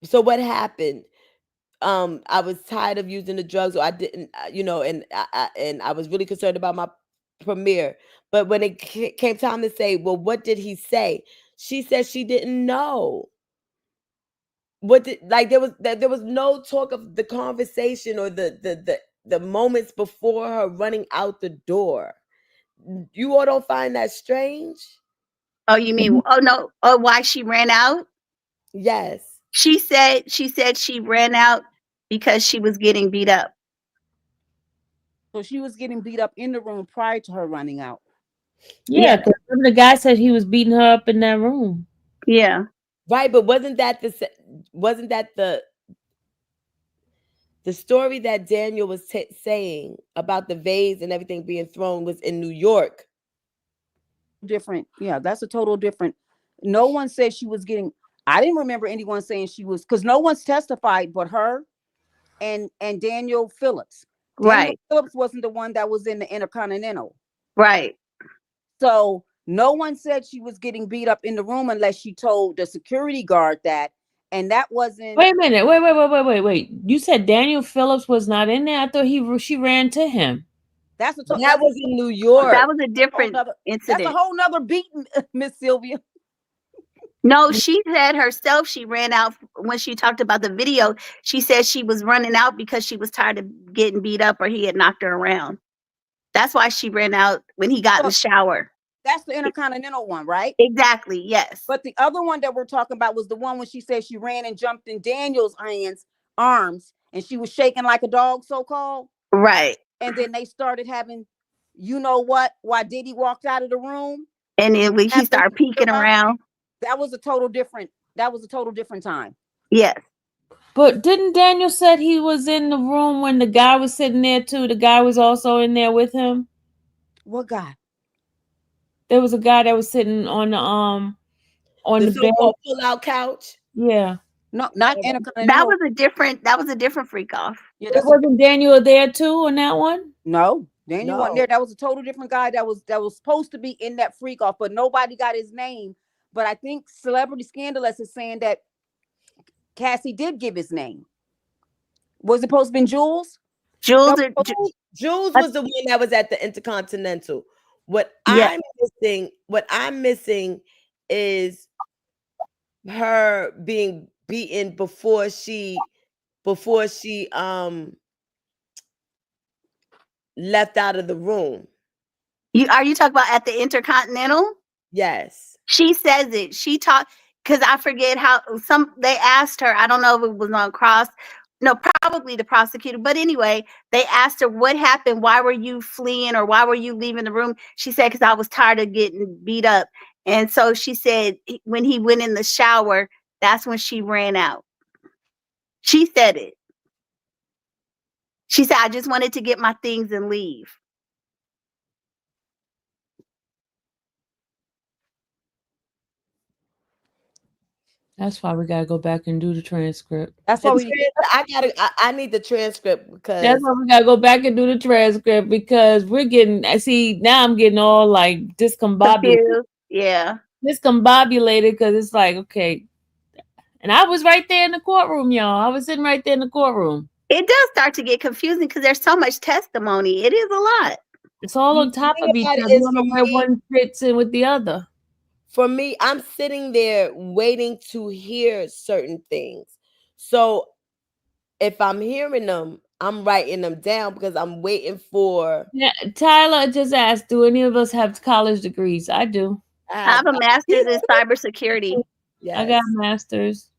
D: so what happened? I was tired of using the drugs, or I didn't, and I was really concerned about my premiere. But when it came time to say, well, what did he say? She said she didn't know. What did, like, there was no talk of the conversation or the moments before her running out the door. You all don't find that strange?
B: Oh, you mean? Oh no. Oh, why she ran out?
D: Yes.
B: She said she ran out because she was getting beat up.
E: So she was getting beat up in the room prior to her running out.
A: yeah,
B: Yeah,
A: because the guy said he was beating her up in that room.
B: yeah.
D: Right, but wasn't that the story that Daniel was saying about the vase and everything being thrown was in New York?
E: Different. Yeah, that's a total different. No one said she was getting. I didn't remember anyone saying she was, because no one's testified but her and Daniel Phillips. Daniel
B: Right,
E: Phillips wasn't the one that was in the Intercontinental.
B: right.
E: So no one said she was getting beat up in the room unless she told the security guard that. And that wasn't.
A: Wait a minute. Wait. You said Daniel Phillips was not in there? I thought she ran to him.
E: That's a
D: That
E: that's a
D: was in New
B: That
D: York.
B: was a
E: whole
B: different
E: nother. That's a
B: incident.
E: whole nother beat, Miss Sylvia.
B: No, she said herself she ran out when she talked about the video. She said she was running out because she was tired of getting beat up or he had knocked her around. That's why she ran out when he got in the
E: Look,
B: shower.
E: That's the Intercontinental one, right?
B: Exactly. Yes.
E: But the other one that we're talking about was the one when she said she ran and jumped in Daniel's arms, and she was shaking like a dog, so called.
B: Right.
E: And then they started having, you know what? Why Diddy walked out of the room
B: And then he
E: after
B: started peeking around.
E: that was a total different. That was a total different time.
B: Yes.
A: But didn't Daniel said he was in the room when the guy was sitting there too? The guy was also in there with him.
E: What guy?
A: There was a guy that was sitting on the bed.
D: so-called pull-out couch.
A: Yeah.
E: No, not
B: That
E: Intercontinental.
B: was a different freak off.
E: Yeah,
A: It
E: that's
A: wasn't Daniel there too on that one?
E: no. Daniel wasn't
D: No.
E: there. That was a total different guy that was supposed to be in that freak off, but nobody got his name. But I think Celebrity Scandalous is saying that Cassie did give his name. Was it supposed to be Jules?
B: Jules,
D: Jules was the one that was at the Intercontinental. What
B: Yeah.
D: I'm missing is her being beaten before she left out of the room.
B: Are you talking about at the Intercontinental?
D: Yes.
B: She says it. She talked, because I forget how they asked her. I don't know if it was on Cross. No, probably the prosecutor. But anyway, they asked her what happened. Why were you fleeing, or why were you leaving the room? She said, because I was tired of getting beat up. And so she said when he went in the shower, that's when she ran out. She said it. She said, I just wanted to get my things and leave.
A: That's why we gotta go back and do the transcript.
E: That's why we.
D: I need the transcript because
A: That's why we gotta go back and do the transcript, because we're getting. I see now. I'm getting all like discombobulated.
B: Confused. Yeah.
A: Discombobulated, because it's like, okay. And I was right there in the courtroom, y'all. I was sitting right there in the courtroom.
B: It does start to get confusing because there's so much testimony. It is a lot.
A: It's all on top of each other. You don't know where one fits in with the other.
D: For me, I'm sitting there waiting to hear certain things. So if I'm hearing them, I'm writing them down because I'm waiting for.
A: Yeah, Tyler just asked, do any of us have college degrees? I do.
B: I have a master's in cybersecurity.
A: Yes. I got a master's.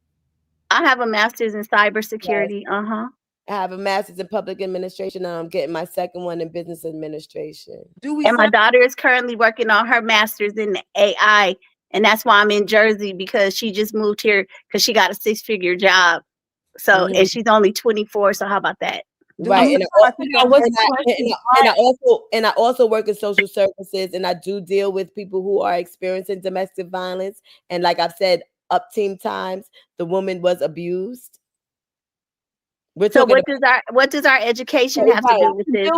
B: I have a master's in cybersecurity.
D: Yes. I have a master's in public administration, and I'm getting my second one in business administration.
B: And my daughter is currently working on her master's in AI, and that's why I'm in Jersey, because she just moved here because she got a 6-figure job. So, and she's only 24. So how about that?
D: Right. And I also work in social services, and I do deal with people who are experiencing domestic violence. And like I've said, up team times, the woman was abused.
B: So what does our education have to do with this?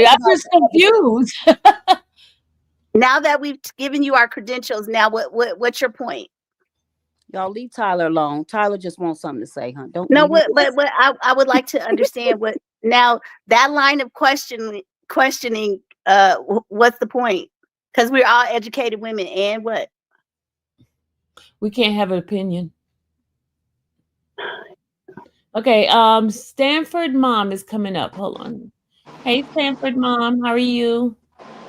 A: I'm just confused.
B: Now that we've given you our credentials, now what's your point?
E: Y'all leave Tyler alone. Tyler just wants something to say, huh? Don't.
B: No, what I would like to understand what now that line of questioning. What's the point? Because we're all educated women, and what?
A: We can't have an opinion. Okay, Stanford Mom is coming up. Hold on. Hey, Stanford Mom, how are you?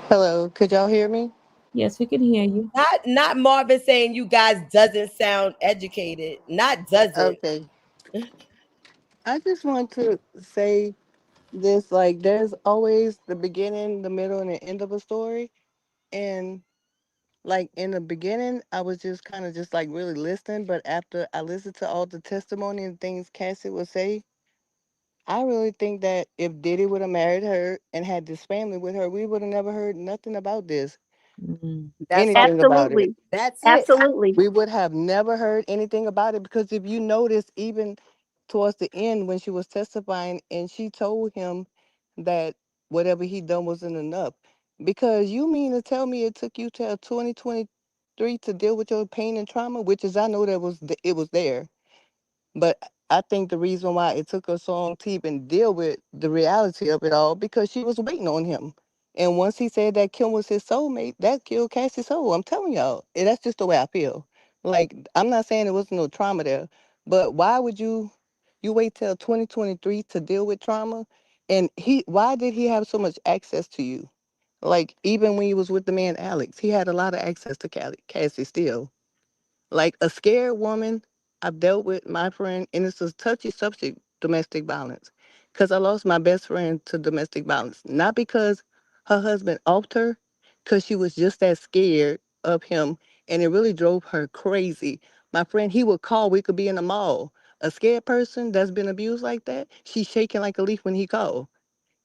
F: Hello, could y'all hear me?
A: Yes, we can hear you.
D: Not Marvin saying you guys doesn't sound educated. Not doesn't.
F: Okay. I just want to say this, like, there's always the beginning, the middle, and the end of a story. And like in the beginning, I was just kind of just like really listening, but after I listened to all the testimony and things Cassie would say, I really think that if Diddy would have married her and had this family with her, we would have never heard nothing about this. Anything about it.
D: That's it.
B: Absolutely.
F: We would have never heard anything about it, because if you notice, even towards the end when she was testifying and she told him that whatever he done wasn't enough. Because you mean to tell me it took you till 2023 to deal with your pain and trauma, which is, I know that it was there. But I think the reason why it took her so long to even deal with the reality of it all, because she was waiting on him. And once he said that Kim was his soulmate, that killed Cassie's soul. I'm telling y'all, that's just the way I feel. Like, I'm not saying there wasn't no trauma there, but why would you wait till 2023 to deal with trauma? And why did he have so much access to you? Like even when he was with the man Alex, he had a lot of access to Cassie still. Like a scared woman, I've dealt with my friend, and it's a touchy subject, domestic violence. Because I lost my best friend to domestic violence. Not because her husband offed her, because she was just that scared of him, and it really drove her crazy. My friend, he would call, we could be in the mall. A scared person that's been abused like that, she's shaking like a leaf when he called.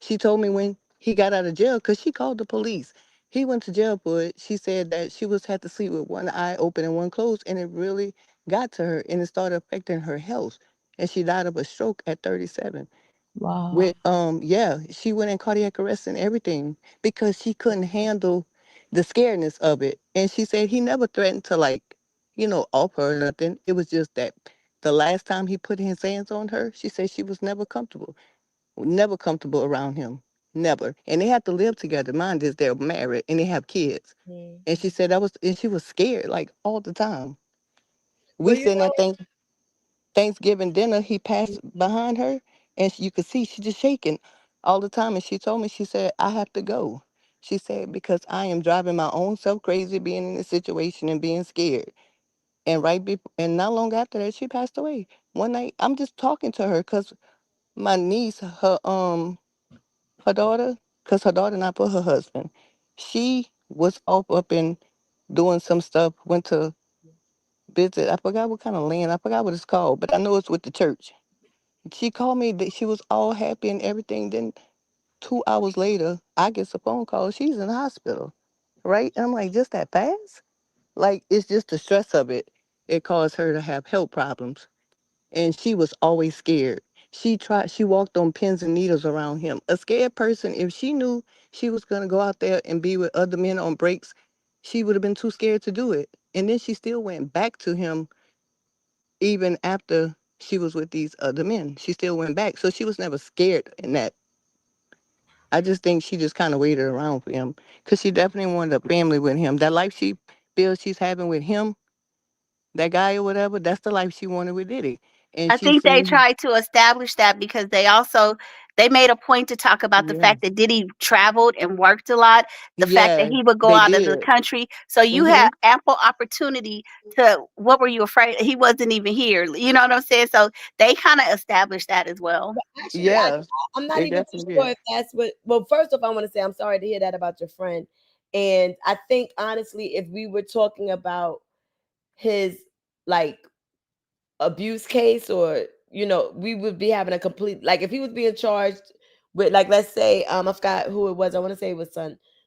F: She told me when he got out of jail, because she called the police. He went to jail for it. She said that she was had to sleep with one eye open and one closed, and it really got to her, and it started affecting her health. And she died of a stroke at 37.
A: Wow.
F: With yeah, she went in cardiac arrest and everything because she couldn't handle the scaredness of it. And she said he never threatened to like, offer her nothing. It was just that the last time he put his hands on her, she said she was never comfortable around him. Never. And they had to live together. Mind is they're married and they have kids.
D: Mhm.
F: And she said and she was scared like all the time.
D: Well,
F: We sitting at Thanksgiving dinner, he passed behind her and you could see she just shaking all the time. And she told me, she said, I have to go. She said, because I am driving my own self crazy being in this situation and being scared. And and not long after that, she passed away. One night, I'm just talking to her because my niece, her daughter, because her daughter not for her husband. She was off up and doing some stuff, went to visit. I forgot what kind of land, I forgot what it's called, but I know it's with the church. She called me that she was all happy and everything. Then 2 hours later, I get a phone call. She's in the hospital, right? And I'm like, just that fast? Like, it's just the stress of it. It caused her to have health problems. And she was always scared. She walked on pins and needles around him. A scared person, if she knew she was going to go out there and be with other men on breaks, she would have been too scared to do it. And then she still went back to him even after she was with these other men. She still went back. So she was never scared in that. I just think she just kind of waited around for him because she definitely wanted a family with him. That life she feels she's having with him, that guy or whatever, that's the life she wanted with Diddy. And
B: I
F: she
B: think they
F: seen,
B: tried to establish that because they made a point to talk about the
F: yeah,
B: fact that Diddy traveled and worked a lot, the fact that
F: yeah,
B: he would go
F: they
B: out of the
F: did.
B: country. So you
F: Hmm.
B: had ample opportunity to, what were you afraid? He wasn't even here. You know what I'm saying? So they kind of established that as well.
D: but actually,
F: Yeah,
D: I'm not
F: they
D: even too
F: definitely
D: sure
F: did.
D: if that's what. Well, first off, I want to say I'm sorry to hear that about your friend, and I think honestly, if we were talking about his like abuse case, or we would be having a complete, like, if he was being charged with, like, let's say, I forgot who it was. I want to say it was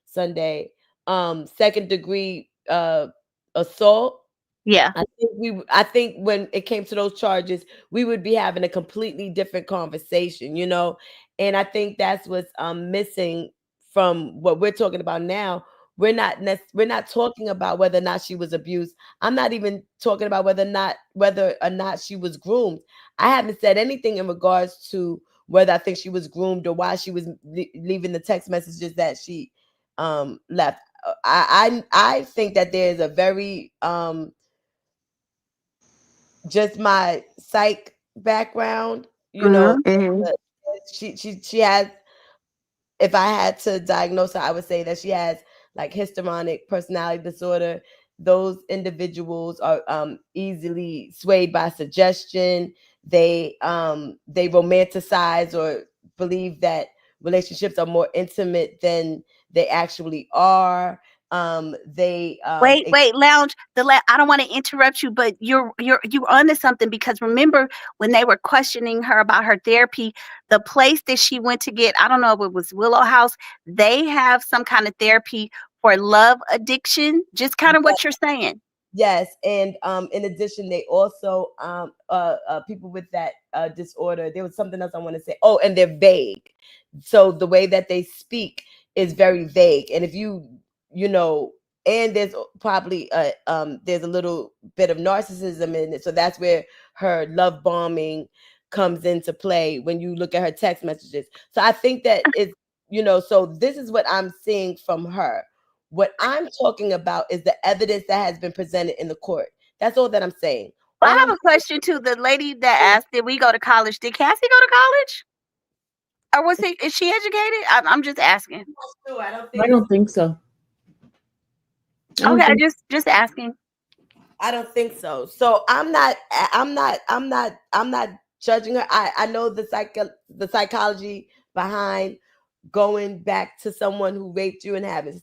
D: Sunday, second degree assault.
B: Yeah.
D: I think when it came to those charges, we would be having a completely different conversation, and I think that's what's missing from what we're talking about now. We're not talking about whether or not she was abused. I'm not even talking about whether or not she was groomed. I haven't said anything in regards to whether I think she was groomed or why she was leaving the text messages that she left. I think that there's a very just my psych background,
B: Hmm.
F: Hmm.
D: uh, she has, if I had to diagnose her, I would say that she has like histrionic personality disorder. Those individuals are easily swayed by suggestion. They romanticize or believe that relationships are more intimate than they actually are. They
B: Wait, Lounge. I don't want to interrupt you, but you're onto something, because remember when they were questioning her about her therapy, the place that she went to get, I don't know if it was Willow House, they have some kind of therapy for love addiction. Just kind of what you're saying.
D: Yes, and in addition, they also people with that disorder. There was something else I want to say. Oh, and they're vague. So the way that they speak is very vague. And if you know, and there's probably there's a little bit of narcissism in it. So that's where her love bombing comes into play when you look at her text messages. So I think that it's, so this is what I'm seeing from her. What I'm talking about is the evidence that has been presented in the court. That's all that I'm saying.
B: Well, I
D: All I'm
B: have a question to the lady that
D: saying,
B: asked, did we go to college? Did Cassie go to college? Or was he? Is she educated? I'm just asking.
D: Sure, I don't
A: I
D: think.
A: don't think so. I don't
B: Okay,
A: think.
B: just asking.
D: I don't think so. So I'm not judging her. I know the psychology behind going back to someone who raped you and having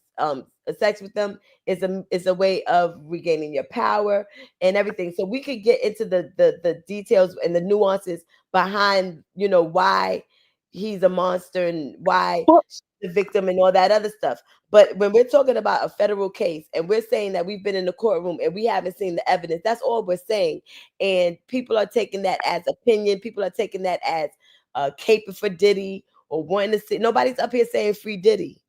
D: sex with them is a way of regaining your power and everything. So we could get into the details and the nuances behind, why he's a monster and why
B: Well,
D: she's the victim and all that other stuff. But when we're talking about a federal case and we're saying that we've been in the courtroom and we haven't seen the evidence, that's all we're saying. And people are taking that as opinion. People are taking that as caping for Diddy or wanting to see. Nobody's up here saying free Diddy.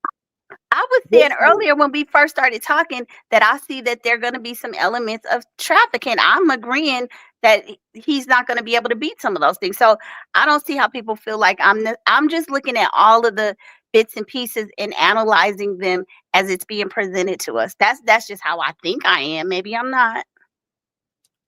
B: I was
D: We're
B: saying
D: saying,
B: earlier when we first started talking that I see that there are going to be some elements of trafficking. I'm agreeing that he's not going to be able to beat some of those things. So I don't see how people feel like I'm just looking at all of the bits and pieces and analyzing them as it's being presented to us. That's just how I think I am. Maybe I'm not.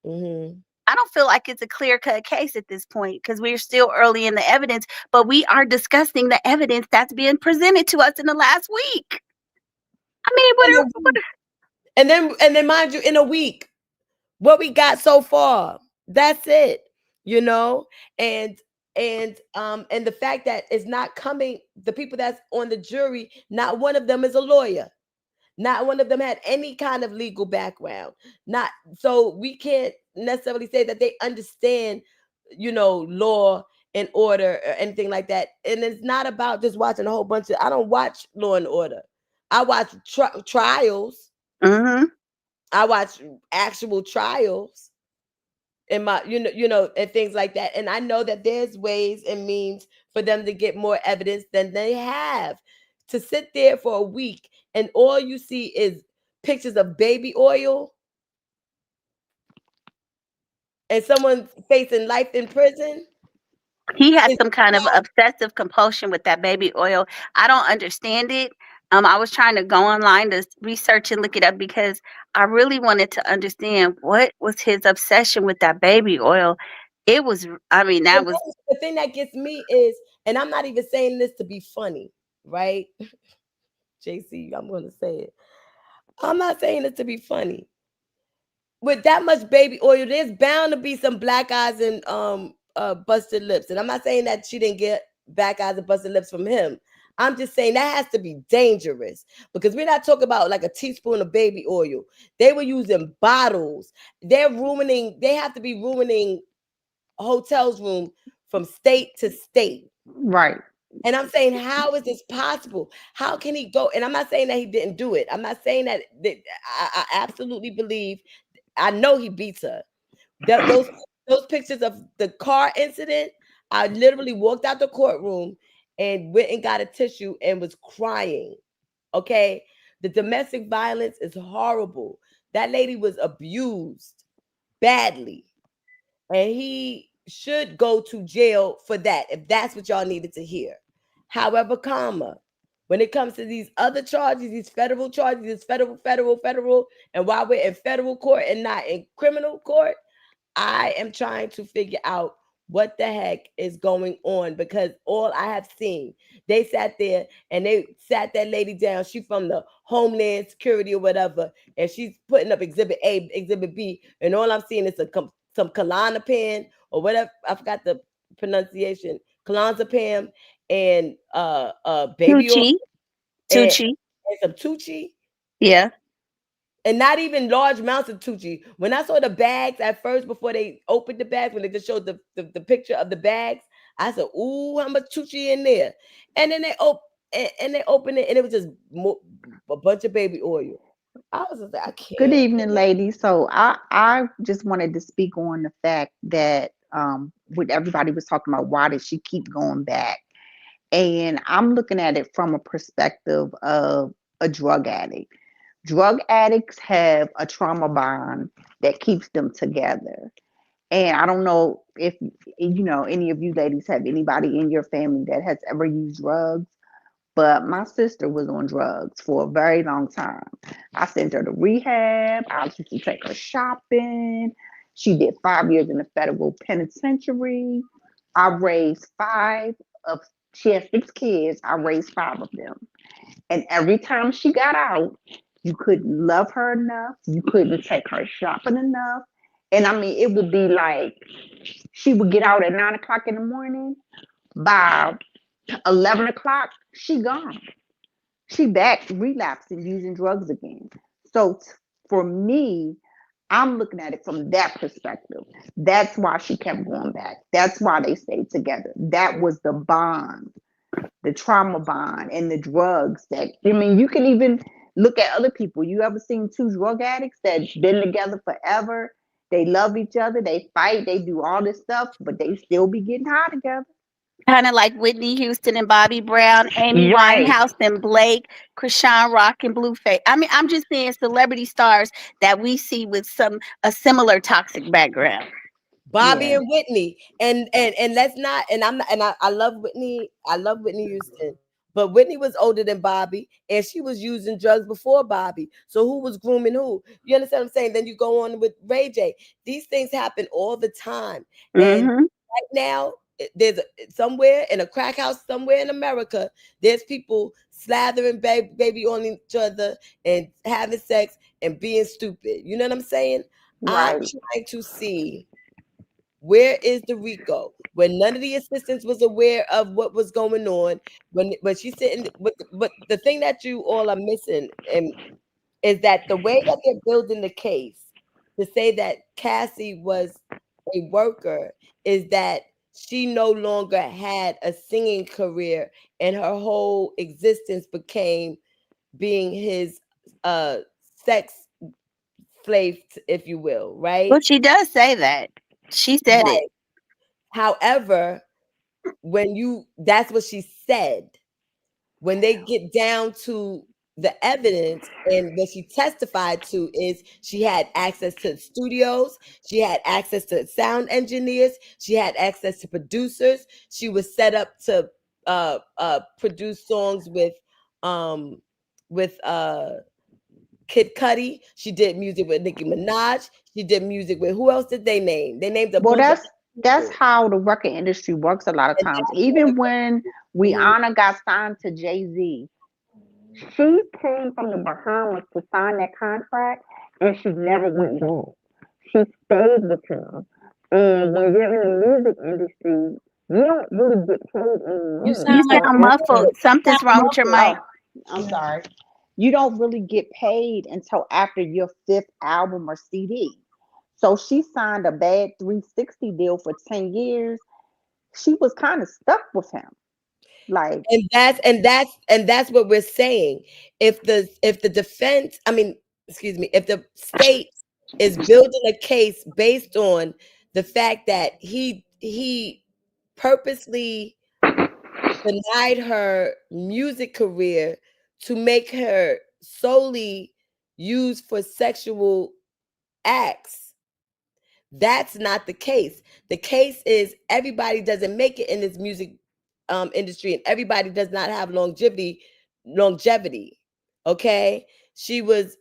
D: mhm.
B: I don't feel like it's a clear cut case at this point because we're still early in the evidence, but we are discussing the evidence that's being presented to us in the last week. I mean,
D: In a week. And then mind you, in a week, what we got so far, that's it, you know? And and the fact that it's not coming, the people that's on the jury, not one of them is a lawyer. Not one of them had any kind of legal background. Not so we can't necessarily say that they understand, law and order or anything like that. And it's not about just watching a whole bunch of. I don't watch Law and Order. I watch trials.
B: Mm-hmm.
D: I watch actual trials in my, and things like that. And I know that there's ways and means for them to get more evidence than they have. To sit there for a week and all you see is pictures of baby oil and someone facing life in prison
B: He had
D: is
B: some kind of obsessive compulsion with that baby oil. I don't understand it. I was trying to go online to research and look it up because I really wanted to understand what was his obsession with that baby oil. It was, I mean, that
D: and
B: was
D: the thing that gets me is, and I'm not even saying this to be funny, right? JC, I'm going to say it. I'm not saying it to be funny. With that much baby oil, there's bound to be some black eyes and busted lips. And I'm not saying that she didn't get black eyes and busted lips from him. I'm just saying that has to be dangerous because we're not talking about like a teaspoon of baby oil. They were using bottles. They have to be ruining hotels room from state to state.
B: right.
D: And I'm saying, how is this possible? How can he go? And I'm not saying that he didn't do it. I'm not saying that I absolutely believe, I know he beats her. Those pictures of the car incident, I literally walked out the courtroom and went and got a tissue and was crying. Okay, the domestic violence is horrible. That lady was abused badly, and he should go to jail for that if that's what y'all needed to hear. However, when it comes to these other charges, these federal charges, these federal, and while we're in federal court and not in criminal court, I am trying to figure out what the heck is going on because all I have seen, they sat there and they sat that lady down. She from the Homeland Security or whatever, and she's putting up Exhibit A, Exhibit B, and all I'm seeing is some Klonopin or whatever. I forgot the pronunciation. Clonazepam and baby oil
B: Tucci.
D: and,
B: Tucci.
D: and some Tucci
B: Yeah.
D: and not even large amounts of Tucci. When I saw the bags at first, before they opened the bags, when they just showed the picture of the bags, I said, "Ooh, how much Tucci in there?" And then they opened it, and it was just a bunch of baby oil. I was just like, I
G: Good
D: can't.
G: evening, ladies. So I just wanted to speak on the fact that what everybody was talking about, why did she keep going back? And I'm looking at it from a perspective of a drug addict. Drug addicts have a trauma bond that keeps them together. And I don't know if any of you ladies have anybody in your family that has ever used drugs, but my sister was on drugs for a very long time. I sent her to rehab. I used to take her shopping. She did 5 years in the federal penitentiary. I raised five of She has 6 kids. I raised 5 of them. And every time she got out, you couldn't love her enough. You couldn't take her shopping enough. And I mean, it would be like she would get out at 9 o'clock in the morning. By 11 o'clock, she gone. She back relapsing, using drugs again. So for me, I'm looking at it from that perspective. That's why she kept going back. That's why they stayed together. That was the bond, the trauma bond, and the drugs. That I mean, you can even look at other people. You ever seen two drug addicts that's been together forever? They love each other. They fight. They do all this stuff, but they still be getting high together.
B: Kind of like Whitney Houston and Bobby Brown, Amy
G: Right.
B: Winehouse and Blake, Krishan Rock and Blueface. I mean, I'm just saying celebrity stars that we see with a similar toxic background.
D: Bobby
G: Yeah.
D: and Whitney, and let's not. And I'm not, and I love Whitney. I love Whitney Houston, but Whitney was older than Bobby, and she was using drugs before Bobby. So who was grooming who? You understand what I'm saying? Then you go on with Ray J. These things happen all the time, and
B: Hmm.
D: right now there's somewhere in a crack house somewhere in America. There's people slathering baby on each other and having sex and being stupid. You know what I'm saying? I'm
G: Right.
D: trying to see. Where is the RICO? When none of the assistants was aware of what was going on, when she's sitting, but the thing that you all are missing is that the way that they're building the case to say that Cassie was a worker is that she no longer had a singing career and her whole existence became being his sex slave, if you will, right?
B: Well, she does say that. She said it.
D: Right. However, that's what she said. When they get down to the evidence and what she testified to is she had access to studios, she had access to sound engineers, she had access to producers, she was set up to produce songs um with Kid Cudi. She did music with Nicki Minaj. She did music with who else did they name? They named a
G: Well,
D: bunch of
G: that's
D: people.
G: how the record industry works a lot of
D: And
G: times.
D: that's where
G: Even when
D: Mhm.
G: Rihanna got signed to Jay-Z, she came from the Bahamas to sign that contract, and she never went broke. She stayed with him. And when you're in the music industry, you don't really get paid
A: You
G: anymore.
B: You
A: sound like
G: So
B: sound
G: after,
B: muffled. Something's wrong with your
A: muffled.
B: mic.
G: oh, I'm sorry. You don't really get paid until after your fifth album or CD. So she signed a bad 360 deal for 10 years. She was kind of stuck with him. Like,
D: And that's what we're saying. If the defense, I mean, excuse me, if the state is building a case based on the fact that he purposely denied her music career to make her solely used for sexual acts, that's not the case. The case is everybody doesn't make it in this music industry, and everybody does not have longevity. Okay, she was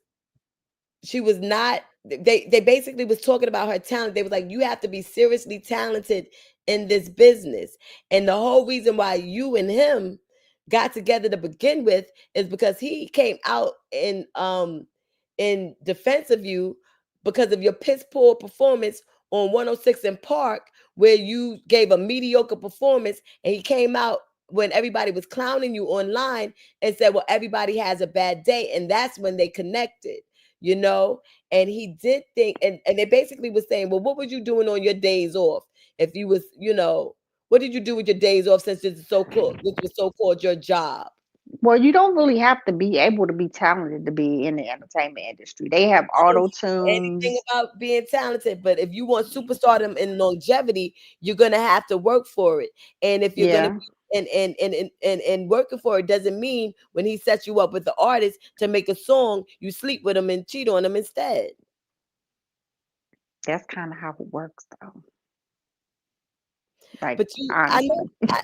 D: not. They basically was talking about her talent. They was like, you have to be seriously talented in this business, and the whole reason why you and him got together to begin with is because he came out in defense of you because of your piss poor performance on 106 in Park, where you gave a mediocre performance, and he came out when everybody was clowning you online and said, well, everybody has a bad day, and that's when they connected, you know. And he did think, and they basically was saying, well, what were you doing on your days off? If you was, what did you do with your days off, since this was so-called your job?
G: well, you don't really have to be able to be talented to be in the entertainment industry. They have
D: I don't
G: auto
D: say anything
G: tunes.
D: about being talented, but if you want superstardom and longevity, you're gonna have to work for it. And if you're gonna
G: Yeah,
D: be and working for it doesn't mean when he sets you up with the artist to make a song, you sleep with him and cheat on him instead.
G: that's kind of how it works, though. Like,
D: But I know,
G: honestly.
D: I,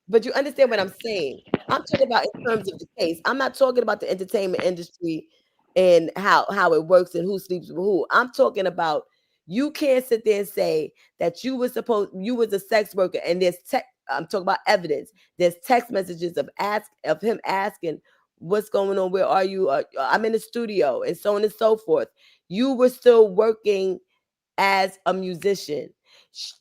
D: but you understand what I'm saying. I'm talking about in terms of the case. I'm not talking about the entertainment industry and how it works and who sleeps with who. I'm talking about you can't sit there and say that you was a sex worker and there's I'm talking about evidence. There's text messages of him asking, "What's going on? Where are you? I'm in the studio," and so on and so forth. You were still working as a musician.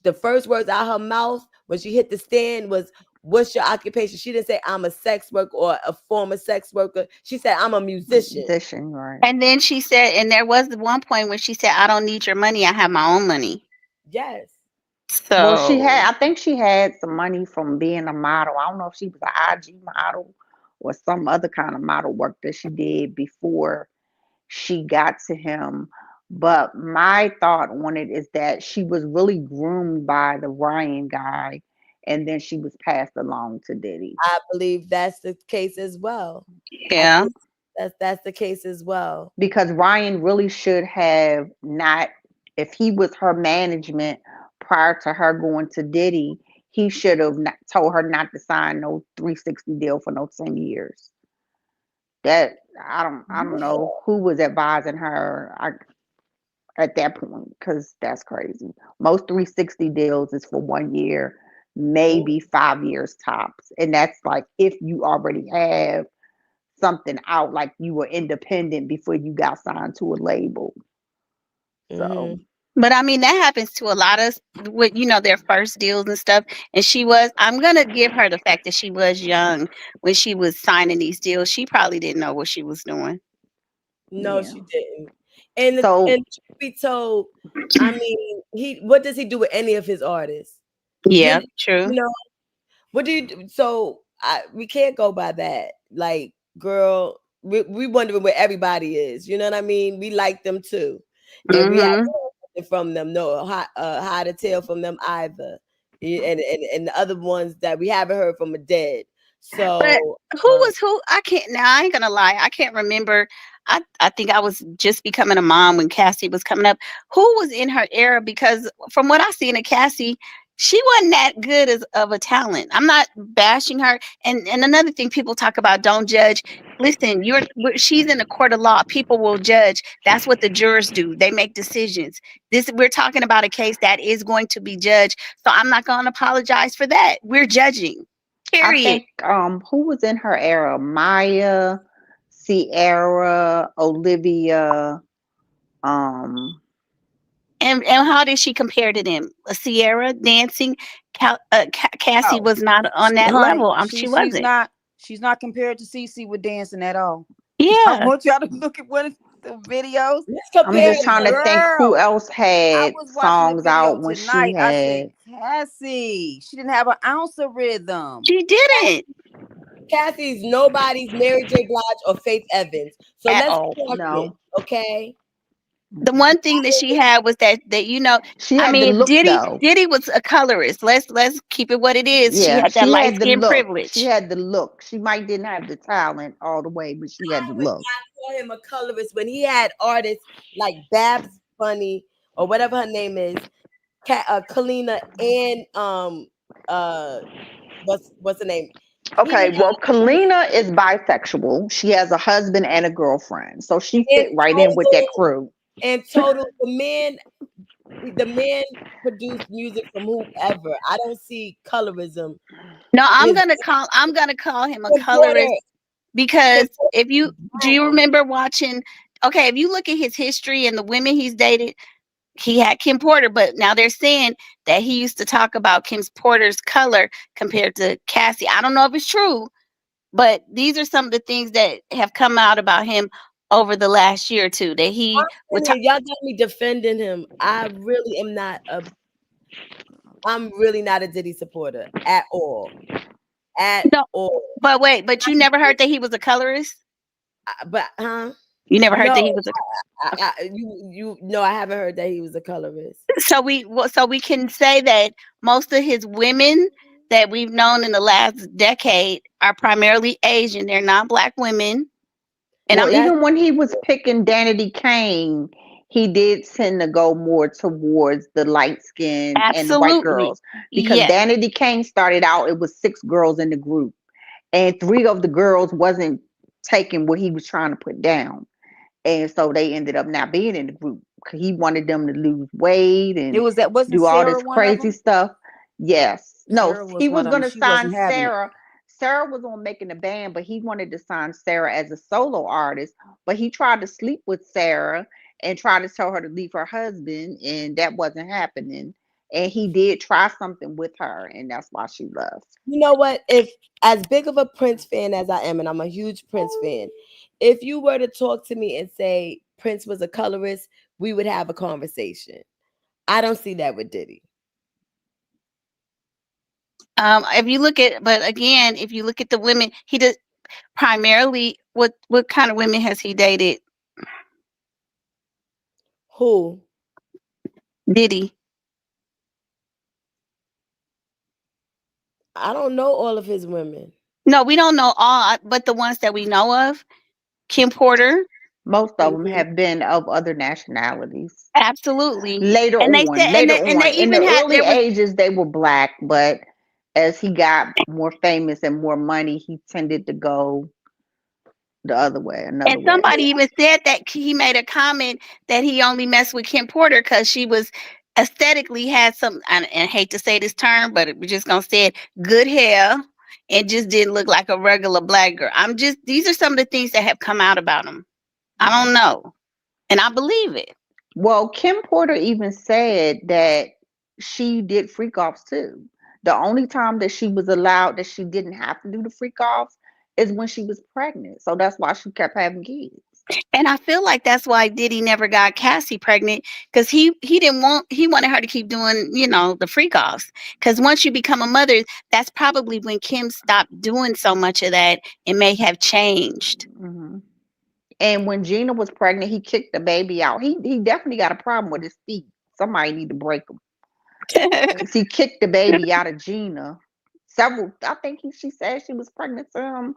D: The first words out her mouth when she hit the stand was, "What's your occupation?" She didn't say, "I'm a sex worker or a former sex worker." She said, "I'm a musician."
G: Musician, right?
B: And then she said, and there was the one point when she said, "I don't need your money. I have my own money."
D: Yes.
G: Well,
B: So,
G: I think she had some money from being a model. I don't know if she was an IG model or some other kind of model work that she did before she got to him. But my thought on it is that she was really groomed by the Ryan guy, and then she was passed along to Diddy.
D: I believe that's the case as well. I
B: yeah.
D: think that's the case as well.
G: Because Ryan really should have not, if he was her management prior to her going to Diddy, he should have not told her not to sign no 360 deal for no 10 years. That I don't know who was advising her at that point, because that's crazy. Most 360 deals is for 1 year, maybe 5 years tops. And that's like if you already have something out, like you were independent before you got signed to a label. So
D: Mhm.
B: But I mean, that happens to a lot of with their first deals and stuff. And I'm gonna give her the fact that she was young when she was signing these deals. She probably didn't know what she was doing.
D: No,
G: yeah.
D: she didn't. And
G: So
D: truth be told, I mean, what does he do with any of his artists?
B: Yeah,
D: Did
B: true.
D: you know what do you do? So we can't go by that. Like, girl, we wondering where everybody is. You know what I mean? We like them too, and we haven't
B: Hmm.
D: heard nothing from them. No high to tell from them either. And the other ones that we haven't heard from are dead.
B: But
D: So
B: who was who? I can't now. I ain't gonna lie. I can't remember. I think I was just becoming a mom when Cassie was coming up. Who was in her era? Because from what I seen of Cassie, she wasn't that good as of a talent. I'm not bashing her. And another thing people talk about, don't judge. Listen, she's in the court of law. People will judge. That's what the jurors do. They make decisions. This we're talking about a case that is going to be judged. So I'm not going to apologize for that. We're judging.
G: I
B: Period.
G: think who was in her era? Maya, Sierra, Olivia, um
B: And how did she compare to them? Sierra dancing, Cassie
E: Oh,
B: was not on
E: she,
B: that
E: honey,
B: level.
E: she
B: She
E: she's
B: wasn't.
E: not she's not compared to Cece with dancing at all. I
B: Yeah.
E: want y'all to look at one of the videos.
D: let's
G: I'm
D: compare
G: just
D: them.
G: trying to think who
E: Girl,
G: else
E: I
G: had
E: was watching the
G: songs
E: video
G: out when she
E: tonight. I said,
G: had.
E: Cassie, she didn't have an ounce of rhythm
B: She didn't
D: Cassie's nobody's Mary J. Blige or Faith Evans. So
B: at
D: let's
B: all.
D: clock it,
G: No.
D: okay?
B: The one thing that she had was that
G: She
B: I
G: had the
B: mean,
G: look
B: Diddy
G: though.
B: Diddy was a colorist. Let's keep it what it is. She
G: Yeah,
B: had that
G: she
B: light
G: had the
B: skin
G: look. She
B: privilege.
G: had the look. She might didn't have the talent all the way, but she had the
D: I would
G: look.
D: not call him a colorist when he had artists like Babs Bunny or whatever her name is, Kalina, and uh what's the name? He
G: Okay,
D: had
G: well, Kalina is bisexual. She has a husband and a girlfriend, so she
D: in
G: fit right in with that
D: total
G: crew.
D: the man produced music from whoever. I don't see colorism.
B: No,
D: His
B: I'm gonna call him a
D: Kim
B: colorist
D: Porter,
B: because
D: Kim Porter
B: if you
D: is
B: do you
D: brown.
B: remember watching, okay, if you look at his history and the women he's dated, he had Kim Porter, but now they're saying that he used to talk about Kim Porter's color compared to Cassie. I don't know if it's true, but these are some of the things that have come out about him over the last year or two that he would
D: And
B: talk.
D: then y'all got me defending him. I'm really not a Diddy supporter at all. At
B: No,
D: all.
B: but wait, but you never heard that he was a colorist?
D: But
B: You never heard
D: no,
B: that he was a okay.
D: you no, I haven't heard that he was a colorist.
B: So we can say that most of his women that we've known in the last decade are primarily Asian. They're not black women. And
G: Well,
B: I'm
D: That's
G: even when he was picking Danity Kane, he did tend to go more towards the light skin and the white
B: absolutely
G: girls, because
B: yes.
G: Danity Kane started out, it was 6 girls in the group, and 3 of the girls wasn't taking what he was trying to put down. And so they ended up not being in the group. He wanted them to lose weight
E: It
G: and
E: was that wasn't
G: do all
E: Sarah
G: this
E: one of
G: crazy
E: them?
G: stuff. Yes. No,
E: Sarah was
G: he was
E: one of them.
G: going to
E: She
G: sign
E: wasn't having it.
G: Sarah. Sarah was on making the band, but he wanted to sign Sarah as a solo artist. But he tried to sleep with Sarah and tried to tell her to leave her husband, and that wasn't happening. And he did try something with her, and that's why she left.
D: You know what? If as big of a Prince fan as I am, and I'm a huge Prince fan, if you were to talk to me and say Prince was a colorist, we would have a conversation. I don't see that with Diddy.
B: If you look at, but again, if you look at the women, he does primarily. What kind of women has he dated?
D: Who?
B: Diddy.
D: I don't know all of his women.
B: No, we don't know all, but the ones that we know of, Kim Porter,
G: Most of them
D: Mhm.
G: have been of other nationalities.
B: absolutely.
G: Later
B: And they
G: on,
B: said, and
G: later
B: they
G: on, in the
B: even had
G: early
B: there was.
G: ages, they were black, but as he got more famous and more money, he tended to go the other way,
B: And
G: another way.
B: somebody even said that he made a comment that he only messed with Kim Porter because she was aesthetically had some, and I hate to say this term, but we're just gonna say it, good hair, and just didn't look like a regular black girl. These are some of the things that have come out about him. I don't know, and I believe it.
G: Well, Kim Porter even said that she did freak offs too. The only time that she was allowed that she didn't have to do the freak offs is when she was pregnant. So that's why she kept having kids.
B: And I feel like that's why Diddy never got Cassie pregnant because he wanted her to keep doing the freak offs because once you become a mother, that's probably when Kim stopped doing so much of that and may have changed.
G: Hmm. And when Gina was pregnant, he kicked the baby out. He definitely got a problem with his feet. Somebody need to break him because he kicked the baby out of Gina. Several, I think she said she was pregnant for him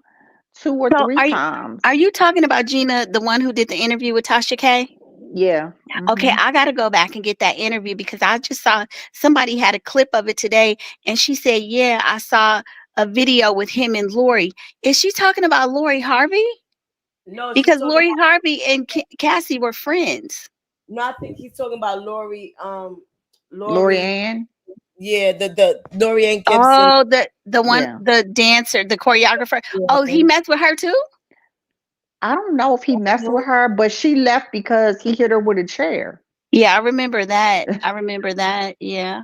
G: two or
B: So
G: three times.
B: are you talking about Gina, the one who did the interview with Tasha K?
G: Yeah.
B: Okay,
G: Hmm.
B: I got to go back and get that interview because I just saw somebody had a clip of it today, and she said, "Yeah, I saw a video with him and Lori." Is she talking about Lori Harvey?
D: No, she's
B: Because
D: talking
B: Lori
D: about.
B: Harvey and Cassie were friends.
D: No, I think he's talking about Lori.
G: Lori
D: Lori.
G: Ann.
D: Yeah, the Dorian Gibson.
B: Oh, the one,
G: Yeah.
B: the dancer, the choreographer. Oh, he
D: Yeah.
B: messed with her too?
G: I don't know if he messed with her, but she left because he hit her with a chair.
B: Yeah, I remember that. I remember that. Yeah.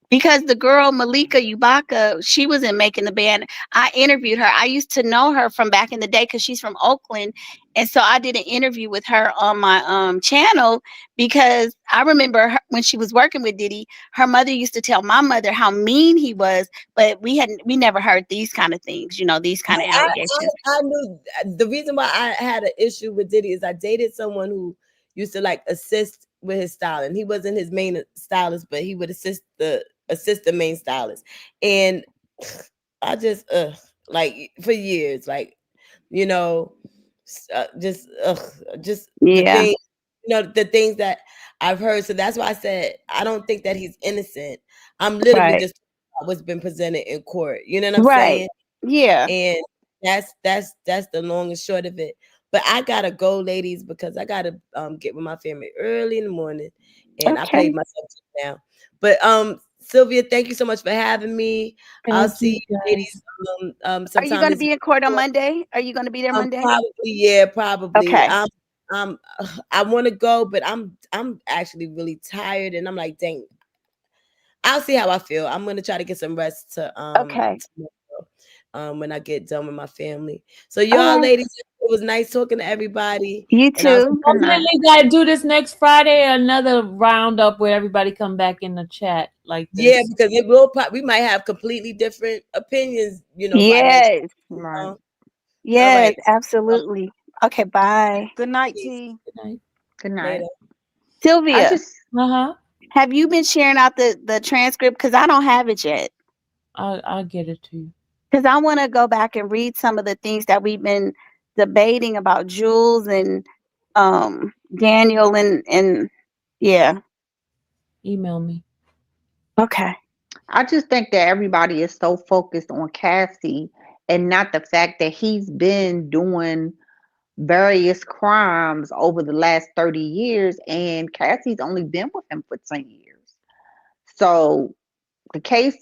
B: Because the girl Malika Ubaka, she was in Making the Band. I interviewed her. I used to know her from back in the day because she's from Oakland, and so I did an interview with her on my channel because I remember her, when she was working with Diddy, her mother used to tell my mother how mean he was, but we never heard these kind of things, these kind of allegations.
D: I knew the reason why I had an issue with Diddy is I dated someone who used to like assist with his styling. He wasn't his main stylist, but he would assist the main stylist. And I just like for years, like you know, just the
B: Yeah,
D: thing, the things that I've heard. So that's why I said I don't think that he's innocent. I'm literally
B: right,
D: just talking about what's been presented in court. You know what I'm
B: right.
D: saying?
B: Yeah.
D: And that's the long and short of it. But I gotta go, ladies, because I gotta get with my family early in the morning, and I paid
B: Okay.
D: myself now. But Sylvia, thank you so much for having me. I'll
A: Thank
D: see
A: you
D: you
A: guys.
D: ladies
B: Are you
D: sometime
B: going to
D: this
B: be
D: week.
B: in court on Monday? Are you going to be there Monday?
D: Probably, yeah, probably.
B: Okay.
D: Um, I want to go, but I'm actually really tired, and I'm like, dang, I'll see how I feel. I'm gonna try to get some rest to
B: Okay.
D: tomorrow, when I get done with my family. So
B: All
D: y'all
B: right.
D: ladies, it was nice talking to everybody.
B: You
D: And I'll
B: too.
G: Good night.
A: Definitely gotta do this next Friday. Another roundup where everybody come back in the chat like
D: yeah,
A: this.
D: because we might have completely different opinions, by next
B: Yes.
D: week,
G: Right.
D: All
B: Yes,
D: right.
B: absolutely. Okay, bye.
E: Good night,
D: Peace.
E: T.
A: Good night.
G: Good night.
D: Later.
G: I
B: Sylvia,
G: just
A: Uh-huh.
B: have you been sharing out the transcript? Because I don't have it yet.
A: I'll get it to you.
B: Because I want to go back and read some of the things that we've been debating about Jules and Daniel and yeah.
A: Email me.
B: Okay.
G: I just think that everybody is so focused on Cassie and not the fact that he's been doing various crimes over the last 30 years and Cassie's only been with him for 10 years. So the case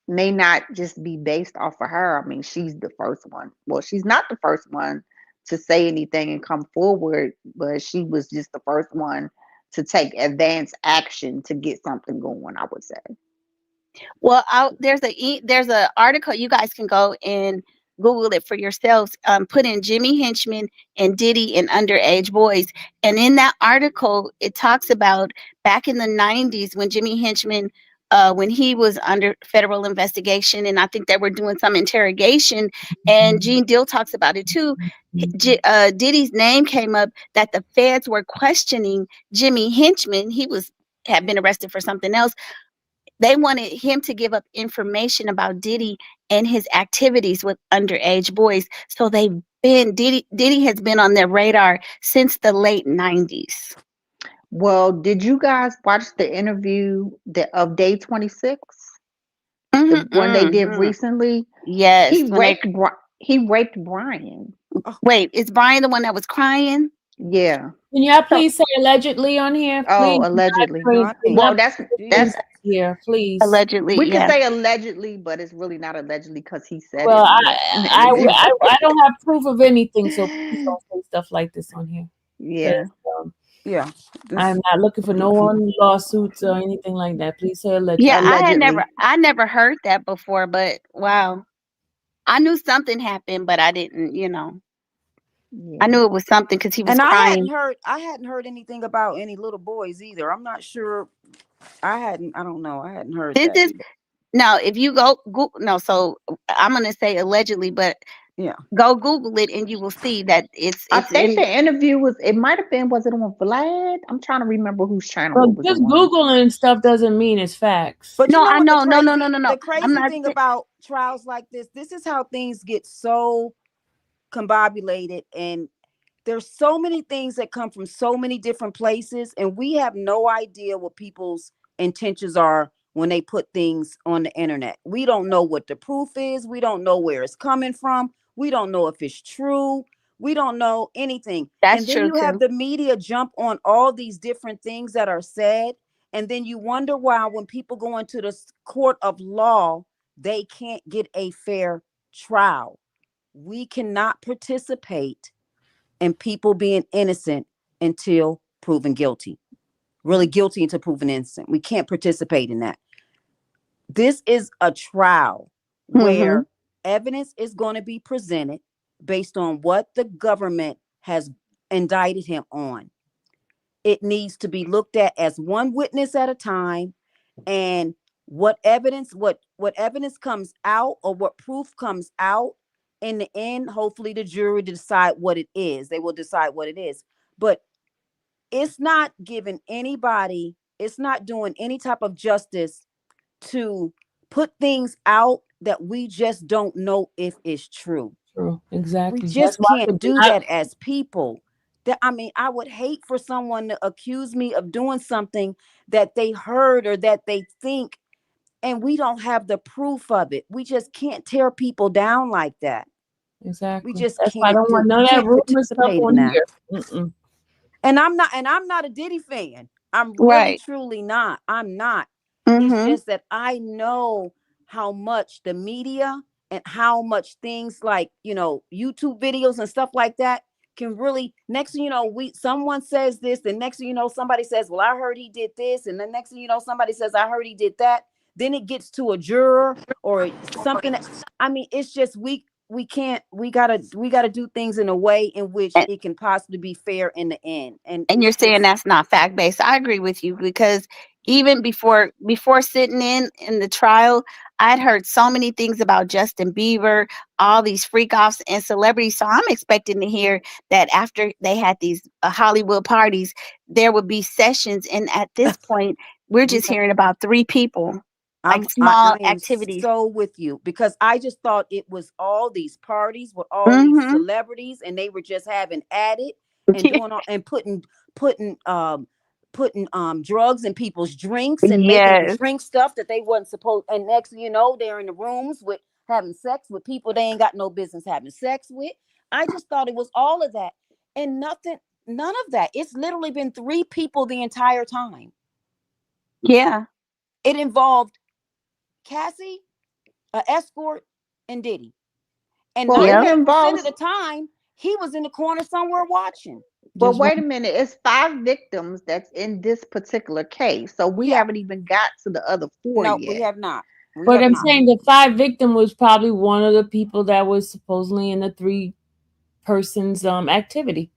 G: may not just be based off of her. I mean, she's the first one. Well, she's not the first one to say anything and come forward, but she was just the first one to take advanced action to get something going, I would say.
B: Well, there's a article you guys can go and Google it for yourselves. Put in Jimmy Henchman and Diddy and underage boys, and in that article, it talks about back in the '90s when Jimmy Henchman, when he was under federal investigation, and I think they were doing some interrogation, and Gene Deal talks about it too. Diddy's name came up that the feds were questioning Jimmy Henchman. Had been arrested for something else. They wanted him to give up information about Diddy and his activities with underage boys. So Diddy has been on their radar since the late '90s.
G: Well, did you guys watch the interview of Day 26? The
B: Mhm,
G: one they did
B: mhm.
G: recently?
B: Yes.
G: He raped Brian.
B: Wait, is Brian the one that was crying?
G: Yeah.
A: Can y'all
B: So
A: please say allegedly on here?
G: Oh,
A: Please.
G: allegedly.
E: No, I
A: Do
E: can't.
G: Well,
A: not
G: that's
A: things
G: that's
E: Jeez.
A: here, please.
B: allegedly,
G: we could
B: yeah.
G: say allegedly, but it's really not allegedly because he said
A: Well,
G: it in the
A: I,
G: interview.
A: I, I don't have proof of anything, so please don't say stuff like this on here.
G: Yeah.
A: Because
E: Yeah.
A: I'm
E: This,
A: not looking for no one lawsuits or anything like that. Please say
B: Yeah,
A: allegedly.
G: Allegedly.
B: I never heard that before, but wow. I knew something happened, but I didn't, I
G: Yeah.
B: knew it was something because he was
E: and
B: crying.
E: I hadn't heard anything about any little boys either. I'm not sure. I don't know. I hadn't heard
B: This
E: that
B: is
E: either.
B: Now, if you go Google, no, so I'm gonna say allegedly, but
E: Yeah.
B: go Google it and you will see that
G: I
B: it's
G: think
B: in.
G: the interview it might have been, was it on Vlad? I'm trying to remember whose channel
A: But
G: it was
A: just
G: on.
A: Googling stuff doesn't mean it's facts.
E: But you
B: No,
E: know
B: I
E: what
B: know, no, no, no, no, no.
E: the
B: I'm
E: crazy
B: not.
E: thing about trials like this is how things get so combobulated, and there's so many things that come from so many different places, and we have no idea what people's intentions are when they put things on the internet. We don't know what the proof is. We don't know where it's coming from. We don't know if it's true. We don't know anything.
B: That's
E: And then
B: true
E: you have
B: too.
E: the media jump on all these different things that are said. And then you wonder why, when people go into the court of law, they can't get a fair trial. We cannot participate and people being innocent until proven guilty. Really guilty until proven innocent. We can't participate in that. This is a trial
B: Hmm.
E: where evidence is going to be presented based on what the government has indicted him on. It needs to be looked at as one witness at a time, and what evidence comes out, or what proof comes out, in the end, hopefully the jury decide what it is. They will decide what it is. But it's not giving anybody, it's not doing any type of justice to put things out that we just don't know if it's true.
A: True,
E: We
A: exactly. That's
E: just
A: why I
E: can't
A: said do
E: do
A: not.
E: that as people. That, I mean, I would hate for someone to accuse me of doing something that they heard or that they think, and we don't have the proof of it. We just can't tear people down like that. We
A: Exactly.
E: just
A: That's why I don't want none
E: we
A: of that
E: can't
A: rumor stuff
E: participate in
A: on
E: that.
A: here. Mm-mm.
E: And I'm not a Diddy fan. I'm really
B: Right.
E: truly not. I'm not. It's
B: Hmm.
E: just that I know how much the media and how much things like, YouTube videos and stuff like that can really, next thing you know, someone says this, the next thing you know, somebody says, well, I heard he did this, and the next thing you know, somebody says, I heard he did that. Then it gets to a juror or something. I mean, it's just we can't, we gotta do things in a way in which
B: And
E: it can possibly be fair in the end. And
B: and you're
E: it's
B: saying
E: just,
B: that's not fact based. I agree with you because even before sitting in the trial, I'd heard so many things about Justin Bieber, all these freak offs and celebrities. So I'm expecting to hear that after they had these Hollywood parties, there would be sessions. And at this point, we're
E: we
B: just hearing about three people, like
E: I
B: small
E: am
B: activities.
E: so with you, because I just thought it was all these parties with all these
B: Hmm.
E: celebrities, and they were just having at it and doing all, and putting drugs in people's drinks and making
B: Yes.
E: drink stuff that they wasn't supposed. And next thing you know, they're in the rooms with having sex with people they ain't got no business having sex with. I just thought it was all of that, and none of that. It's literally been three people the entire time.
B: Yeah.
E: It involved Cassie, an escort, and Diddy. And
G: Well, it
E: 98%
G: involves.
E: of the time, he was in the corner somewhere watching.
G: Well,
A: Just
G: wait a minute. It's 5 victims that's in this particular case, so we
E: Yeah.
G: haven't even got to the other 4
E: No, we
G: yet.
E: have not. We
A: But
E: have
A: I'm
E: not.
A: saying the 5 victim was probably one of the people that was supposedly in the 3 persons activity.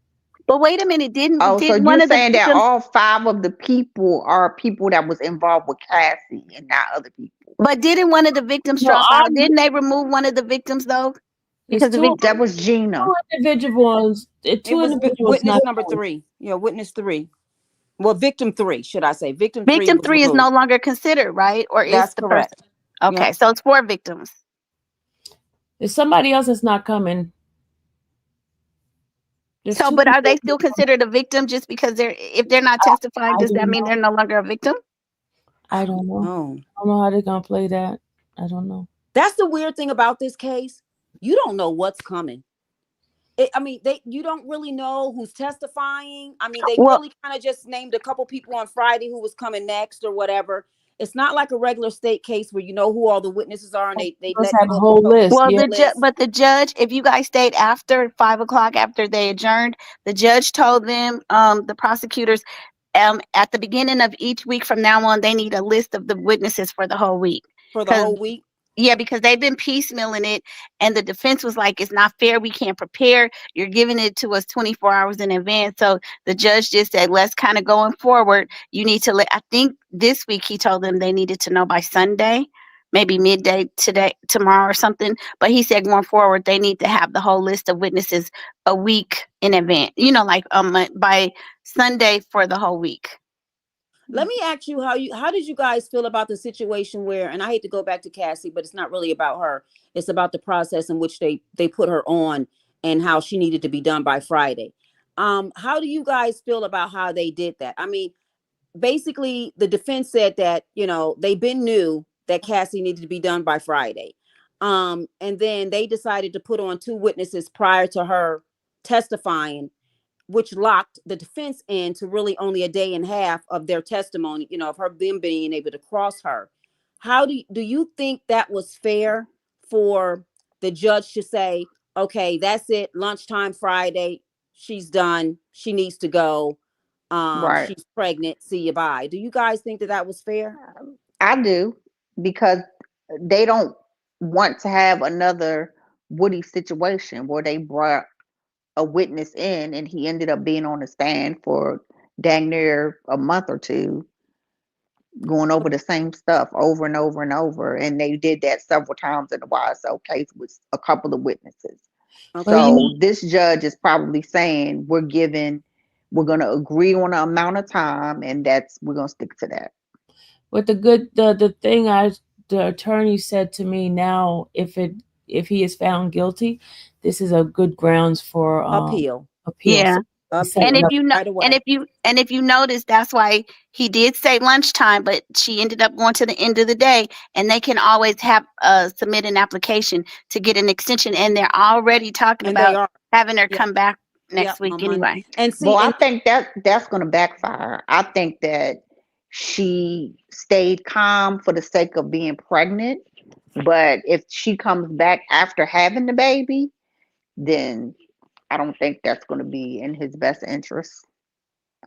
B: But wait a minute,
G: Oh, so
B: didn't
G: you're
B: one of the
G: saying that
B: victims?
G: all 5 of the people are people that was involved with Cassie and not other people?
B: But didn't one of the victims
A: No,
B: drop out? Didn't they remove one of the victims though?
A: it's
B: Because the victim.
G: That was Gina.
A: two individuals.
E: It
A: Two
E: was
A: individuals
E: witness
A: not
E: number
A: coming.
E: 3. Yeah, witness 3. Well, victim 3, should I say? Victim 3
B: Victim
E: was
B: three is no
E: removed.
B: longer considered, right? Or is
E: That's
B: the person?
E: correct.
B: Okay,
E: Yep.
B: so it's 4 victims.
A: There's somebody else that's not coming. There's
B: So,
A: two
B: but are they
A: people.
B: still considered a victim just because if they're not testifying?
A: I
B: Does that
A: don't
B: mean
A: know.
B: they're no longer a victim?
A: I don't know.
E: Oh.
A: I don't know how they're gonna play that. I don't know.
E: That's the weird thing about this case. You don't know what's coming. You don't really know who's testifying. I mean, they
B: Well,
E: really kind of just named a couple people on Friday who was coming next or whatever. It's not like a regular state case where you know who all the witnesses are and they
A: Must
E: let
A: have
E: go
A: a
E: of
A: whole list.
B: well,
A: Yeah.
B: the judge, if you guys stayed after 5 o'clock after they adjourned, the judge told them, the prosecutors, at the beginning of each week from now on, they need a list of the witnesses for the whole week.
E: for the
B: Because
E: whole week.
B: yeah, because they've been piecemealing it, and the defense was like, "It's not fair. We can't prepare. You're giving it to us 24 hours in advance." So the judge just said, "Let's kind of going forward. You need to let." I think this week he told them they needed to know by Sunday, maybe midday today, tomorrow, or something. But he said going forward, they need to have the whole list of witnesses a week in advance. Like by Sunday for the whole week.
E: Let me ask you how did you guys feel about the situation where, and I hate to go back to Cassie, but it's not really about her. It's about the process in which they put her on and how she needed to be done by Friday. How do you guys feel about how they did that? I mean, basically the defense said that, they been knew that Cassie needed to be done by Friday. And then they decided to put on 2 witnesses prior to her testifying, which locked the defense in to really only a day and a half of their testimony, of her them being able to cross her. How do you think that was fair for the judge to say, okay, that's it, lunchtime Friday, she's done, she needs to go,
G: Right.
E: she's pregnant, see you, bye? Do you guys think that was fair?
G: I do, because they don't want to have another Woody situation where they brought a witness in and he ended up being on the stand for dang near a month or two, going over the same stuff over and over and over. And they did that several times in the YSL case with a couple of witnesses.
E: Okay.
A: Well,
G: So this judge is probably saying we're going to agree on an amount of time, and we're going to stick to that.
A: With the thing the attorney said to me, now if he is found guilty, this is a good grounds for
E: Appeal.
B: Yeah.
A: So set
B: And
A: it
B: if
A: up.
B: you know,
E: Right away.
B: and if you notice, that's why he did say lunchtime, but she ended up going to the end of the day, and they can always have submit an application to get an extension, and they're already talking
E: And they
B: about
E: are.
B: having her
E: Yep.
B: come back next
E: Yep,
B: week
E: on Monday.
B: anyway.
E: And
G: Well,
E: see,
G: I
E: and
G: think that's going to backfire. I think that she stayed calm for the sake of being pregnant, but if she comes back after having the baby, then I don't think that's going to be in his best interest.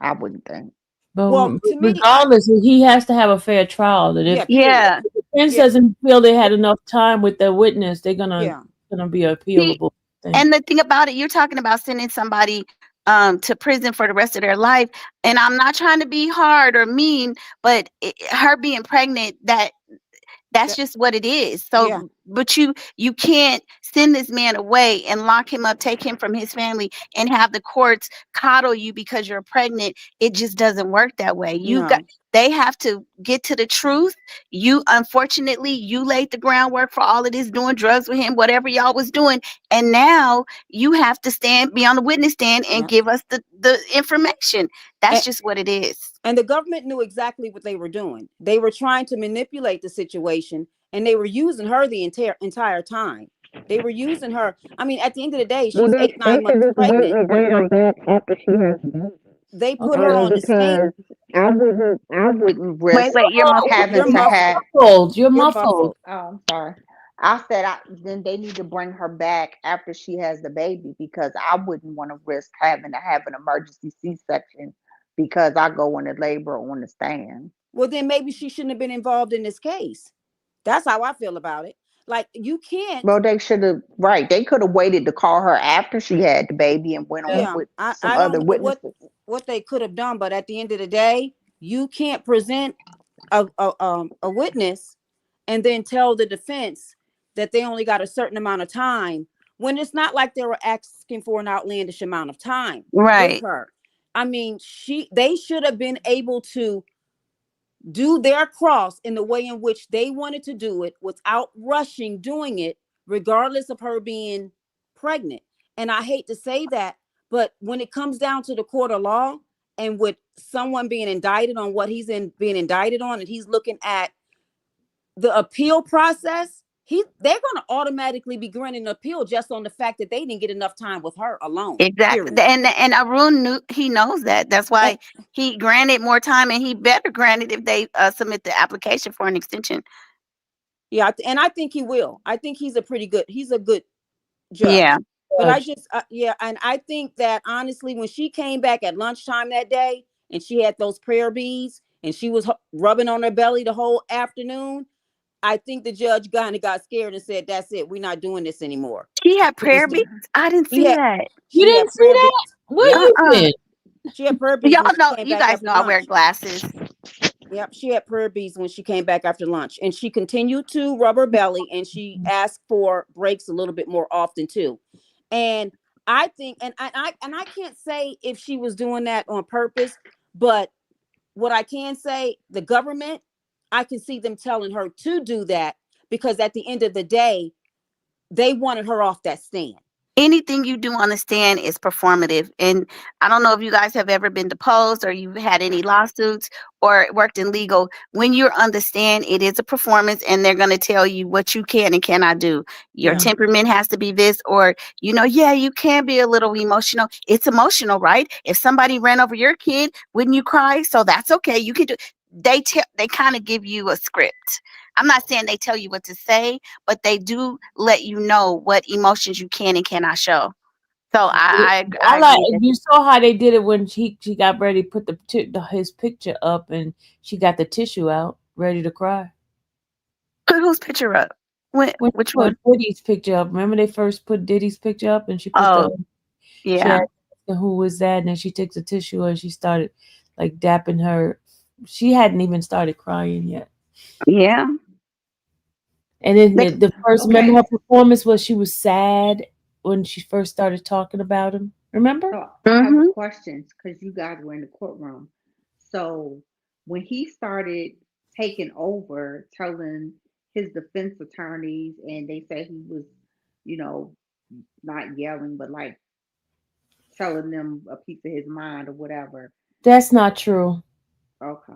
G: I wouldn't think.
A: But
E: well, to me,
A: regardless, he has to have a fair trial. That if
E: period.
B: Yeah.
A: the defense
E: Yeah.
A: doesn't feel they had enough time with their witness, they're gonna be an appealable thing.
B: And the thing about it, you're talking about sending somebody to prison for the rest of their life. And I'm not trying to be hard or mean, but her being pregnant, that's just what it is. So,
E: Yeah.
B: but you can't send this man away and lock him up, take him from his family, and have the courts coddle you because you're pregnant. It just doesn't work that way.
E: No.
B: They have to get to the truth. Unfortunately, you laid the groundwork for all of this, doing drugs with him, whatever y'all was doing, and now you have to be on the witness stand and give us the information. That's just what it is.
E: And the government knew exactly what they were doing. They were trying to manipulate the situation, and they were using her the entire time. They were using her. I mean, at the end of the day, she's 8-9 months pregnant.
F: After she has
E: they put her on the stand.
G: because I wouldn't risk
B: Wait, you're muffled.
G: having
E: You're
G: to have.
E: muffled.
A: Muffled. You're
E: You're
A: muffled.
E: muffled.
G: Oh, I'm sorry. I said then they need to bring her back after she has the baby because I wouldn't want to risk having to have an emergency C-section because I go into labor on the stand.
E: Well, then maybe she shouldn't have been involved in this case. That's how I feel about it. Like you can't.
G: Well, they should have, right. They could have waited to call her after she had the baby and went on
A: Yeah.
E: Yeah,
G: with some
E: I don't
G: other
E: know
G: witnesses.
E: what they could have done, but at the end of the day, you can't present a witness and then tell the defense that they only got a certain amount of time when it's not like they were asking for an outlandish amount of time with
B: Right.
E: her. I mean, they should have been able to do their cross in the way in which they wanted to do it without rushing doing it, regardless of her being pregnant. And I hate to say that, but when it comes down to the court of law and with someone being indicted on what being indicted on, and he's looking at the appeal process, they're going to automatically be granting an appeal just on the fact that they didn't get enough time with her alone.
B: Exactly.
E: Period.
B: And Arun he knows that. That's
E: And
B: why he granted more time, and he better grant it if they submit the application for an extension.
E: yeah, and I think he will. I think he's a good
B: Yeah.
E: judge. But I
A: Judge.
E: just, yeah, and I think that honestly, when she came back at lunchtime that day and she had those prayer beads and she was rubbing on her belly the whole afternoon, I think the judge kind of got scared and said, "That's it. We're not doing this anymore."
B: She had prayer
E: Because
B: beads. I didn't
E: he
B: see
E: had
B: that.
A: You
E: she
A: didn't
E: had
A: see
E: prayer
A: that?
E: beads.
A: Where
E: Yep,
A: you
B: Uh-uh.
A: been?
E: she had prayer beads
B: Y'all
E: when she
B: know,
E: came
B: you
E: back
B: guys
E: after
B: know I wear
E: lunch.
B: glasses.
E: Yep, she had prayer beads when she came back after lunch, and she continued to rub her belly, and she asked for breaks a little bit more often too. And I think, and I can't say if she was doing that on purpose, but what I can say, the government, I can see them telling her to do that because at the end of the day, they wanted her off that stand.
B: Anything you do on the stand is performative. And I don't know if you guys have ever been deposed or you've had any lawsuits or worked in legal. When you're on the stand, it is a performance, and they're going to tell you what you can and cannot do. Your
E: Yeah,
B: temperament has to be this, or, yeah, you can be a little emotional. It's emotional, right? If somebody ran over your kid, wouldn't you cry? So that's okay. You can do. They kind of give you a script. I'm not saying they tell you what to say, but they do let you know what emotions you can and cannot show. So I
A: I like
B: agree that.
A: you saw how they did it when she got ready to put his picture up and she got the tissue out ready to cry.
B: Put whose picture up?
A: When she
B: Which
A: put
B: one?
A: Diddy's picture up, remember they first put Diddy's picture up and she put
B: Oh,
A: she
B: yeah,
A: asked her who was that and then she takes the tissue and she started like dapping her. She hadn't even started crying yet.
B: yeah.
A: And then
B: They,
A: the first, remember
G: Okay,
A: her performance was she was sad when she first started talking about him. Remember?
G: so I have a
B: hmm
G: question because you guys were in the courtroom. So when he started taking over, telling his defense attorneys, and they say he was, you know, not yelling, but like telling them a piece of his mind or whatever.
A: That's not true.
G: Okay.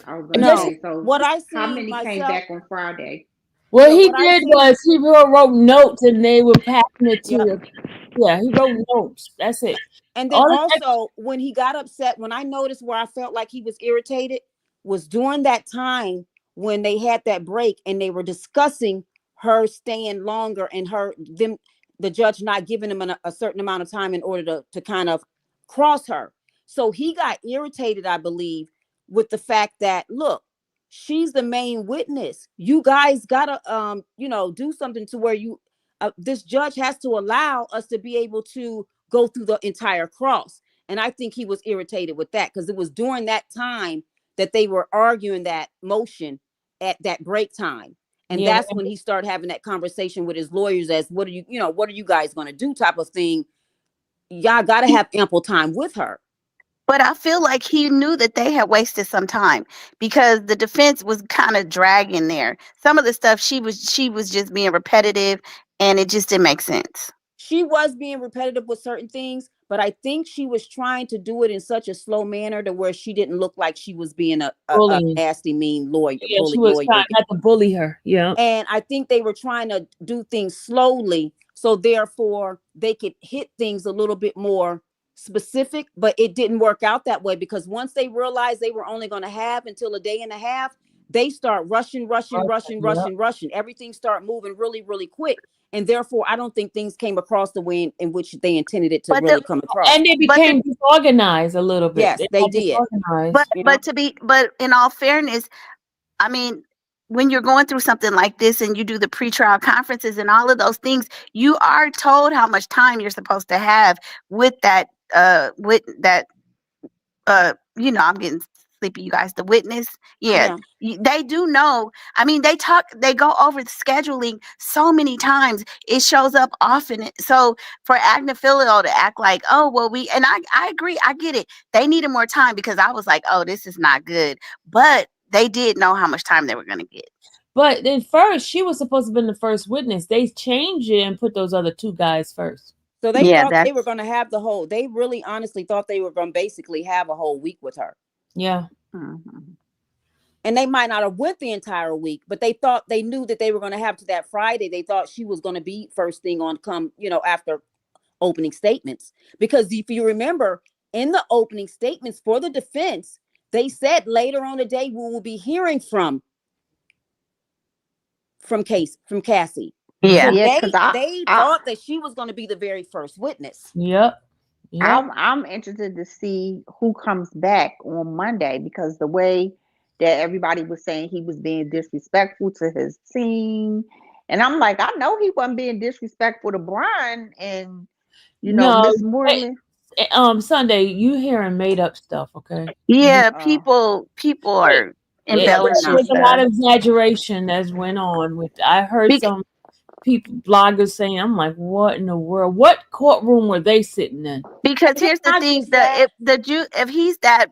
G: I was gonna
A: Yes.
E: no,
G: say, so
E: what I
G: how
E: seen
G: many came
E: myself,
G: back on Friday?
A: What
E: yeah,
A: he
E: what I
A: did
E: seen,
A: was he wrote notes and they were passing it to
E: yeah.
A: the. Yeah, he wrote notes. That's it.
E: And then
A: All the extra.
E: also when he got upset, when I noticed where I felt like he was irritated, was during that time when they had that break and they were discussing her staying longer and the judge not giving him a certain amount of time in order to kind of cross her. So he got irritated, I believe, with the fact that look, she's the main witness. You guys gotta do something to where this judge has to allow us to be able to go through the entire cross. And I think he was irritated with that because it was during that time that they were arguing that motion at that break time. And
A: Yeah,
E: that's when he started having that conversation with his lawyers as what are you guys going to do type of thing. Y'all got to have ample time with her.
B: but I feel like he knew that they had wasted some time because the defense was kind of dragging there. Some of the stuff she was just being repetitive, and it just didn't make sense.
E: She was being repetitive with certain things, but I think she was trying to do it in such a slow manner to where she didn't look like she was being a
A: bullying.
E: nasty, mean lawyer,
A: Yeah, she
E: bully
A: was
E: lawyer.
A: trying not to bully her. Yeah.
E: And I think they were trying to do things slowly. So therefore they could hit things a little bit more specific, but it didn't work out that way, because once they realized they were only going to have until a day and a half, they start rushing. Everything start moving really, really quick. And therefore, I don't think things came across the way in which they intended it to
B: But
E: really come across.
A: And they became disorganized a little bit.
E: Yes, they
A: got
E: did.
A: disorganized.
B: but in all fairness, I mean, when you're going through something like this and you do the pretrial conferences and all of those things, you are told how much time you're supposed to have with that I'm getting sleepy, you guys. The witness, yeah, they do know. I mean, they go over the scheduling so many times. It shows up often. So for Agnifilo to act like, oh, well, I agree, I get it. They needed more time, because I was like, oh, this is not good. But they did know how much time they were going to get.
A: But at first, she was supposed to have been the first witness. They changed it and put those other two guys first.
E: So they thought they were going to have they really honestly thought they were going to basically have a whole week with her.
A: Yeah.
E: Mm-hmm. And they might not have went the entire week, but they knew that they were going to have to that Friday. They thought she was going to be first thing on after opening statements. Because if you remember, in the opening statements for the defense, they said later on the day we will be hearing from Cassie.
B: Yeah.
E: So they thought that she was going to be the very first witness.
A: Yep.
G: I'm interested to see who comes back on Monday, because the way that everybody was saying he was being disrespectful to his team, and I'm like, I know he wasn't being disrespectful to Brian and Miss Moreland.
A: Sunday, you hearing made up stuff, okay?
B: Yeah, people are embellishing.
A: There was a lot of exaggeration that went on with. I heard some people, bloggers saying, I'm like, what in the world? What courtroom were they sitting in?
B: Because here's the thing, if he's that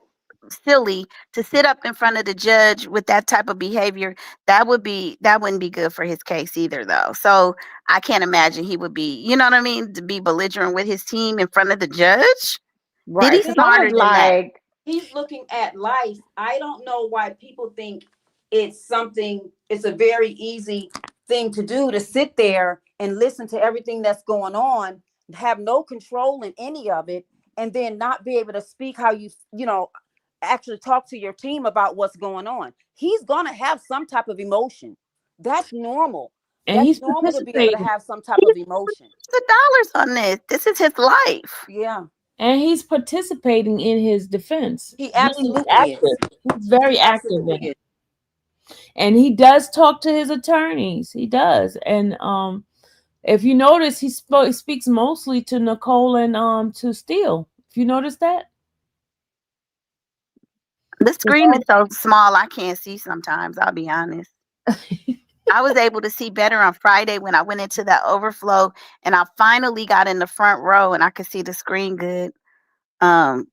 B: silly to sit up in front of the judge with that type of behavior, that wouldn't be good for his case either, though. So I can't imagine he would be, you know what I mean, to be belligerent with his team in front of the judge.
G: Right.
B: Diddy's smarter than that.
E: He's looking at life. I don't know why people think it's a very easy thing to do, to sit there and listen to everything that's going on, have no control in any of it, and then not be able to speak how you actually talk to your team about what's going on. He's gonna have some type of emotion. That's normal.
A: And
E: that's
A: he's
E: normal to be able to have some type of emotion.
B: The dollars on this. This is his life.
E: Yeah.
A: And he's participating in his defense.
E: He absolutely
A: is. He's very active in it. And he does talk to his attorneys. He does. And if you notice, he speaks mostly to Nicole and to Steele. If you notice that.
B: The screen is so small, I can't see sometimes, I'll be honest. I was able to see better on Friday when I went into that overflow, and I finally got in the front row and I could see the screen good. And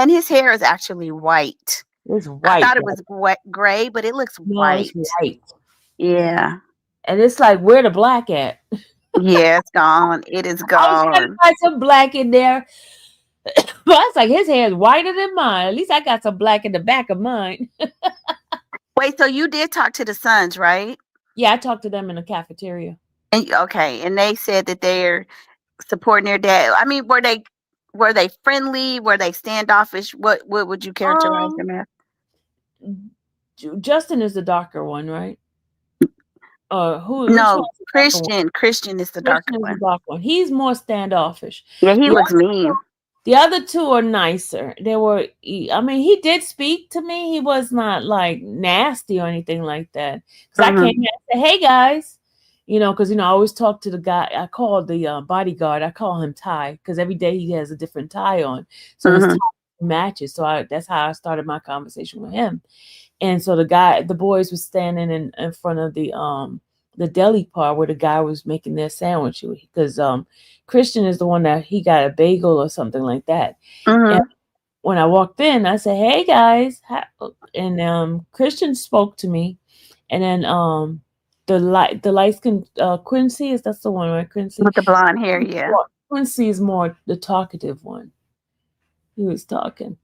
B: his hair is actually white.
A: It's white.
B: I thought it was gray, but it looks white.
A: It's white.
B: Yeah.
A: And it's like, where the black at?
B: Yeah, it's gone. It is gone.
A: I was trying to find some black in there. But I was like, his hair is whiter than mine. At least I got some black in the back of mine.
B: Wait, so you did talk to the sons, right?
A: Yeah, I talked to them in the cafeteria.
B: And they said that they're supporting their dad. I mean, were they friendly? Were they standoffish? What would you characterize them as?
A: Justin is the darker one, right?
B: No, Christian is the darker one.
A: He's more standoffish.
B: Yeah, he looks mean.
A: The other two are nicer. I mean, he did speak to me. He was not like nasty or anything like that. Because I came in and said, hey guys, because I always talk to the guy. I call the bodyguard. I call him Ty, because every day he has a different tie on, so his tie matches. So that's how I started my conversation with him. And so the boys were standing in front of the deli part where the guy was making their sandwich, because Christian is the one that he got a bagel or something like that. And when I walked in, I said, hey guys, and Christian spoke to me, and then the light skin Quincy, that's the one, right? Quincy
B: with the blonde hair. Yeah,
A: Quincy is more the talkative one. He was talking.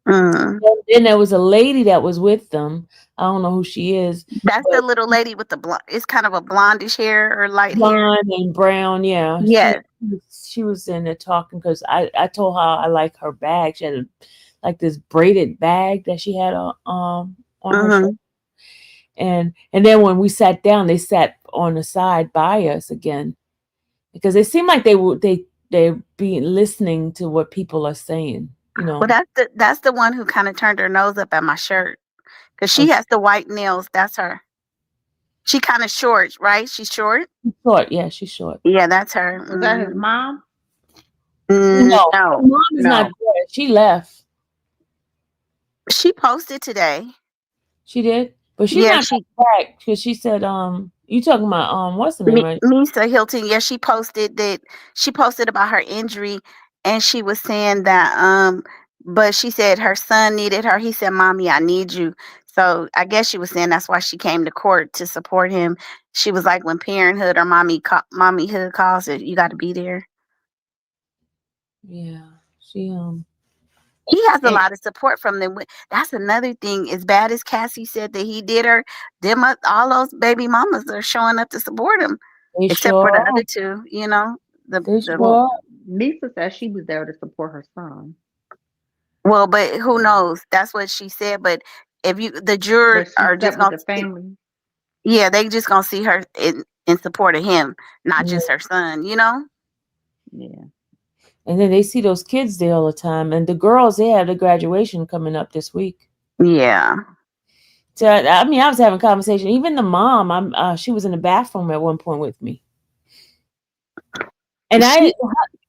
B: And
A: then there was a lady that was with them. I don't know who she is.
B: That's the little lady with the blonde. It's kind of a blondish hair or light
A: blonde
B: hair.
A: And brown. Yeah.
B: Yeah.
A: she was in there talking because I told her I like her bag. She had like this braided bag that she had on her shoulder.
B: Mm-hmm.
A: And then when we sat down, they sat on the side by us again because it seemed like they be listening to what people are saying. You
B: Well,
A: know,
B: that's the one who kind of turned her nose up at my shirt because
A: oh,
B: she has the white nails. That's her. She kind of short, right? She's short.
A: she's short. Yeah, she's short.
B: Yeah, that's her.
G: Was that his
B: Mhm.
G: mom?
A: No, her
B: No,
A: mom is not
G: No.
A: there. She left.
B: she posted today.
A: She did, but she's
B: Yeah,
A: not
B: she
A: coming back because she said, you talking about what's the name, right?
B: Misa Hilton. Yeah, she posted that she posted about her injury, and she was saying that but she said her son needed her. He said, "Mommy, I need you." So I guess she was saying that's why she came to court to support him. She was like, when parenthood or mommyhood calls it, you got to be there.
A: Yeah, she
B: He has a
G: And
B: lot of support from them. That's another thing. As bad as Cassie said that he did her, all those baby mamas are showing up to support him,
A: they
B: except
A: sure
B: for the
A: are.
B: other two. You know,
A: They
B: the
A: sure
G: well,
A: are.
G: Misa said she was there to support her son.
B: well, but who
G: So,
B: knows? That's what she said. But if the jurors
G: but she
B: are
G: sat
B: just
G: with
B: gonna
G: the
B: see,
G: family.
B: yeah, they just gonna see her in support of him, not
A: Yeah.
B: just her son. You know?
G: Yeah.
A: And then they see those kids there all the time. And the girls, they have the graduation coming up this week.
B: Yeah.
A: So I mean, I was having a conversation. Even the mom, she was in the bathroom at one point with me. And
B: She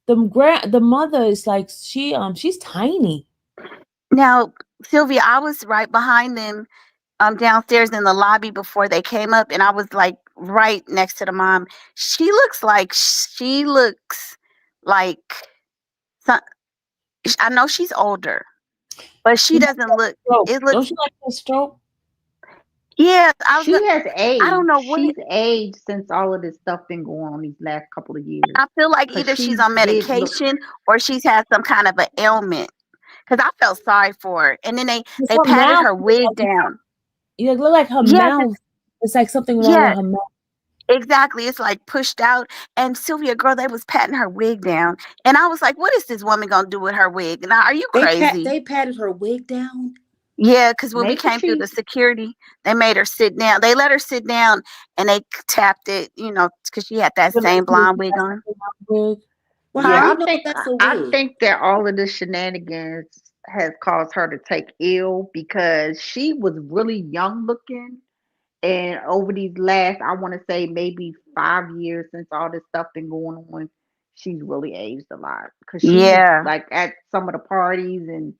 A: the mother is like she's tiny.
B: now, Sylvia, I was right behind them downstairs in the lobby before they came up, and I was like right next to the mom. She looks like some, I know she's older, but she
A: She has
B: doesn't
A: that
B: look.
A: stroke.
B: It
A: Don't
B: looks.
A: she like that stroke?
B: Yeah, I was gonna.
G: She has
B: I don't
G: aged.
B: know what.
G: She's aged since all of this stuff been going on these last couple of years.
B: I feel like
G: Cause
B: either she's
G: she
B: on
G: did look.
B: medication or she's had some kind of an ailment. Because I felt sorry for her, and then they
A: Her
B: patted
A: mouth
B: her
A: look
B: wig
A: like
B: down.
A: it look like her
B: Yes,
A: mouth. It's like something wrong with
B: yes,
A: her mouth.
B: exactly. It's like pushed out. And Sylvia, girl, they was patting her wig down, and I was like, "What is this woman gonna do with her wig? Now, are you crazy?"
E: They patted her wig down.
B: Yeah, because when we
G: Maybe
B: came through the
G: she.
B: security, they made her sit down. They let her sit down, and they tapped it, because she had that
A: Feel like
B: same
A: she
B: blonde wig
A: has
B: on.
A: something wrong with.
E: Well, how
B: Huh?
E: do
G: Yeah,
E: you know that's a
G: I
E: wig?
G: think that all of the shenanigans has caused her to take ill because she was really young looking. And over these last, I want to say maybe 5 years since all this stuff been going on, she's really aged a lot. Cause she was
B: Yeah,
G: like at some of the parties and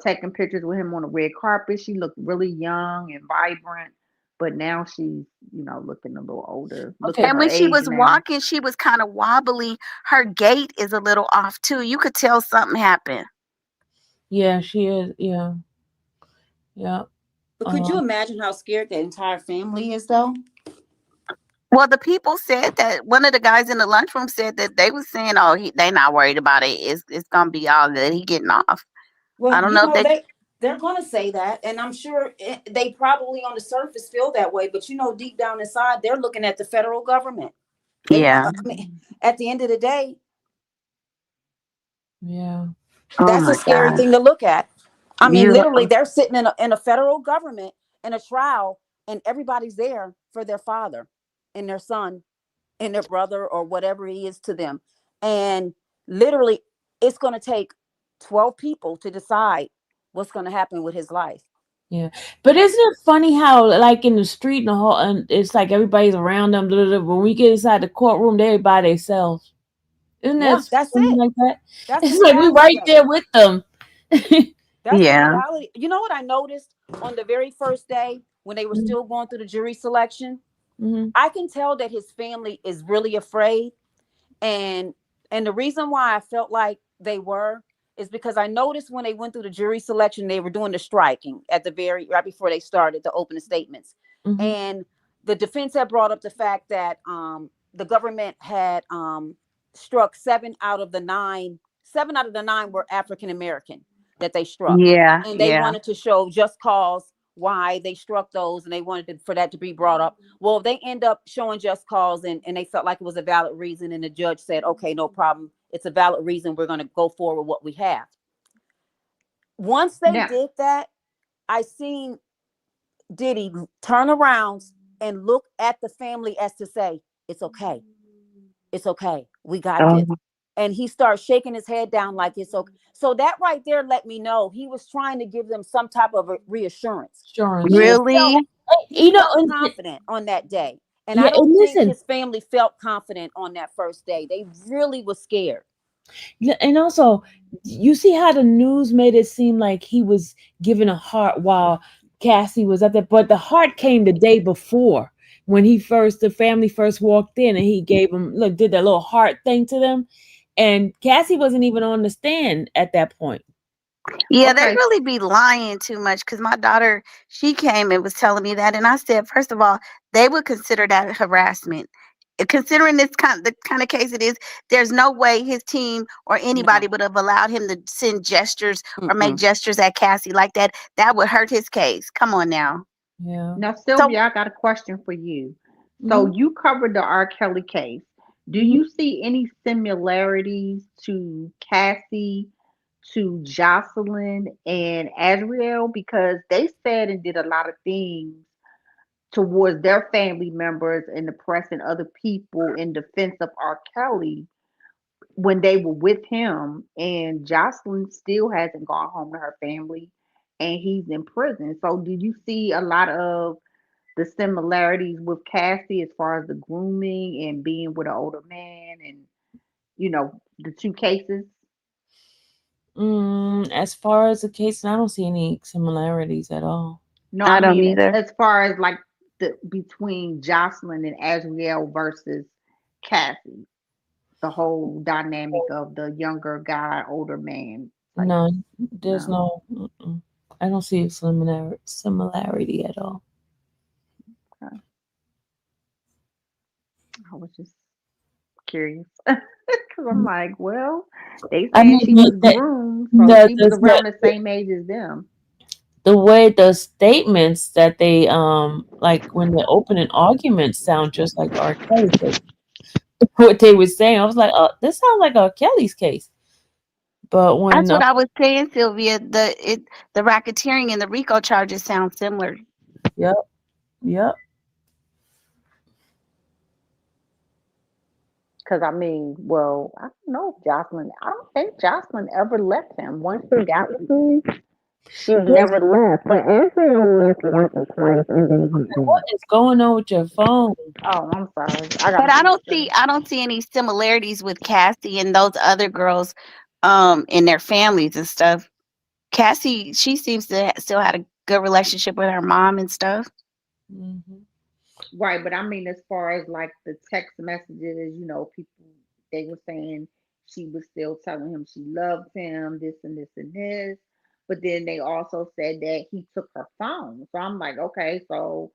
G: taking pictures with him on the red carpet. She looked really young and vibrant, but now she's looking a little older. Look at
A: Okay.
B: and
G: her
B: when she
G: age
B: was
G: now.
B: walking, she was kind of wobbly. Her gait is a little off too. You could tell something happened.
A: Yeah, she is. Yeah. Yeah.
E: But could you
A: Um,
E: imagine how scared the entire family is, though?
B: Well, the people said that one of the guys in the lunchroom said that they was saying, "Oh, they not worried about it. It's gonna be all good. He getting off." I
E: Well,
B: don't know if they.
E: they're going to say that, and I'm sure they probably on the surface feel that way, but deep down inside, they're looking at the federal government.
B: Yeah.
E: I mean, at the end of the day,
A: yeah.
B: Oh
E: that's a
B: my
E: scary
B: God.
E: thing to look at. I mean,
B: You.
E: literally, they're sitting in a federal government in a trial, and everybody's there for their father and their son and their brother or whatever he is to them. And literally, it's going to take 12 people to decide what's going to happen with his life.
A: Yeah, but isn't it funny how, like in the street and the whole, and it's like everybody's around them. Blah, blah, blah. When we get inside the courtroom, they're by themselves. Isn't
E: Yeah,
A: that
E: that's
A: funny
E: it.
A: like that?
E: That's the
A: It's like we
E: reality
A: right
E: of it.
A: there with them.
E: That's the
B: Yeah.
E: reality. You know what I noticed on the very first day when they were still going through the jury selection?
A: Mm-hmm.
E: I can tell that his family is really afraid, and the reason why I felt like they were is because I noticed when they went through the jury selection, they were doing the striking at the very right before they started the opening statements,
A: Mm-hmm.
E: and the defense had brought up the fact that the government had struck seven out of the nine were African American that they struck,
B: Yeah.
E: and they
B: Yeah.
E: wanted to show just cause why they struck those, and they wanted for that to be brought up. Well, they end up showing just cause, and they felt like it was a valid reason, and the judge said, okay, no problem, it's a valid reason, we're going to go forward with what we have. Once they
G: Now,
E: did that, I seen Diddy turn around and look at the family as to say, it's okay, it's okay, we got this. And he starts shaking his head down like it's okay. So that right there let me know he was trying to give them some type of a reassurance.
A: Insurance.
E: He
A: Yeah.
E: felt
B: Really?
E: he
A: You know,
E: felt confident on that day. And I
A: yeah,
E: don't
A: and
E: think
A: listen,
E: his family felt confident on that first day. They really was scared.
A: yeah, and also, you see how the news made it seem like he was giving a heart while Cassie was up there, but the heart came the day before when the family first walked in, and he gave them, look, did that little heart thing to them, and Cassie wasn't even on the stand at that point.
B: Yeah, they
G: okay,
B: really be lying too much because my daughter, she came and was telling me that. And I said, first of all, they would consider that harassment. Considering the kind of case it is, there's no way his team or anybody
E: No.
B: would have allowed him to send gestures or make
E: Mm-mm.
B: gestures at Cassie like that. That would hurt his case. Come on now.
A: Yeah.
G: now
B: So
G: Sylvia, I got a question for you. So
A: Mhm.
G: you covered the R. Kelly case. Do
A: Mhm.
G: you see any similarities to Cassie, to Jocelyn and Azriel? Because they said and did a lot of things towards their family members and the press and other people in defense of R. Kelly when they were with him, and Jocelyn still hasn't gone home to her family and he's in prison. So do you see a lot of the similarities with Cassie as far as the grooming and being with an older man and the two cases?
A: As far as the case, I don't see any similarities at all.
G: No, I
B: I don't
G: mean
B: either.
G: as far as like the between Jocelyn and Azriel versus Cassie, the whole dynamic of the younger guy, older man type.
A: No, there's
G: No,
A: no. Mm-mm. I don't see a similarity at all.
G: okay. I was just curious because I'm like, well, they
A: I
G: saying
A: mean,
G: she was groomed, so she was
A: the,
G: around the same age as them.
A: the way the statements that they like when they're opening arguments sound just like R. Kelly case. What they were saying, I was like, oh, this sounds like R. Kelly's case. But
B: That's
A: when
B: what I was saying, Sylvia. The racketeering and the RICO charges sound similar.
A: yep, yep,
G: Because I mean, well, I don't know if Jocelyn. I don't think Jocelyn ever left him. Once she got with him, she
A: what
G: never left. But Anthony left once or twice, and then he
A: what
G: didn't.
A: is going on with your phone?
G: Oh, I'm sorry. I
B: But
G: gotta
B: I
G: fix
B: don't
G: that.
B: see I don't see any similarities with Cassie and those other girls in their families and stuff. Cassie, she seems to still had a good relationship with her mom and stuff.
A: Hmm.
G: Right, but I mean, as far as like the text messages, people they were saying she was still telling him she loved him, this and this and this. But then they also said that he took her phone. So I'm like, okay, so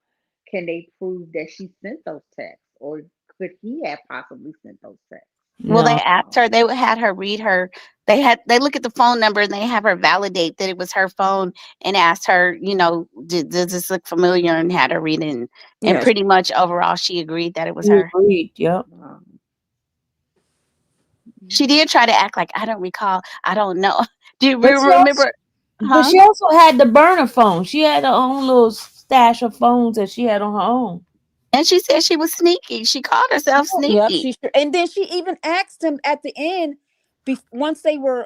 G: can they prove that she sent those texts, or could he have possibly sent those texts?
B: Well, they
A: No,
B: asked her, they had her read her. They look at the phone number and they have her validate that it was her phone and asked her, does this look familiar? And had her read it. And
E: Yes.
B: pretty much overall, she agreed that it was
A: we
B: her.
A: agreed. Yep.
G: Um,
B: She did try to act like I don't recall. I don't know. Do you
A: But she also,
B: remember?
A: but
B: Huh?
A: she also had the burner phone. She had her own little stash of phones that she had on her own.
B: And she said she was sneaky. She called herself
E: Yep,
B: sneaky.
E: she sure. And then she even asked him at the end, once they were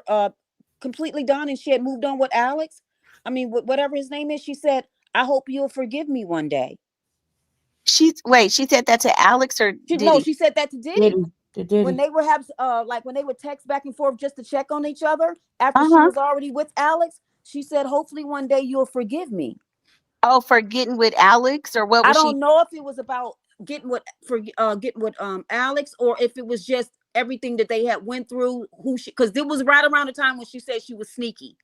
E: completely done and she had moved on with Alex. I mean, whatever his name is, she said, "I hope you'll forgive me one day."
B: She said that to Alex or
E: No,
B: Diddy?
E: she said that to Diddy
A: Diddy, the
E: when
A: Diddy.
E: they were like when they would text back and forth just to check on each other after she
B: Uh-huh.
E: was already with Alex. She said, "Hopefully one day you'll forgive me."
B: Oh, for getting with Alex, or what
E: I
B: was she?
E: don't know if it was about getting with Alex, or if it was just everything that they had went through, who she, because it was right around the time when she said she was sneaky,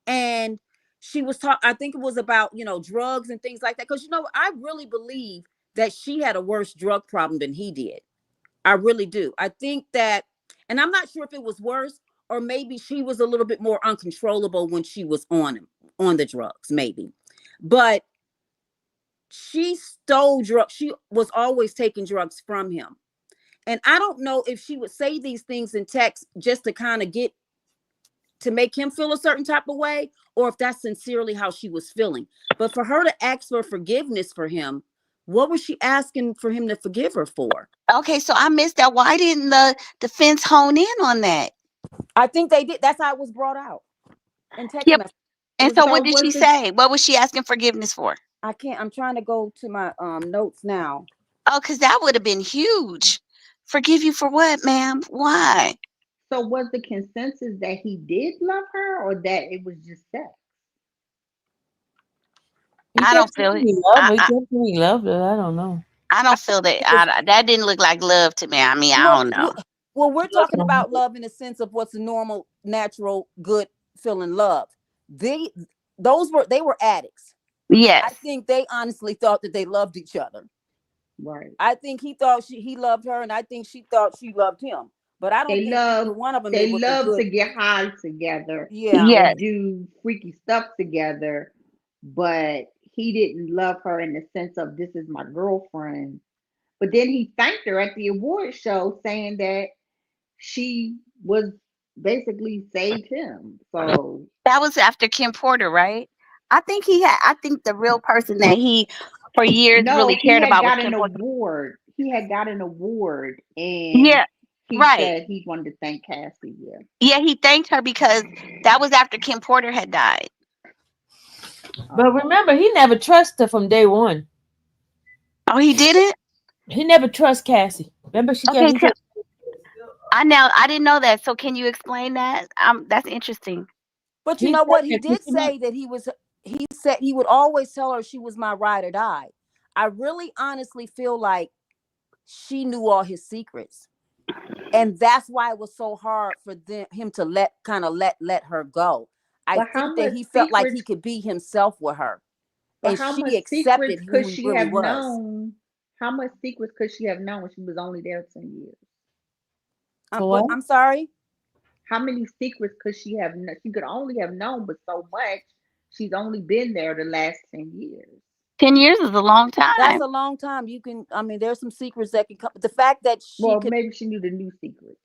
E: and she was talk I think it was about, drugs and things like that, because I really believe that she had a worse drug problem than he did. I really do. I think that, and I'm not sure if it was worse, or maybe she was a little bit more uncontrollable when she was on him, on the drugs, maybe. but she stole drugs. She was always taking drugs from him. And I don't know if she would say these things in text just to kind of get to make him feel a certain type of way, or if that's sincerely how she was feeling. But for her to ask for forgiveness for him, what was she asking for him to forgive her for?
B: Okay, so I missed that. Why didn't the defense hone in on that?
E: I think they did. That's how it was brought out in text
B: Yep.
E: message. It
B: And
E: was
B: so
E: just,
B: what
G: So
B: did
G: was
B: she
G: the
B: say? What was she asking forgiveness for?
E: I can't. I'm trying to go to my notes now.
B: Oh, because that would have been huge. Forgive you for what, ma'am? Why?
G: so was the consensus that he did love her or that it was just sex?
A: He
B: I don't
A: kept
B: feel
A: saying
B: it.
A: he loved
B: I,
A: her. He
B: I,
A: kept saying he loved her. I don't know.
B: I
E: I
B: don't feel that.
E: think it was
B: That didn't look like love to me. I mean, I
E: well,
B: don't
E: well,
B: know.
E: well, we're
A: That's
E: talking
A: wrong.
E: about love in the sense of what's a normal, natural, good feeling love. They they were addicts. I
B: Yes.
E: think they honestly thought that they loved each other.
G: Right.
E: I think he thought he loved her, and I think she thought she loved him. But I don't
G: They
E: think
G: love
E: either one of them. It
G: they
E: was a
G: love
E: good.
G: to get high together
E: Yeah,
B: Yes.
G: and do freaky stuff together, but he didn't love her in the sense of this is my girlfriend. But then he thanked her at the award show saying that she was basically saved him. So
B: That was after Kim Porter, right? I think the real person that he for years really
G: no, he
B: cared
G: had
B: about was
G: got an
B: Kim Porter.
G: award. He had got an award and
B: Yeah.
G: he
B: Right.
G: said he wanted to thank Cassie. Yeah.
B: Yeah, he thanked her because that was after Kim Porter had died.
A: But
G: Oh.
A: remember, he never trusted her from day one.
B: Oh, he didn't?
A: He never trust Cassie. Remember, she kept
B: Okay,
A: he said
B: I didn't know that. So can you explain that? That's interesting.
E: but you
A: he
E: know
A: said
E: what? He
A: that 'cause
E: did
A: she might-
E: say that he was. He said he would always tell her she was my ride or die. I really, honestly feel like she knew all his secrets, and that's why it was so hard for him to let her go. I
G: But how
E: think that
G: much
E: he felt like he
G: secrets
E: could be himself with her,
G: but
E: and
G: how much
E: she accepted
G: secrets
E: who
G: could
E: he
G: she
E: really
G: have
E: was.
G: known? How much secrets could she have known when she was only there 10 years?
A: for
E: What?
A: what?
E: I'm sorry.
G: How many secrets could she have known? She could only have known but so much. She's only been there the last 10 years.
B: 10 years is a long
E: That's
B: time.
E: a long time. You can. I mean, there's some secrets that can come. The fact that she
G: Well,
E: could.
G: maybe she knew the new secrets.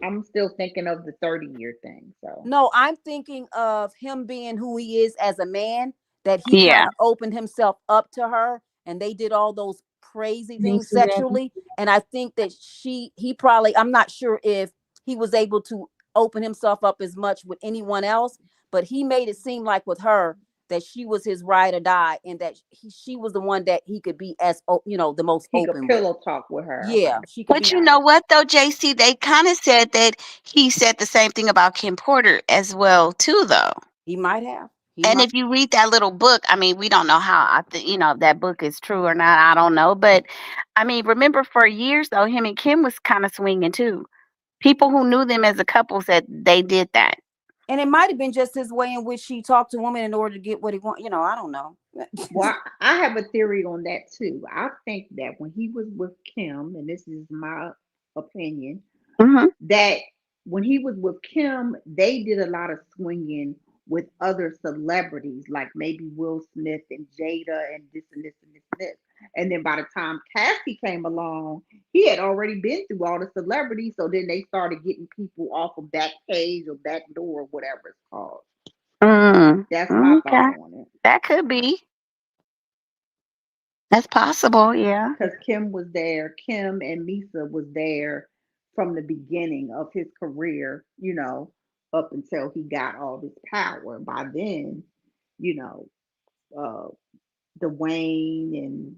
G: I'm still thinking of the 30-year thing. So
E: No, I'm thinking of him being who he is as a man, that he kind
B: Yeah.
E: of opened himself up to her and they did all those crazy
A: Things
E: things
A: together.
E: sexually. And I think that he probably, I'm not sure if he was able to open himself up as much with anyone else, but he made it seem like with her that she was his ride or die and that she was the one that he could be as, the most
G: he could
E: open with.
G: pillow talk with her.
E: Yeah,
G: Okay.
E: she could
B: But
E: be.
B: you
G: Got
B: know
G: it.
B: what though, JC? They kind of said that he said the same thing about Kim Porter as well, too, though.
E: He might have. He
B: And
E: might.
B: if you read that little book, I mean, we don't know how if that book is true or not. I don't know, but I mean, remember for years though, him and Kim was kind of swinging too. People who knew them as a couple said they did that.
E: And it might have been just his way in which he talked to women in order to get what he want. I don't know.
G: Well, I have a theory on that too. I think that when he was with Kim, and this is my opinion,
B: Hmm.
G: that when he was with Kim, they did a lot of swinging with other celebrities, like maybe Will Smith and Jada and this and this and this and this. And then by the time Cassie came along, he had already been through all the celebrities. So then they started getting people off of Backpage or Backdoor or whatever it's called.
B: Mm.
G: That's my thought
B: Okay,
G: on it.
B: that could be. That's possible. Yeah.
G: Because Kim was there. Kim and Misa was there from the beginning of his career, up until he got all this power. By then, you know, uh, Dwayne and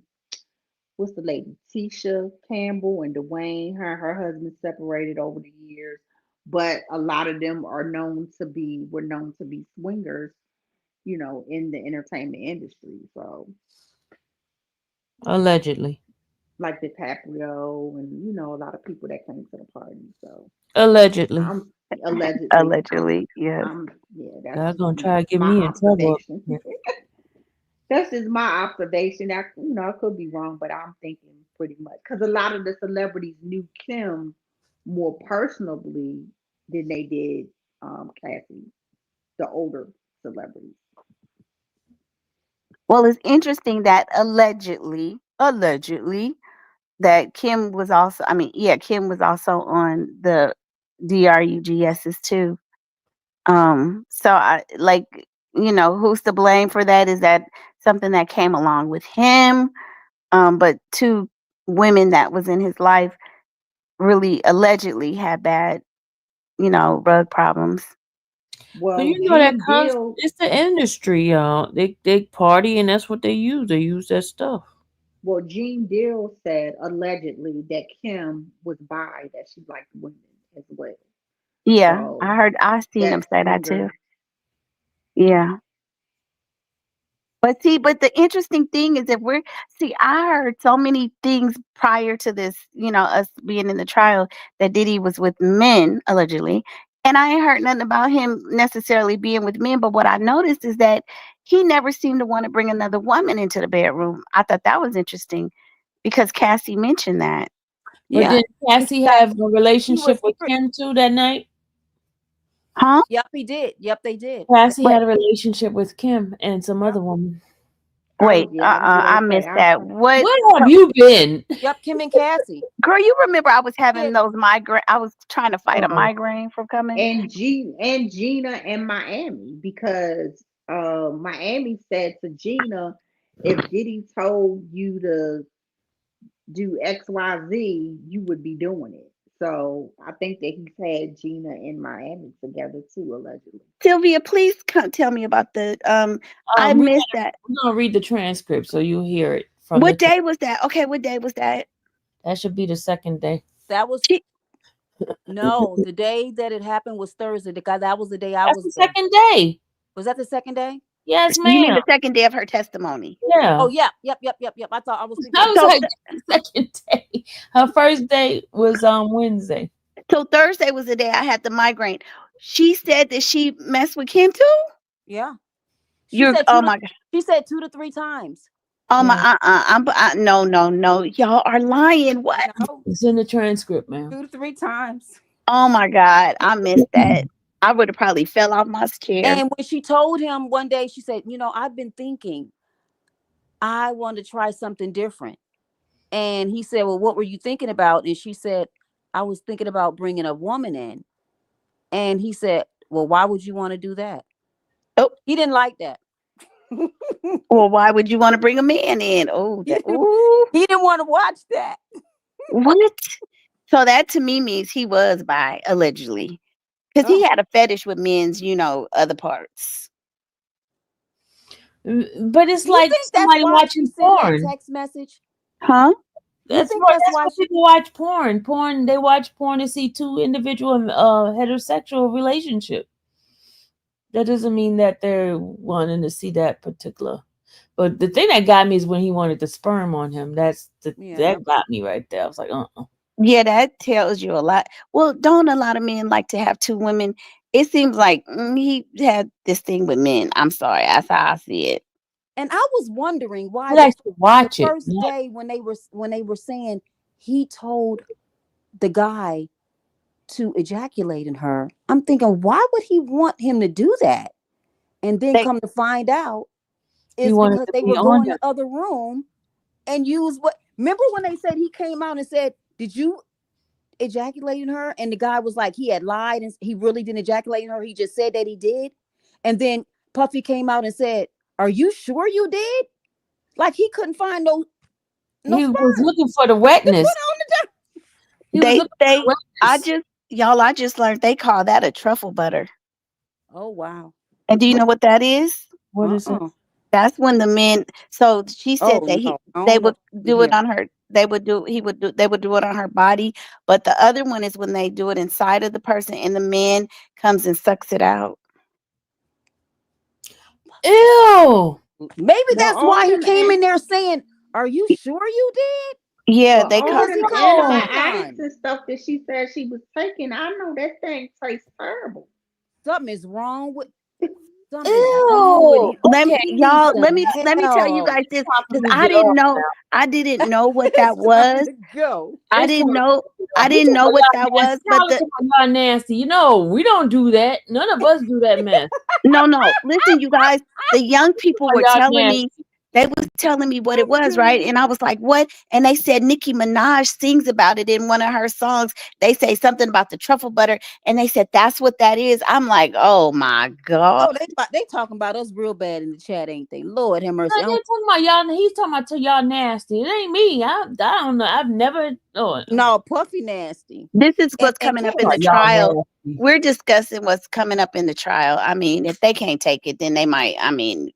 G: what's the lady? Tisha Campbell and Dwayne, her husband separated over the years. But a lot of them were known to be swingers, in the entertainment industry. So
A: Allegedly.
G: like DiCaprio and a lot of people that came to the party. So
A: Allegedly.
G: I'm allegedly,
B: Allegedly, yes.
G: yeah, that's
A: God
G: just
A: gonna try to get
G: my
A: me in trouble up
G: observation.
A: here.
G: That's just my observation. I could be wrong, but I'm thinking pretty much because a lot of the celebrities knew Kim more personally than they did Cassie, the older celebrities.
B: Well, it's interesting that allegedly, that Kim was also, I mean, yeah, Kim was also on the DRUGS's too. So I like, who's to blame for that? Is that something that came along with him? But two women that was in his life really allegedly had bad, rug problems.
A: But
G: Well,
A: you know that
G: Gene
A: comes.
G: Deal,
A: It's the industry, y'all. They party and that's what they use. They use that stuff.
G: Gene Deal said allegedly that Kim was bi, that she liked women as well.
B: Yeah,
G: So
B: I seen him
G: that's
B: say that too.
G: under.
B: Yeah. But see, but the interesting thing is that I heard so many things prior to this, us being in the trial, that Diddy was with men, allegedly. And I ain't heard nothing about him necessarily being with men. But what I noticed is that he never seemed to want to bring another woman into the bedroom. I thought that was interesting because Cassie mentioned that.
A: But
B: Yeah.
A: did Cassie
E: That
A: have a
E: he
A: relationship
E: was
A: with Kim too that night?
B: Huh?
E: Yep, he did. Yep, they did.
A: Cassie
B: Wait,
A: had a relationship with Kim and some
E: Yep.
A: other woman.
G: Oh
B: wait.
G: yeah, I was
B: I
G: gonna say
B: missed
G: I
B: that.
G: heard.
B: What?
A: Where have you been?
E: Yep, Kim and Cassie.
B: Girl, you remember I was having
E: Yeah.
B: those migraine. I was trying to fight a
A: Oh,
B: migraine from coming.
G: And Gina and Miami, because Miami said to Gina, if Diddy told you to do XYZ, you would be doing it. So I think that he's had Gina and Miami together too, allegedly.
B: Sylvia, please tell me about the. I
A: we
B: missed that.
A: we're gonna read the transcript so you'll hear it from the.
B: What day was that? Okay, what day was that?
A: That should be the second day.
E: That was
B: She,
E: no, the day that it happened was Thursday. The guy that was the day I
A: That's
E: was
A: the
E: there.
A: second day.
E: Was that the second day?
A: Yes,
B: you mean
A: ma'am.
B: the second day of her testimony?
E: Oh
A: Yeah.
E: yeah, yep. I thought I was thinking
A: I
E: of the
A: was
B: So,
E: first.
A: like, the second day. Her first day was on Wednesday.
B: so Thursday was the day I had the migraine. She said that she messed with Kim too.
E: Yeah. She
B: You're,
E: said
B: oh my god,
E: she said 2 to 3 times.
B: oh my,
A: Yeah,
B: no, no, no, y'all are lying. What?
E: No,
A: it's in the transcript, ma'am.
E: 2 to 3 times.
B: Oh my god, I missed that. I would have probably fell off my chair.
E: And when she told him one day, she said, I've been thinking I want to try something different. And he said, well, what were you thinking about? And she said, I was thinking about bringing a woman in. And he said, well, why would you want to do that?
B: Oh,
E: He didn't like that.
B: well, why would you want to bring a man in? Oh,
E: he,
B: that. Ooh,
E: he didn't want to watch that.
B: what? So that to me means he was bi, allegedly. Because he
E: Oh,
B: had a fetish with men's, other parts.
A: But it's
E: you
A: like
E: think that's
A: somebody
E: why she
A: watching
E: sent that
A: porn.
E: text message?
B: Huh?
E: You
A: That's
E: think
A: what
E: that's
A: that's
E: why
A: what people watch porn. Porn, they watch porn to see two individual heterosexual relationship. That doesn't mean that they're wanting to see that particular. But the thing that got me is when he wanted the sperm on him.
E: Yeah.
A: That got me right there. I was like,
B: Yeah, that tells you a lot. Well, don't a lot of men like to have two women? It seems like he had this thing with men. I'm sorry. That's how I see it.
E: And I was wondering
A: I
E: why
A: like to
E: the
A: watch it.
E: first day when they were saying he told the guy to ejaculate in her. I'm thinking, why would he want him to do that? And then
B: They,
E: come to find out,
A: He
E: it's
A: wanted
E: because
A: to
E: they
A: be
E: were going
A: on
E: in
A: her.
E: the other room and use what? Remember when they said he came out and said, "Did you ejaculate in her?" And the guy was like, he had lied and he really didn't ejaculate in her. He just said that he did. And then Puffy came out and said, "Are you sure you did?" Like he couldn't find no
A: He was
E: sperm
A: looking for the
E: to put
A: wetness.
E: on the.
A: He was looking for the wetness.
B: I just learned they call that a truffle butter.
E: Oh wow.
B: And do you know what that is?
A: What is it?
B: That's when the men. So she said
E: Oh
B: that
E: no, I
B: they
E: don't know
B: would
E: if
B: do
E: here.
B: it on her. They would do it on her body. But the other one is when they do it inside of the person, and the man comes and sucks it out.
A: Ew.
E: Maybe
G: Well,
E: that's
G: all
E: why he
G: them
E: came in
G: an-
E: there saying, "Are you sure you did?"
B: Yeah,
G: well,
B: they
G: all
B: call.
E: Because he
G: them
E: called her
A: No.
G: antibiotics
E: Caroline.
G: and stuff that she said she was taking, I know that thing tastes terrible.
E: Something is wrong with
A: Ew.
E: him.
B: Let
A: Okay.
E: He's
B: y'all let
E: some
B: me tell you
E: hell.
B: guys this,
A: Time for
B: because
A: me to get off now.
B: I didn't know what that
E: It's time
B: was.
E: to go.
B: I
A: It's time
B: didn't
A: to
B: know
A: get
B: I
A: off. You
B: didn't
A: talking
B: know
A: about
B: what
A: y'all
B: that was.
A: nasty.
B: But
A: Tyler talking about y'all nasty. We don't do that. None of us do that mess.
B: no, listen, you guys, the young people
A: Oh,
B: were
A: y'all
B: telling me
A: nasty.
B: They was telling me what it was, right? And I was like, what? And they said Nicki Minaj sings about it in one of her songs. They say something about the truffle butter, and they said that's what that is. I'm like, oh my God.
E: Oh, they talking about us real bad in the chat, ain't they? Lord have mercy.
A: They're talking about y'all. He's talking about to y'all nasty. It ain't me. I don't know. I've never. Oh,
E: No, Puffy nasty.
B: This is what's
E: And
B: coming up
E: King
B: in the
A: y'all
B: trial.
A: nasty.
B: We're discussing what's coming up in the trial. I mean, if they can't take it, then they might. I mean,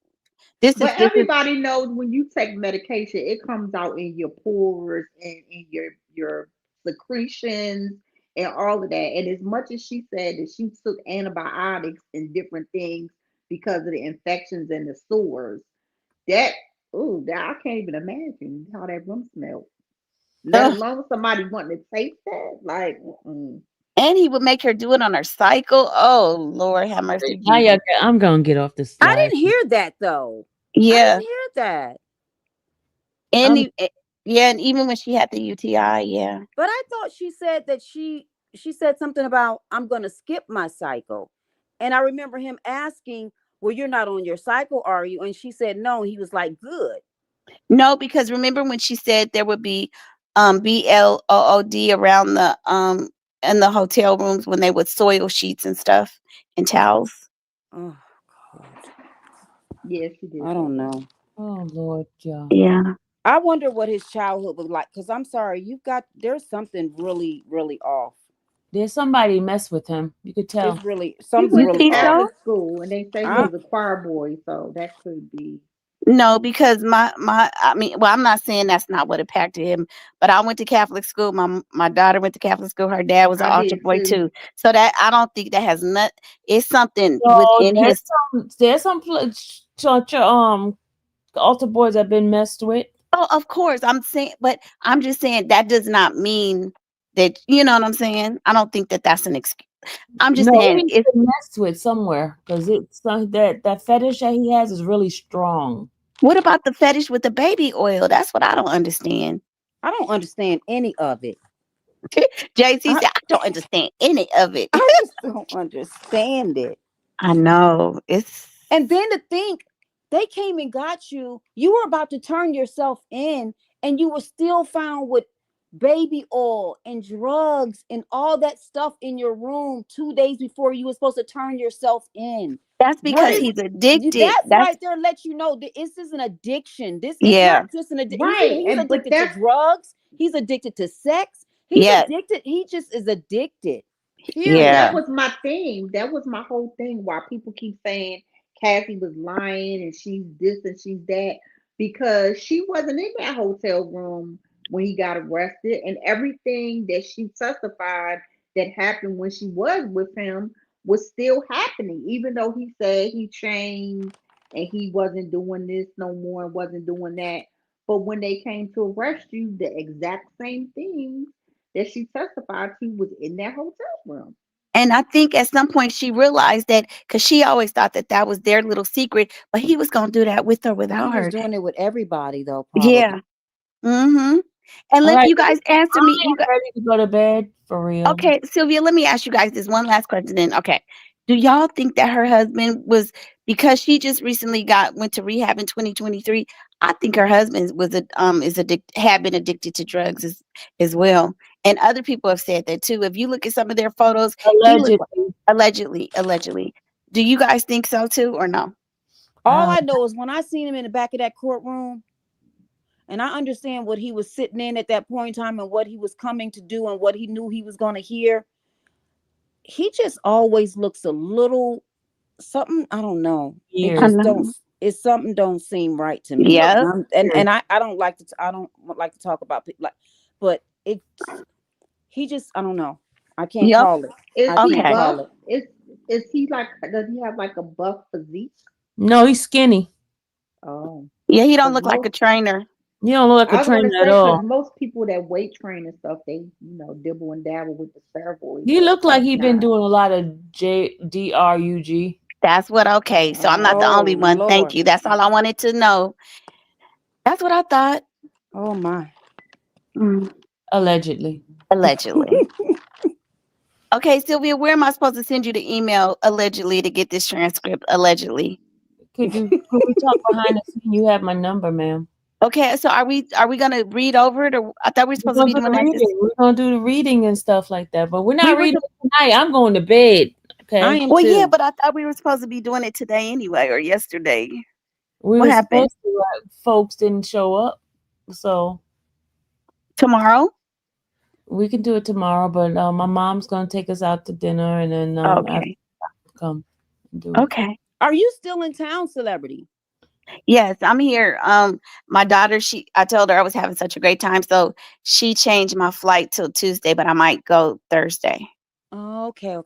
G: But
B: this is
G: everybody knows when you take medication, it comes out in your pores and in your secretions and all of that. And as much as she said that she took antibiotics and different things because of the infections in the sores, that that I can't even imagine how that room smelled. Let
B: ugh.
G: alone somebody wanting to taste that. Like, mm-mm.
B: And he would make her do it on her cycle. Oh Lord, have mercy,
A: Now
B: Jesus.
A: I'm gonna get off this
E: I
A: live.
E: didn't hear that though. I
B: Yeah,
E: didn't hear that.
B: and
A: Um,
B: yeah, and even when she had the UTI, yeah.
E: But I thought she said that she said something about I'm going to skip my cycle. And I remember him asking, "Well, you're not on your cycle, are you?" And she said, "No." He was like, "Good."
B: No, because remember when she said there would be BLOOD around the in the hotel rooms when they would soil sheets and stuff and towels.
E: Oh God.
G: Yes, she did
E: I
G: say
E: don't
G: that.
E: know.
A: oh Lord, y'all.
B: Yeah.
E: I wonder what his childhood was like cuz I'm sorry, there's something really really off.
A: There's somebody mess with him. You could tell.
E: It's really
G: He
E: something's
B: You
G: went to
E: really
B: think
E: off.
B: so?
G: Catholic school and they say he
E: I
G: was a choir boy, so that could be.
B: No, because my I mean, well, I'm not saying that's not what impacted him, but I went to Catholic school. My daughter went to Catholic school. Her dad was an
G: I
B: altar
G: did
B: boy
G: too.
B: too. So that I don't think that has not. It's something
A: So
B: within his.
A: there's some altar boys that been messed with.
B: Oh, of course, I'm saying, but I'm just saying that does not mean that you know what I'm saying. I don't think that that's an excuse. I'm just
A: No,
B: saying
A: he's
B: it's.
A: been messed with somewhere because it's that fetish that he has is really strong.
B: What about the fetish with the baby oil? That's what I don't understand.
E: I don't understand any of it.
B: JC
E: I
B: said I don't understand any of it.
E: I just don't understand it.
B: I know it's.
E: And then to think they came and got you, you were about to turn yourself in, and you were still found with baby oil and drugs and all that stuff in your room 2 days before you were supposed to turn yourself in.
B: That's
E: What
B: because
E: is
B: he's addicted.
E: that
B: That's
E: right there let you know that this is an addiction. This it's
B: yeah,
E: not just an addiction.
G: Right.
E: He's
G: And but
E: addicted to
G: that's
E: drugs. He's addicted to sex. He's
B: yeah,
E: addicted. He just is addicted.
G: but
E: Period.
G: that
B: yeah.
G: was my thing. That was my whole thing. Why people keep saying Cassie was lying and she's this and she's that because she wasn't in that hotel room when he got arrested, and everything that she testified that happened when she was with him was still happening, even though he said he changed and he wasn't doing this no more and wasn't doing that. But when they came to arrest you, the exact same things that she testified to was in that hotel room.
B: And I think at some point she realized that because she always thought that that was their little secret, but he was gonna do that with or
E: He
B: without
E: was
B: her.
E: doing it with everybody though, probably.
B: Yeah. Mm-hmm. And
A: All
B: let
A: right,
B: you guys answer me. You
A: I'm ready to go to bed for real.
B: okay, Sylvia, let me ask you guys this one last question then. Okay. Do y'all think that her husband was because she just recently went to rehab in 2023? I think her husband was had been addicted to drugs as well. And other people have said that too. If you look at some of their photos, he looked like
A: Allegedly.
B: allegedly. Do you guys think so too or no?
E: All
A: Uh,
E: I know is when I seen him in the back of that courtroom, and I understand what he was sitting in at that point in time and what he was coming to do and what he knew he was going to hear, he just always looks a little something. I don't know. It
B: I
A: years.
E: just don't.
B: know.
E: It's something don't seem right to
A: He
E: me.
A: looked
B: Yeah.
E: And
A: weird.
E: I don't like to. I don't like to talk about people like, but it's he just. I don't know. I can't
B: Yep.
E: call it.
G: Is
E: I
G: he
E: can't
B: Okay.
E: call
G: buff?
E: it.
G: Is he like? Does he have like a buff physique?
A: No, he's skinny.
G: Oh,
B: Yeah, he don't
G: because
B: look like a
G: most
B: trainer.
A: You don't look like
G: I
A: a
G: was gonna
A: trainer at
G: say because
A: all.
G: most people that weight train and stuff, they dibble and dabble with the steroids,
A: He
G: but
A: looked like
G: he's
A: he been
G: not.
A: doing a lot of DRUG.
B: That's what okay. So I'm not the
E: Oh
B: only one. Thank
E: Lord.
B: you. That's all I wanted to know. That's what I thought.
E: Oh my.
B: Mm,
A: Allegedly.
B: allegedly. Okay, Sylvia, where am I supposed to send you the email allegedly to get this transcript? Allegedly.
A: Could we talk behind the scene? You have my number, ma'am.
B: Okay, so are we gonna read over it, or I thought we were supposed to be doing that?
A: We're gonna do the reading and stuff like that, but we're not
B: We were
A: reading tonight. I'm going to bed. Okay.
E: I am
B: Well, yeah,
E: too.
B: but I thought we were supposed to be doing it today anyway, or yesterday.
A: We
B: What
A: were
B: happened?
A: supposed to, folks didn't show up, so
B: Tomorrow?
A: we can do it tomorrow. But my mom's gonna take us out to dinner, and then
B: Okay.
A: after come and do it.
B: Okay.
E: Are you still in town, celebrity?
B: Yes, I'm here. My daughter, I told her I was having such a great time, so she changed my flight till Tuesday, but I might go Thursday.
E: Okay.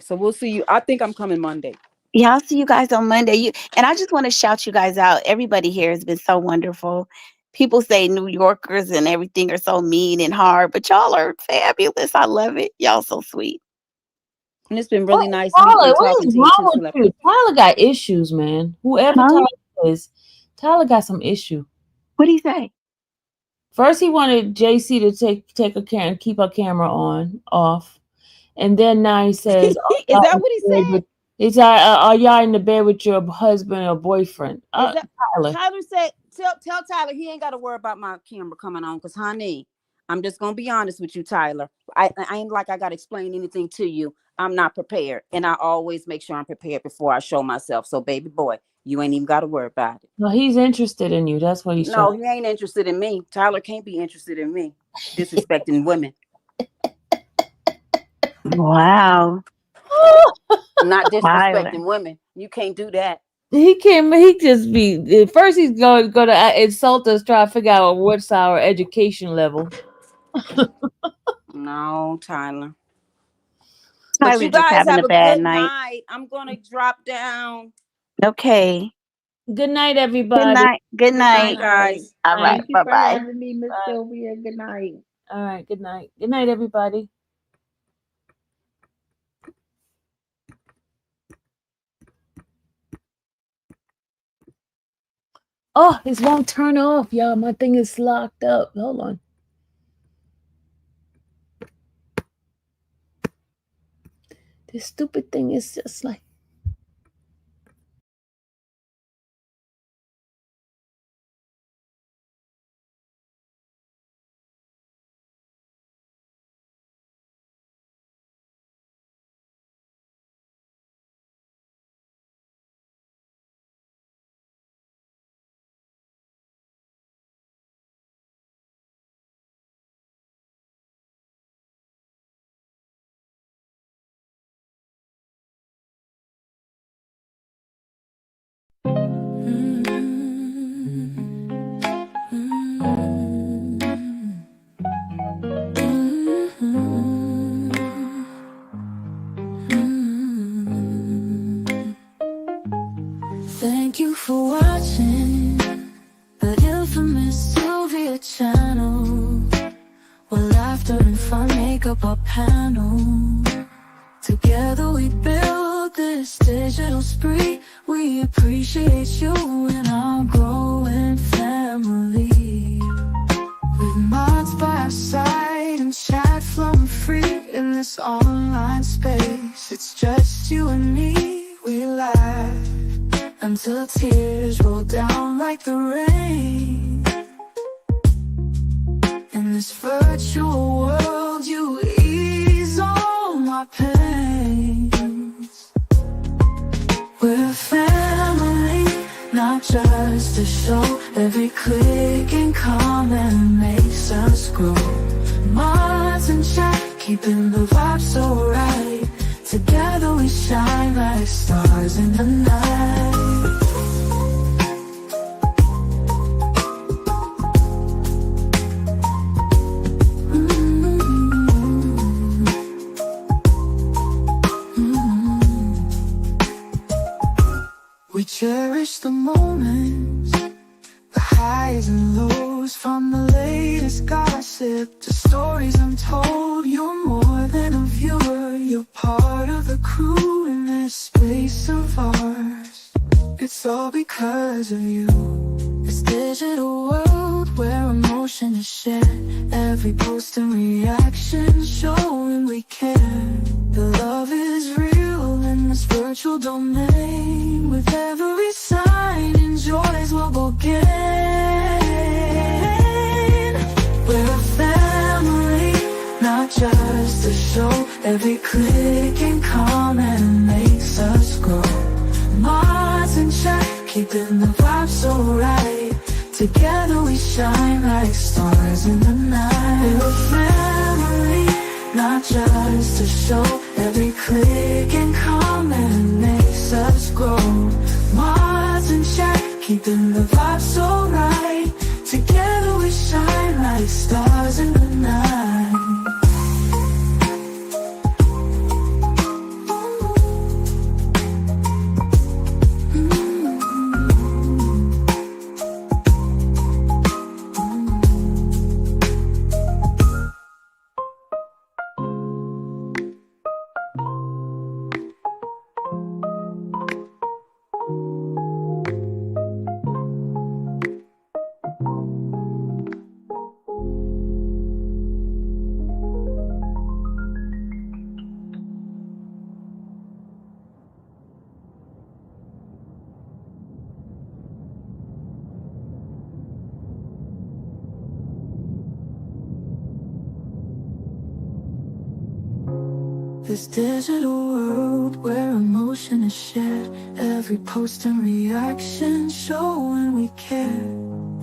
E: So we'll see you. I think I'm coming Monday.
B: Yeah, I'll see you guys on Monday. And I just want to shout you guys out. Everybody here has been so wonderful. People say New Yorkers and everything are so mean and hard, but y'all are fabulous. I love it. Y'all so sweet.
E: And it's been really nice
A: Tyler,
E: meeting and
A: what
E: talking
A: is
E: to you
A: wrong
E: too,
A: with
E: celebrity.
A: you? Tyler got issues, man. Whoever
B: Huh?
A: Tyler is, Tyler got some issue.
B: What do you say?
A: First, he wanted JC to take a camera, keep her camera off, and then now he says,
E: Is that what he said?
A: He's are y'all in the bed with your husband or boyfriend? Tyler.
E: Tyler said, tell Tyler he ain't got to worry about my camera coming on, because, honey, I'm just going to be honest with you, Tyler. I ain't like I got to explain anything to you. I'm not prepared, and I always make sure I'm prepared before I show myself. So, baby boy, you ain't even got to worry about it.
A: No, he's interested in you. That's what he's
E: No,
A: showing.
E: he ain't interested in me. Tyler can't be interested in me. Disrespecting women.
B: Wow.
E: Not
B: Tyler.
E: disrespecting women. You can't do that.
A: He can't. He just be first. He's going to insult us, try to figure out what's our education level.
E: No, Tyler.
B: Tyler
E: But you
B: just
E: guys
B: having
E: have
B: a
E: a
B: bad
E: good
B: night.
E: night. I'm gonna drop down.
B: Okay.
A: Good night, everybody.
B: Good night. Good night.
E: Guys.
B: All right.
G: Thank you
B: Bye
G: for
B: bye.
G: having me, Miss Sylvia. Good night.
A: All right. Good night. Good night, everybody. Oh, it won't turn off, y'all. My thing is locked up. Hold on. This stupid thing is just like.
H: Thank you for watching the infamous Sylvia channel, where laughter and fun make up our panel. Together we build this digital spree. We appreciate you and our growing family. With mods by our side and chat flowing free in this online space. It's just you and me, we laugh until tears roll down like the rain. In this virtual world, you ease all my pains. We're a family, not just a show. Every click and comment makes us grow. Mods and chat, keeping the vibe so right. Together we shine like stars in the night. We cherish the moments, the highs and lows, from the latest gossip to stories untold. You're more than a viewer, you're part of the crew in this space of ours. It's all because of you. This digital world where emotion is shared, every post and reaction showing we care. The love is real in this virtual domain. With every sign, enjoys what we'll gain. We're a family, not just a show. Every click and comment makes us grow. Mars in check, keeping the vibe so right. Together we shine like stars in the night. We're a family, not just a show. Every click and comment makes us grow. Mars in check, keeping the vibe so right. Together we shine like stars in the night. This digital world where emotion is shared, every post and reaction showing we care.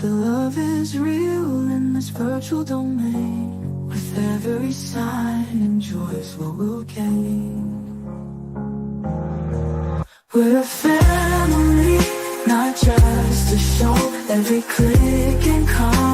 H: The love is real in this virtual domain. With every sign, enjoys what we'll gain. We're a family, not just a show. Every click and comment